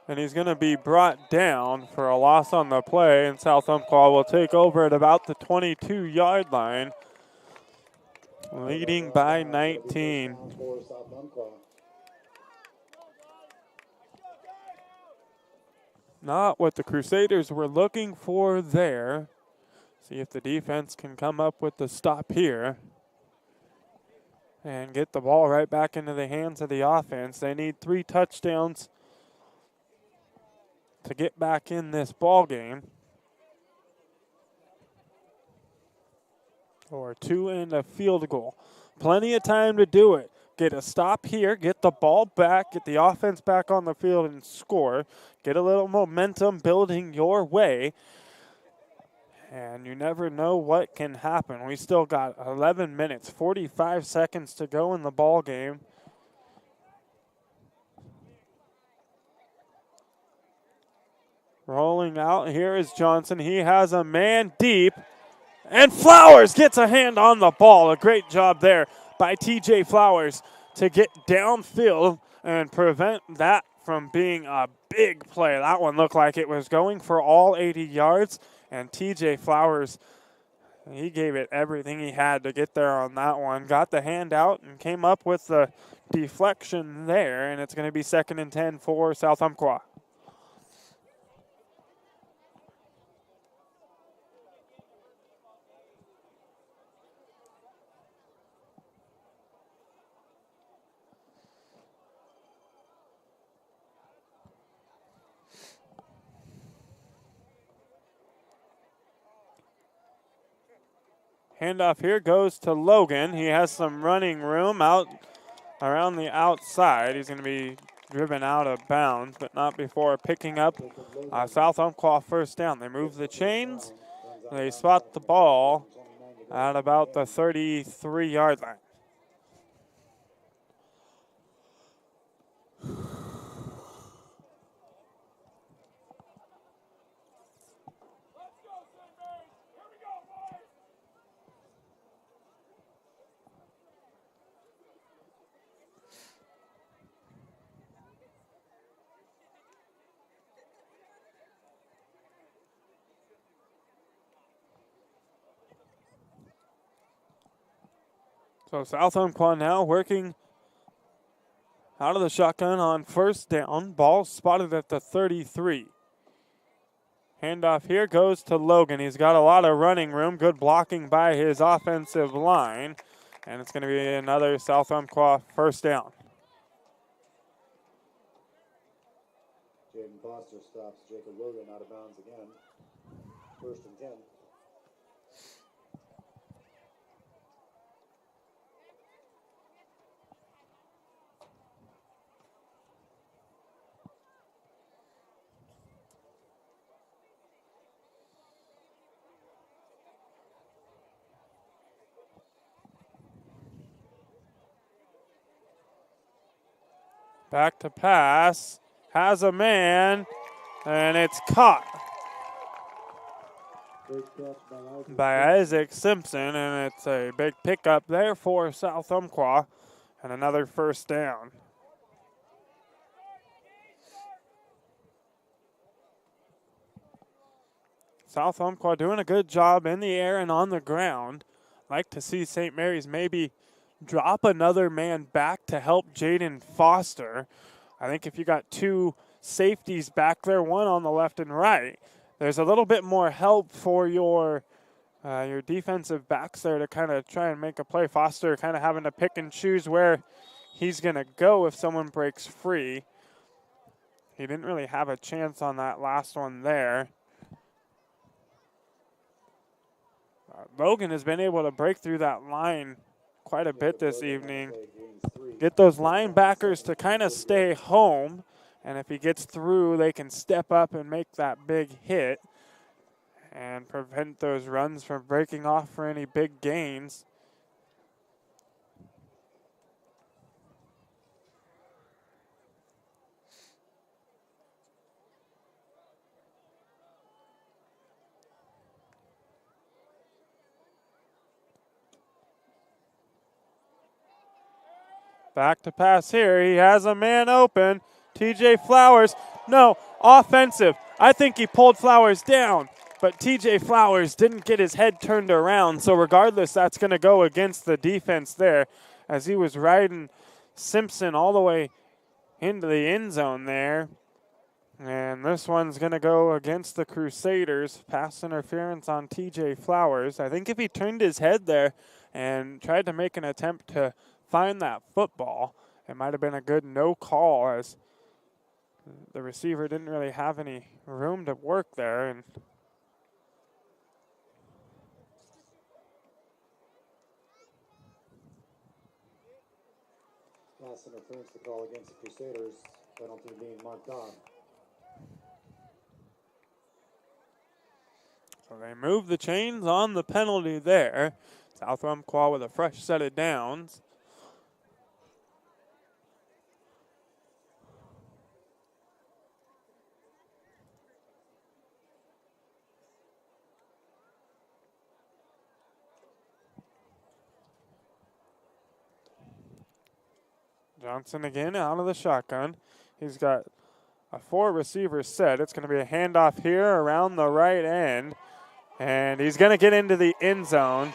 and he's going to be brought down for a loss on the play. And South Umpqua will take over at about the 22-yard line, leading by 19. Not what the Crusaders were looking for there. See if the defense can come up with the stop here and get the ball right back into the hands of the offense. They need 3 touchdowns to get back in this ball game. Or 2 and a field goal. Plenty of time to do it. Get a stop here, get the ball back, get the offense back on the field and score. Get a little momentum building your way. And you never know what can happen. We still got 11 minutes, 45 seconds to go in the ball game. Rolling out, here is Johnson. He has a man deep. And Flowers gets a hand on the ball. A great job there by TJ Flowers to get downfield and prevent that from being a big play. That one looked like it was going for all 80 yards. And TJ Flowers, he gave it everything he had to get there on that one. Got the hand out and came up with the deflection there. And it's going to be 2nd and 10 for South Umpqua. Handoff here goes to Logan. He has some running room out around the outside. He's going to be driven out of bounds, but not before picking up South Umpqua 1st down. They move the chains. They spot the ball at about the 33-yard line. So South Umpqua now working out of the shotgun on 1st down. Ball spotted at the 33. Handoff here goes to Logan. He's got a lot of running room. Good blocking by his offensive line. And it's going to be another South Umpqua 1st down. Jaden Foster stops Jacob Logan out of bounds again. 1st and 10. Back to pass. Has a man. And it's caught by Isaac Simpson. And it's a big pickup there for South Umpqua. And another 1st down. South Umpqua doing a good job in the air and on the ground. Like to see St. Mary's maybe drop another man back to help Jaden Foster. I think if you got 2 safeties back there, one on the left and right, there's a little bit more help for your defensive backs there to kind of try and make a play. Foster kind of having to pick and choose where he's going to go if someone breaks free. he didn't really have a chance on that last one there. Logan has been able to break through that line quite a bit this evening. Get those linebackers to kind of stay home, and if he gets through, they can step up and make that big hit and prevent those runs from breaking off for any big gains. Back to pass here. He has a man open. TJ Flowers. No, offensive. I think he pulled Flowers down, but TJ Flowers didn't get his head turned around. So regardless, that's going to go against the defense there as he was riding Simpson all the way into the end zone there. And this one's going to go against the Crusaders. Pass interference on TJ Flowers. I think if he turned his head there and tried to make an attempt to find that football, it might have been a good no call as the receiver didn't really have any room to work there. And pass interference to call against the Crusaders, penalty being marked on. So they move the chains on the penalty there. South Umpqua with a fresh set of downs. Johnson again out of the shotgun. He's got a 4-receiver set. It's going to be a handoff here around the right end. And he's going to get into the end zone.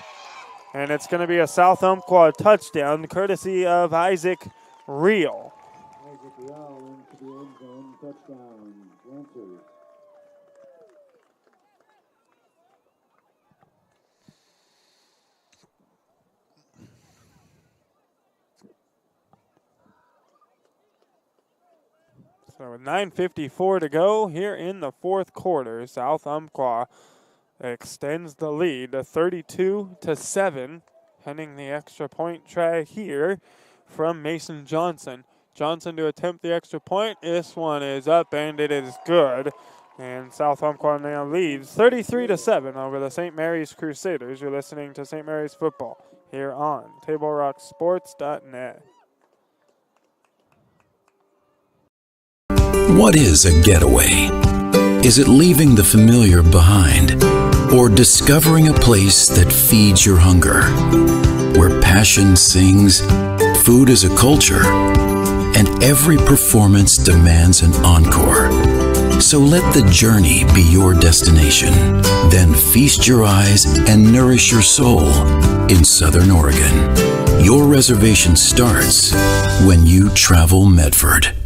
And it's going to be a South Umpqua touchdown, courtesy of Isaac Reel. Isaac Reel into the end zone, touchdown, Lancers. So with 9:54 to go here in the fourth quarter, South Umpqua extends the lead to 32-7, pending the extra point try here from Mason Johnson. Johnson to attempt the extra point. This one is up and it is good. And South Umpqua now leads 33-7 over the St. Mary's Crusaders. You're listening to St. Mary's football here on TableRockSports.net. What is a getaway? Is it leaving the familiar behind? Or discovering a place that feeds your hunger? Where passion sings, food is a culture, and every performance demands an encore. So let the journey be your destination. Then feast your eyes and nourish your soul in Southern Oregon. Your reservation starts when you travel Medford.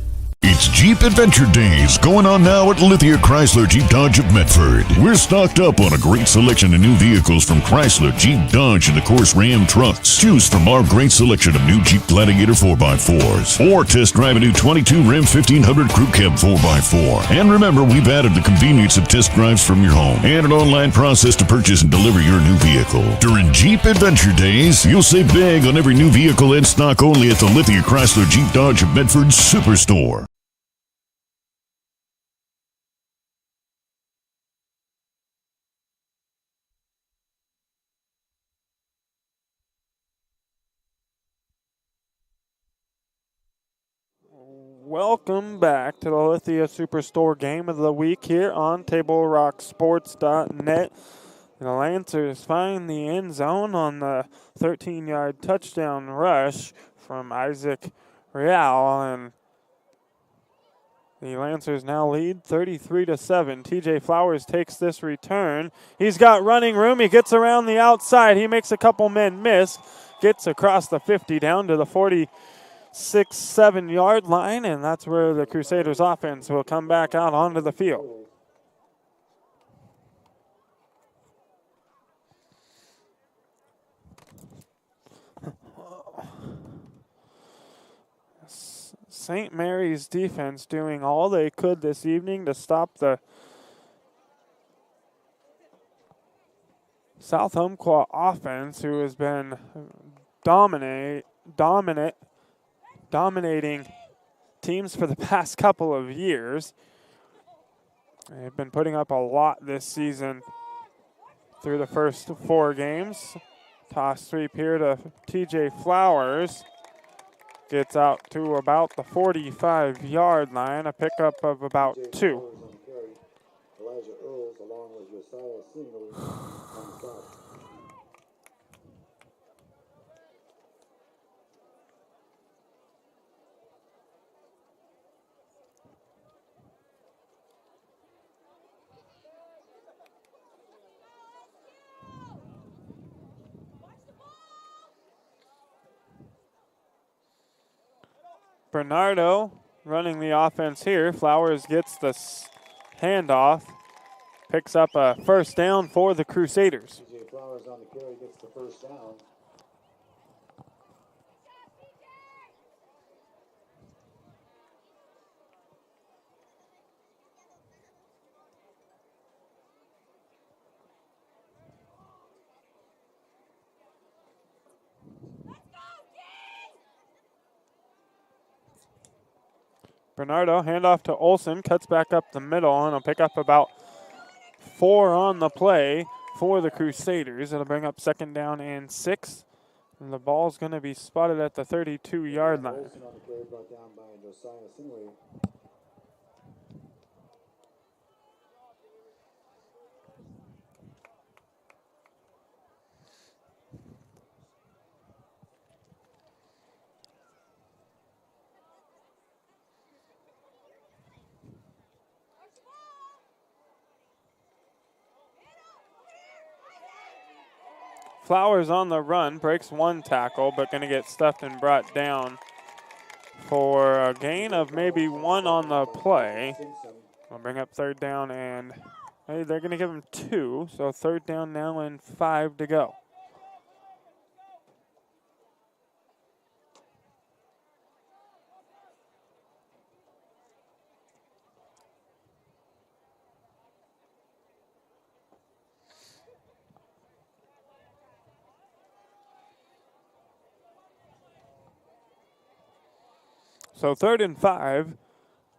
It's Jeep Adventure Days going on now at Lithia Chrysler Jeep Dodge of Medford. We're stocked up on a great selection of new vehicles from Chrysler, Jeep, Dodge, and of course Ram trucks. Choose from our great selection of new Jeep Gladiator 4x4s or test drive a new 22 Ram 1500 Crew Cab 4x4. And remember, we've added the convenience of test drives from your home and an online process to purchase and deliver your new vehicle. During Jeep Adventure Days, you'll save big on every new vehicle and stock only at the Lithia Chrysler Jeep Dodge of Medford Superstore. Welcome back to the Lithia Superstore Game of the Week here on TableRockSports.net. The Lancers find the end zone on the 13-yard touchdown rush from Isaac Real, and the Lancers now lead 33-7. TJ Flowers takes this return. He's got running room. He gets around the outside. He makes a couple men miss. Gets across the 50 down to the 46-7 line, and that's where the Crusaders offense will come back out onto the field. St. Mary's defense doing all they could this evening to stop the South Umpqua offense, who has been dominating teams for the past couple of years. They've been putting up a lot this season through the first 4 games. Toss sweep here to TJ Flowers. Gets out to about the 45-yard line, a pickup of about 2. Elijah Earls along with Josiah Singley on the stop. Bernardo running the offense here. Flowers gets the handoff, picks up a first down for the Crusaders. TJ Flowers on the carry gets the first down. Bernardo, handoff to Olson, cuts back up the middle, and he'll pick up about 4 on the play for the Crusaders. It'll bring up 2nd down and 6. And the ball's going to be spotted at the 32-yard line. Olson on the carry brought down by Josiah Singley. Flowers on the run, breaks 1 tackle, but going to get stuffed and brought down for a gain of maybe 1 on the play. We'll bring up 3rd down, and hey, they're going to give him 2, so 3rd down now and 5 to go. So 3rd and 5.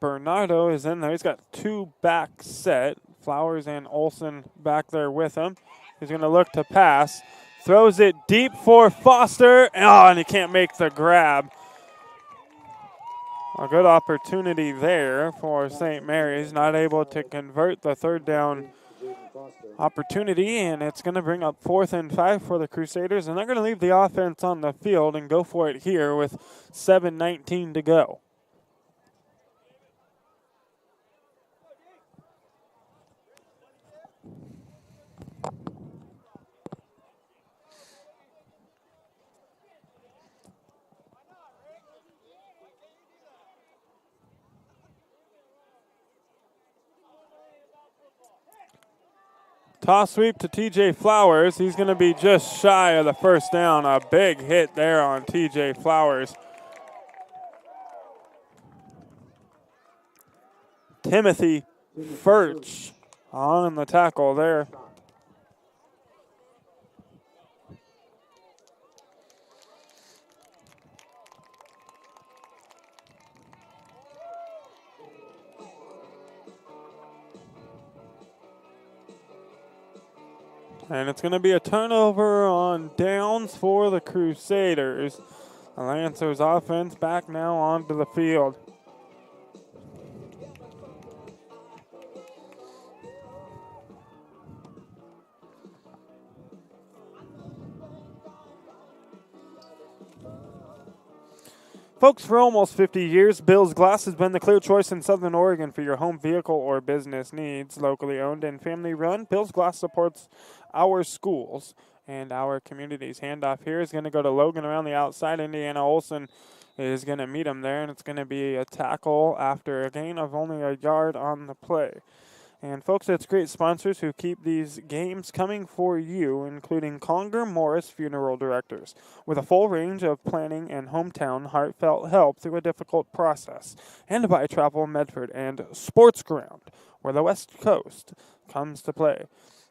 Bernardo is in there. He's got 2 back set. Flowers and Olson back there with him. He's going to look to pass. Throws it deep for Foster. Oh, and he can't make the grab. A good opportunity there for St. Mary's. Not able to convert the 3rd down opportunity, and it's going to bring up 4th and 5 for the Crusaders, and they're going to leave the offense on the field and go for it here with 7:19 to go. Toss sweep to TJ Flowers. He's going to be just shy of the 1st down. A big hit there on TJ Flowers. Timothy Furch on the tackle there. And it's going to be a turnover on downs for the Crusaders. The Lancers offense back now onto the field. Folks, for almost 50 years, Bill's Glass has been the clear choice in Southern Oregon for your home vehicle or business needs. Locally owned and family run, Bill's Glass supports our schools and our communities. Handoff here is going to go to Logan around the outside. Indiana Olson is going to meet him there, and it's going to be a tackle after a gain of only a yard on the play. And folks, it's great sponsors who keep these games coming for you, including Conger Morris Funeral Directors, with a full range of planning and hometown heartfelt help through a difficult process. And by Travel Medford and Sports Ground, where the West Coast comes to play.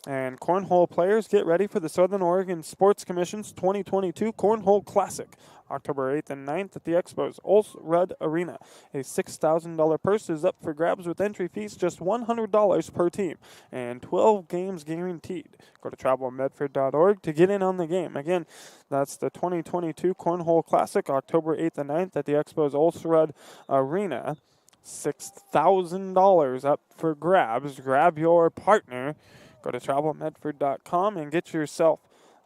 And cornhole players, get ready for the Southern Oregon Sports Commission's 2022 Cornhole Classic, October 8th and 9th at the Expo's Olds Rudd Arena. A $6,000 purse is up for grabs with entry fees just $100 per team and 12 games guaranteed. Go to travelmedford.org to get in on the game. Again, that's the 2022 Cornhole Classic, October 8th and 9th at the Expo's Olds Rudd Arena. $6,000 up for grabs. Grab your partner. Go to travelmedford.com and get yourself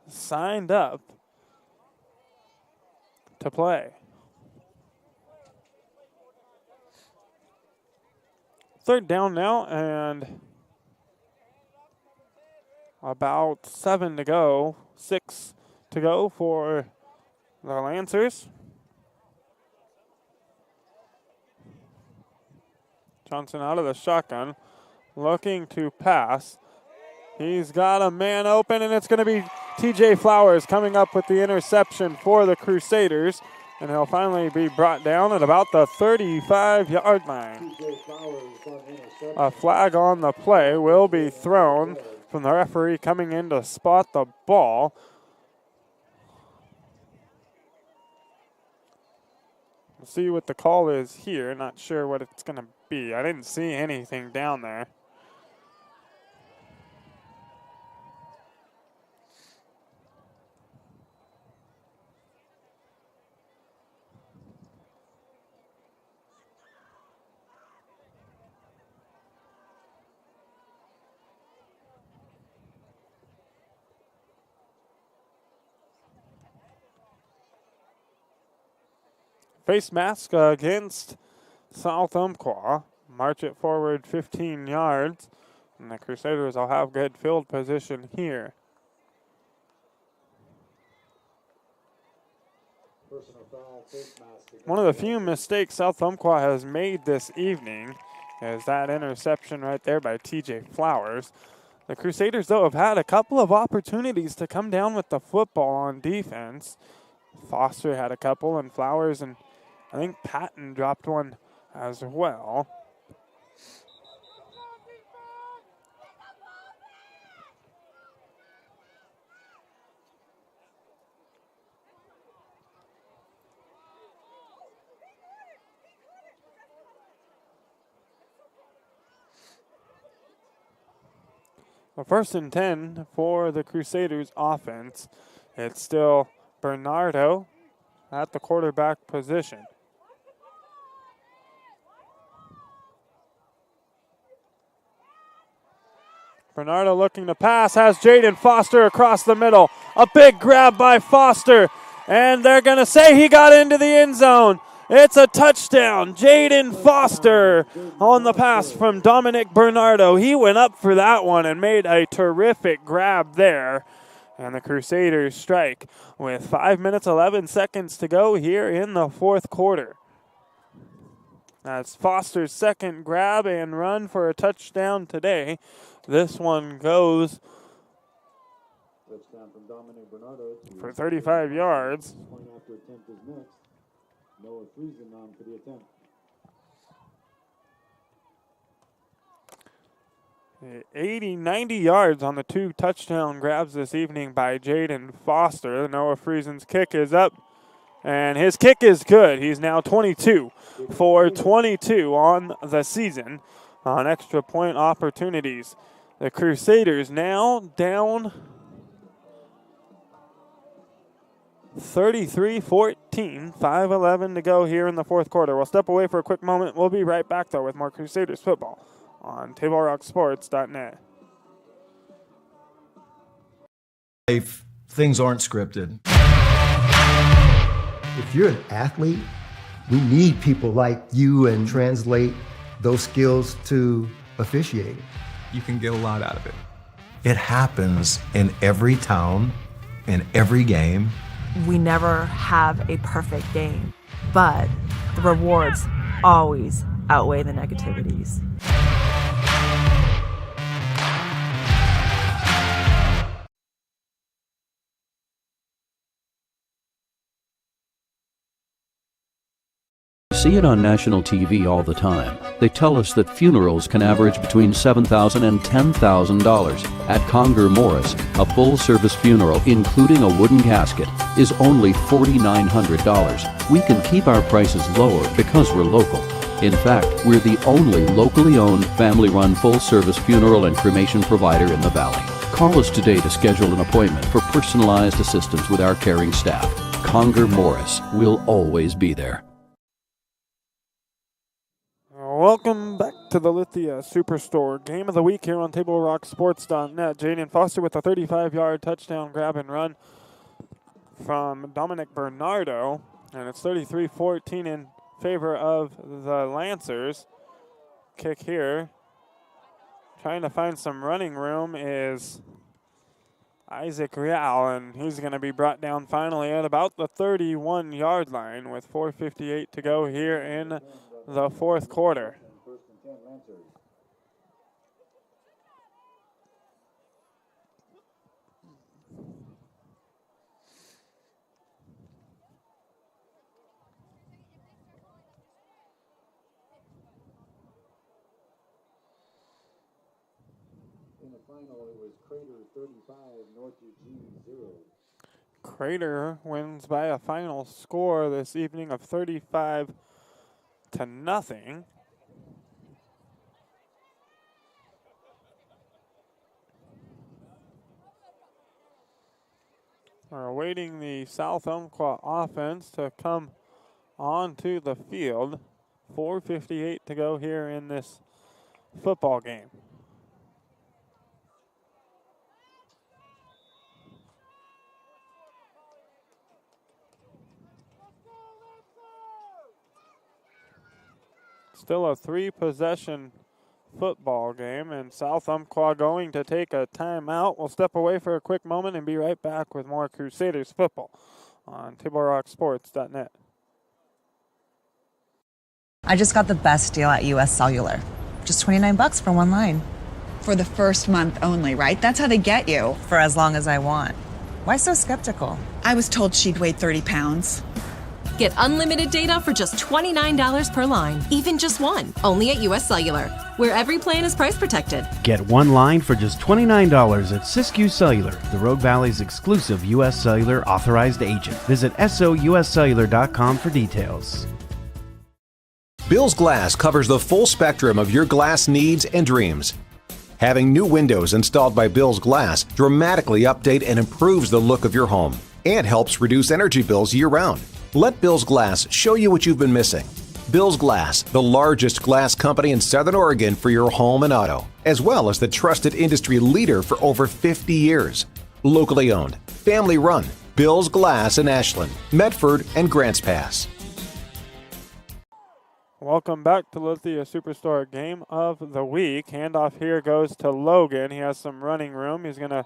signed up to play. Third down now, and about 7 to go, 6 to go for the Lancers. Johnson out of the shotgun, looking to pass. He's got a man open, and it's going to be T.J. Flowers coming up with the interception for the Crusaders. And he'll finally be brought down at about the 35-yard line. A flag on the play will be thrown from the referee coming in to spot the ball. We'll see what the call is here. Not sure what it's going to be. I didn't see anything down there. Face mask against South Umpqua. March it forward 15 yards. And the Crusaders will have good field position here. One of the few mistakes South Umpqua has made this evening is that interception right there by T.J. Flowers. The Crusaders, though, have had a couple of opportunities to come down with the football on defense. Foster had a couple, and Flowers and I think Patton dropped one as well. Well, 1st and 10 for the Crusaders offense. It's still Bernardo at the quarterback position. Bernardo looking to pass, has Jaden Foster across the middle. A big grab by Foster, and they're going to say he got into the end zone. It's a touchdown. Jaden Foster on the pass from Dominic Bernardo. He went up for that one and made a terrific grab there. And the Crusaders strike with 5 minutes, 11 seconds to go here in the fourth quarter. That's Foster's second grab and run for a touchdown today. This one goes for 35 yards. Noah Friesen on for the attempt. 80, 90 yards on the 2 touchdown grabs this evening by Jaden Foster. Noah Friesen's kick is up, and his kick is good. He's now 22 for 22 on the season on extra point opportunities. The Crusaders now down 33-14, 5:11 to go here in the fourth quarter. We'll step away for a quick moment. We'll be right back, though, with more Crusaders football on TableRockSports.net. If things aren't scripted. If you're an athlete, we need people like you and translate those skills to officiating. You can get a lot out of it. It happens in every town, in every game. We never have a perfect game, but the rewards always outweigh the negativities. see it on national TV all the time. They tell us that funerals can average between $7,000 and $10,000. At Conger Morris, a full-service funeral, including a wooden casket, is only $4,900. We can keep our prices lower because we're local. In fact, we're the only locally owned, family-run, full-service funeral and cremation provider in the Valley. Call us today to schedule an appointment for personalized assistance with our caring staff. Conger Morris will always be there. Welcome back to the Lithia Superstore Game of the Week here on TableRockSports.net. Jaden Foster with a 35-yard touchdown grab and run from Dominic Bernardo, and it's 33-14 in favor of the Lancers. Kick here. Trying to find some running room is Isaac Real, and he's going to be brought down finally at about the 31-yard line with 4:58 to go here in the fourth quarter. In the final, it was Crater 35, North Eugene 0. Crater wins by a final score this evening of 35-0. We're awaiting the South Umpqua offense to come onto the field. 4:58 to go here in this football game. Still a three-possession football game, and South Umpqua going to take a timeout. We'll step away for a quick moment and be right back with more Crusaders football on TableRockSports.net. I just got the best deal at US Cellular. Just $29 for one line. For the first month only, right? That's how they get you. For as long as I want. Why so skeptical? I was told she'd weigh 30 pounds. Get unlimited data for just $29 per line, even just one, only at US Cellular, where every plan is price protected. Get one line for just $29 at Siskiyou Cellular, the Rogue Valley's exclusive US Cellular authorized agent. Visit souscellular.com for details. Bill's Glass covers the full spectrum of your glass needs and dreams. Having new windows installed by Bill's Glass dramatically update and improves the look of your home and helps reduce energy bills year-round. Let Bill's Glass show you what you've been missing. Bill's Glass, the largest glass company in Southern Oregon for your home and auto, as well as the trusted industry leader for over 50 years. Locally owned, family run, Bill's Glass in Ashland, Medford, and Grants Pass. Welcome back to Lithia Superstore Game of the Week. Handoff here goes to Logan. He has some running room. He's going to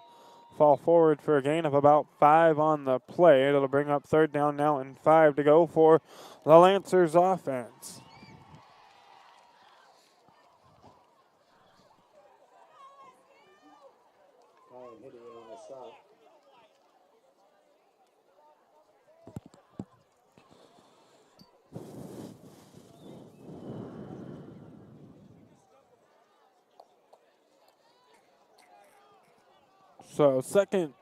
fall forward for a gain of about 5 on the play. It'll bring up third down now and 5 to go for the Lancers offense. So second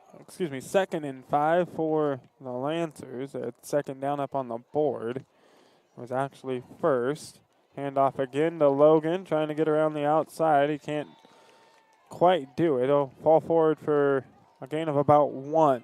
and 5 for the Lancers. At second down up on the board. It was actually first. Handoff again to Logan, trying to get around the outside. He can't quite do it. He'll fall forward for a gain of about 1.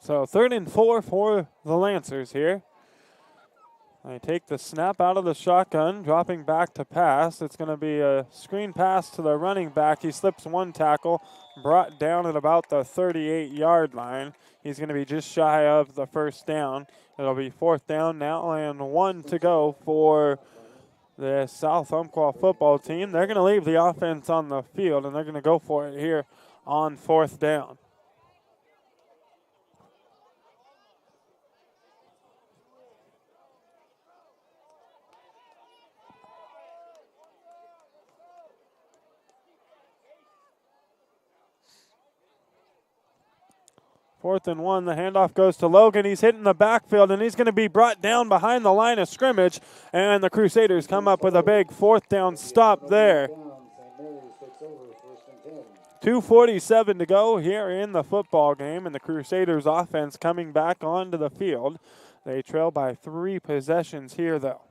So 3rd and 4 for the Lancers here. They take the snap out of the shotgun, dropping back to pass. It's going to be a screen pass to the running back. He slips one tackle, brought down at about the 38-yard line. He's going to be just shy of the first down. It'll be 4th down now and 1 to go for the South Umpqua football team. They're going to leave the offense on the field, and they're going to go for it here on 4th down. Fourth and 1, the handoff goes to Logan. He's hitting the backfield, and he's going to be brought down behind the line of scrimmage, and the Crusaders come up with a big 4th down stop there. 2:47 to go here in the football game, and the Crusaders offense coming back onto the field. They trail by 3 possessions here, though.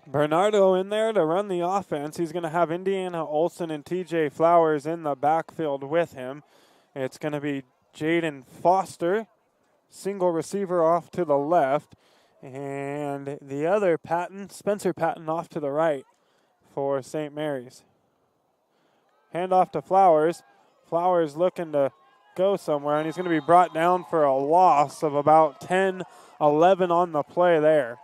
Bernardo in there to run the offense. He's going to have Indiana Olson and TJ Flowers in the backfield with him. It's going to be Jaden Foster, single receiver off to the left, and the other Spencer Patton off to the right for St. Mary's. Handoff to Flowers. Flowers looking to go somewhere, and he's going to be brought down for a loss of about 10, 11 on the play there.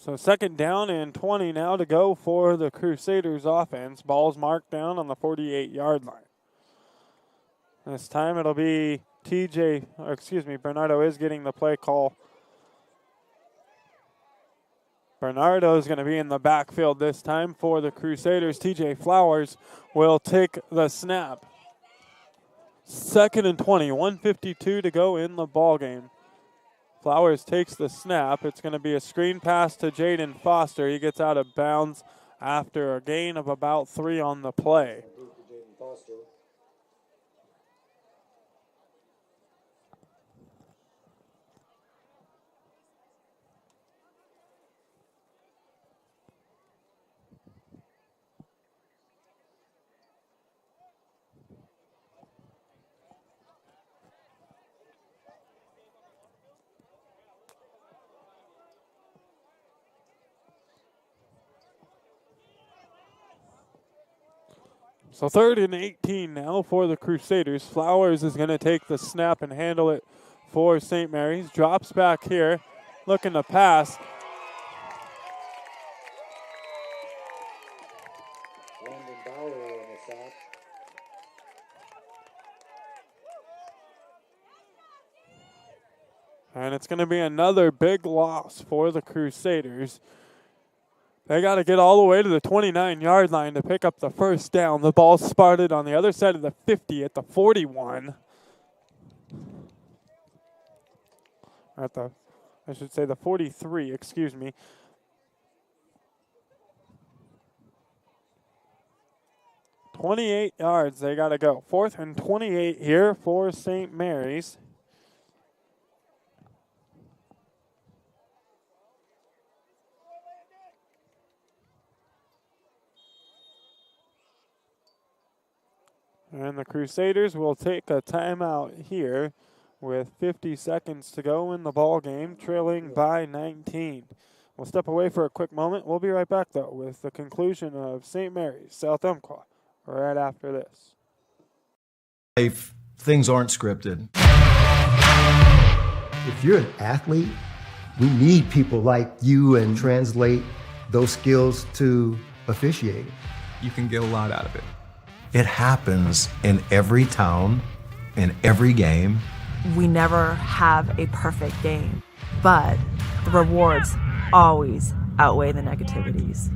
So 2nd down and 20 now to go for the Crusaders offense. Ball's marked down on the 48-yard line. This time it'll be Bernardo is getting the play call. Bernardo is going to be in the backfield this time for the Crusaders. TJ Flowers will take the snap. 2nd and 20, 1:52 to go in the ball game. Flowers takes the snap. It's going to be a screen pass to Jaden Foster. He gets out of bounds after a gain of about 3 on the play. So 3rd and 18 now for the Crusaders. Flowers is going to take the snap and handle it for St. Mary's. Drops back here, looking to pass. And it's going to be another big loss for the Crusaders. They got to get all the way to the 29-yard line to pick up the 1st down. The ball spotted on the other side of the 50 at the 41. The 43, excuse me. .28 yards they got to go. 4th and 28 here for St. Mary's. And the Crusaders will take a timeout here with 50 seconds to go in the ball game, trailing by 19. We'll step away for a quick moment. We'll be right back, though, with the conclusion of St. Mary's, South Umpqua, right after this. If things aren't scripted. If you're an athlete, we need people like you and translate those skills to officiating. You can get a lot out of it. It happens in every town, in every game. We never have a perfect game, but the rewards always outweigh the negativities.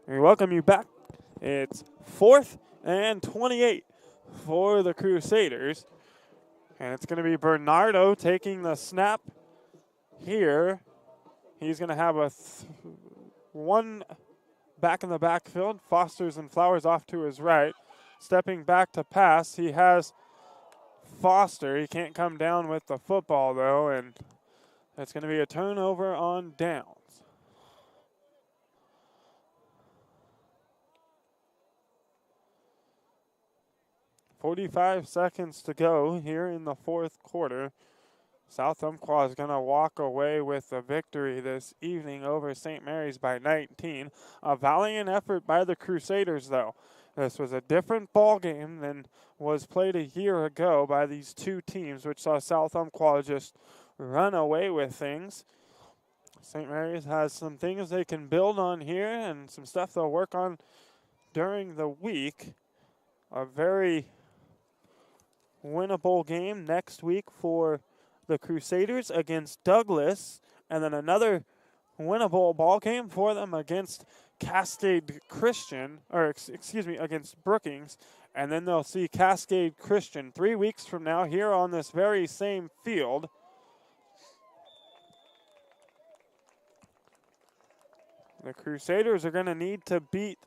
We welcome you back. It's 4th and 28 for the Crusaders. And it's going to be Bernardo taking the snap here. He's going to have one back in the backfield. Fosters and Flowers off to his right. Stepping back to pass, he has Foster. He can't come down with the football, though, and it's going to be a turnover on downs. 45 seconds to go here in the fourth quarter. South Umpqua is going to walk away with a victory this evening over St. Mary's by 19. A valiant effort by the Crusaders, though. This was a different ball game than was played a year ago by these two teams, which saw South Umpqua just run away with things. St. Mary's has some things they can build on here and some stuff they'll work on during the week. A very winnable game next week for the Crusaders against Douglas, and then another winnable ball game for them against Cascade Christian, or excuse me, against Brookings, and then they'll see Cascade Christian 3 weeks from now here on this very same field. The Crusaders are going to need to beat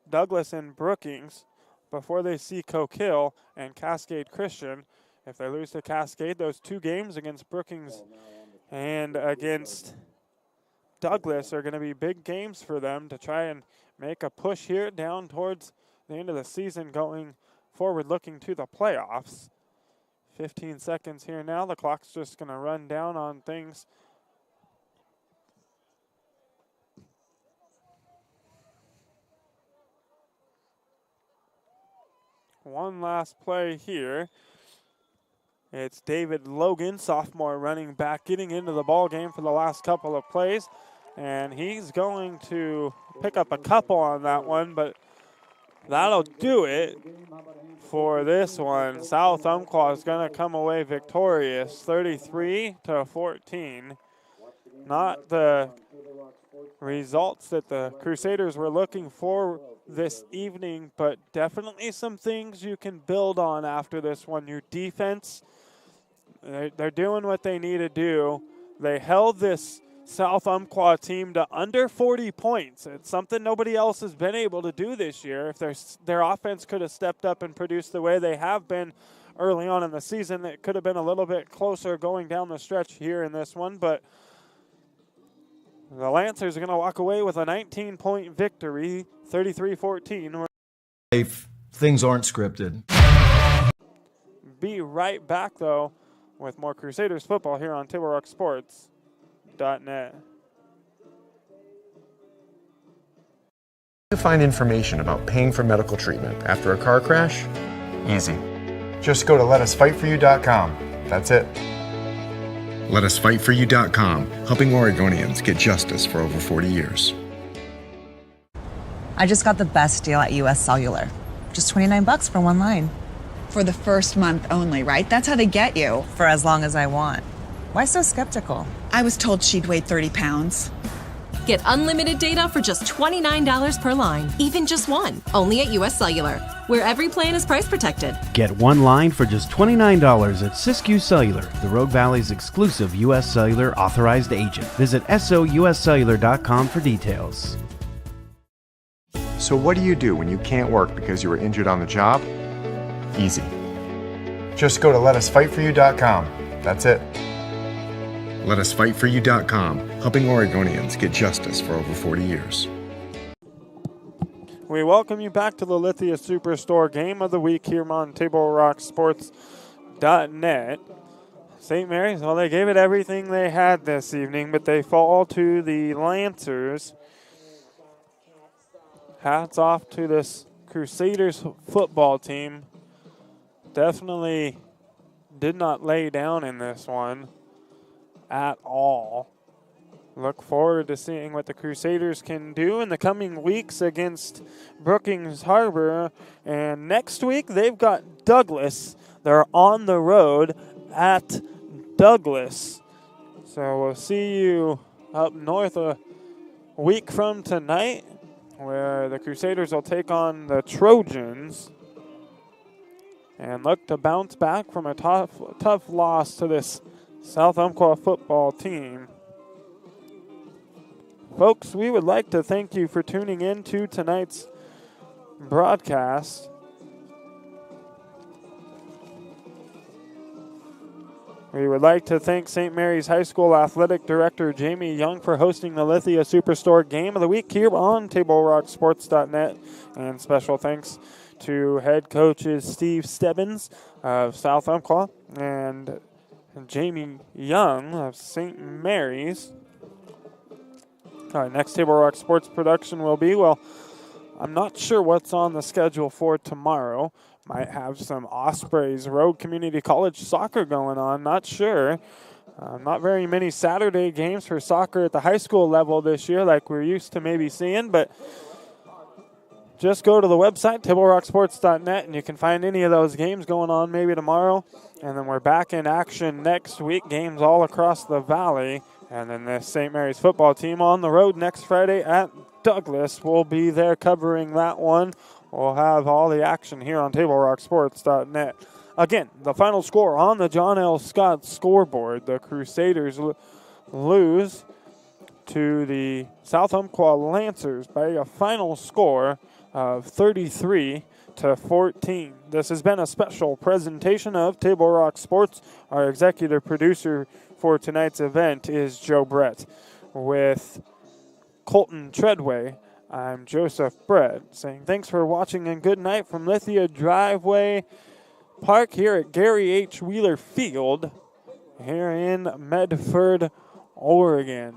Douglas and Brookings before they see Coquille and Cascade Christian. If they lose to Cascade, those two games against Brookings and against Douglas are going to be big games for them to try and make a push here down towards the end of the season, going forward looking to the playoffs. 15 seconds here now. The clock's just going to run down on things. One last play here. It's David Logan, sophomore running back, getting into the ball game for the last couple of plays. And he's going to pick up a couple on that one, but that'll do it for this one. South Umpqua is going to come away victorious, 33-14. Not the results that the Crusaders were looking for this evening, but definitely some things you can build on after this one. Your defense, they're doing what they need to do. They held this South Umpqua team to under 40 points. It's something nobody else has been able to do this year. If their offense could have stepped up and produced the way they have been early on in the season, it could have been a little bit closer going down the stretch here in this one, but the Lancers are going to walk away with a 19-point victory, 33-14. If things aren't scripted. Be right back, though, with more Crusaders football here on TableRockSports.net. To find information about paying for medical treatment after a car crash? Easy. Just go to letusfightforyou.com. That's it. LetUsFightForYou.com, helping Oregonians get justice for over 40 years. I just got the best deal at US Cellular. Just $29 for one line. For the first month only, right? That's how they get you. For as long as I want. Why so skeptical? I was told she'd weigh 30 pounds. Get unlimited data for just $29 per line, even just one, only at US Cellular, where every plan is price protected. Get one line for just $29 at Siskiyou Cellular, the Rogue Valley's exclusive US Cellular authorized agent. Visit souscellular.com for details. So what do you do when you can't work because you were injured on the job? Easy. Just go to letusfightforyou.com. That's it. LetUsFightForYou.com, helping Oregonians get justice for over 40 years. We welcome you back to the Lithia Superstore Game of the Week here on TableRockSports.net. St. Mary's, well, they gave it everything they had this evening, but they fall to the Lancers. Hats off to this Crusaders football team. Definitely did not lay down in this one at all. Look forward to seeing what the Crusaders can do in the coming weeks against Brookings Harbor. And next week, they've got Douglas. They're on the road at Douglas. So we'll see you up north week from tonight, where the Crusaders will take on the Trojans and look to bounce back from a tough loss to this South Umpqua football team. Folks, we would like to thank you for tuning in to tonight's broadcast. We would like to thank St. Mary's High School Athletic Director Jamie Young for hosting the Lithia Superstore Game of the Week here on TableRockSports.net. And special thanks to head coaches Steve Stebbins of South Umpqua and Jamie Young of St. Mary's. All right, next Table Rock Sports production will be, well, I'm not sure what's on the schedule for tomorrow. Might have some Ospreys Road Community College soccer going on, not sure. Not very many Saturday games for soccer at the high school level this year like we're used to maybe seeing, but just go to the website, TableRockSports.net, and you can find any of those games going on maybe tomorrow. And then we're back in action next week, games all across the valley. And then the St. Mary's football team on the road next Friday at Douglas. We'll be there covering that one. We'll have all the action here on TableRockSports.net. Again, the final score on the John L. Scott scoreboard. The Crusaders lose to the South Umpqua Lancers by a final score of 33-14. This has been a special presentation of Table Rock Sports. Our executive producer for tonight's event is Joe Brett. With Colton Treadway, I'm Joseph Brett saying thanks for watching and good night from Lithia Driveway Park here at Gary H. Wheeler Field here in Medford, Oregon.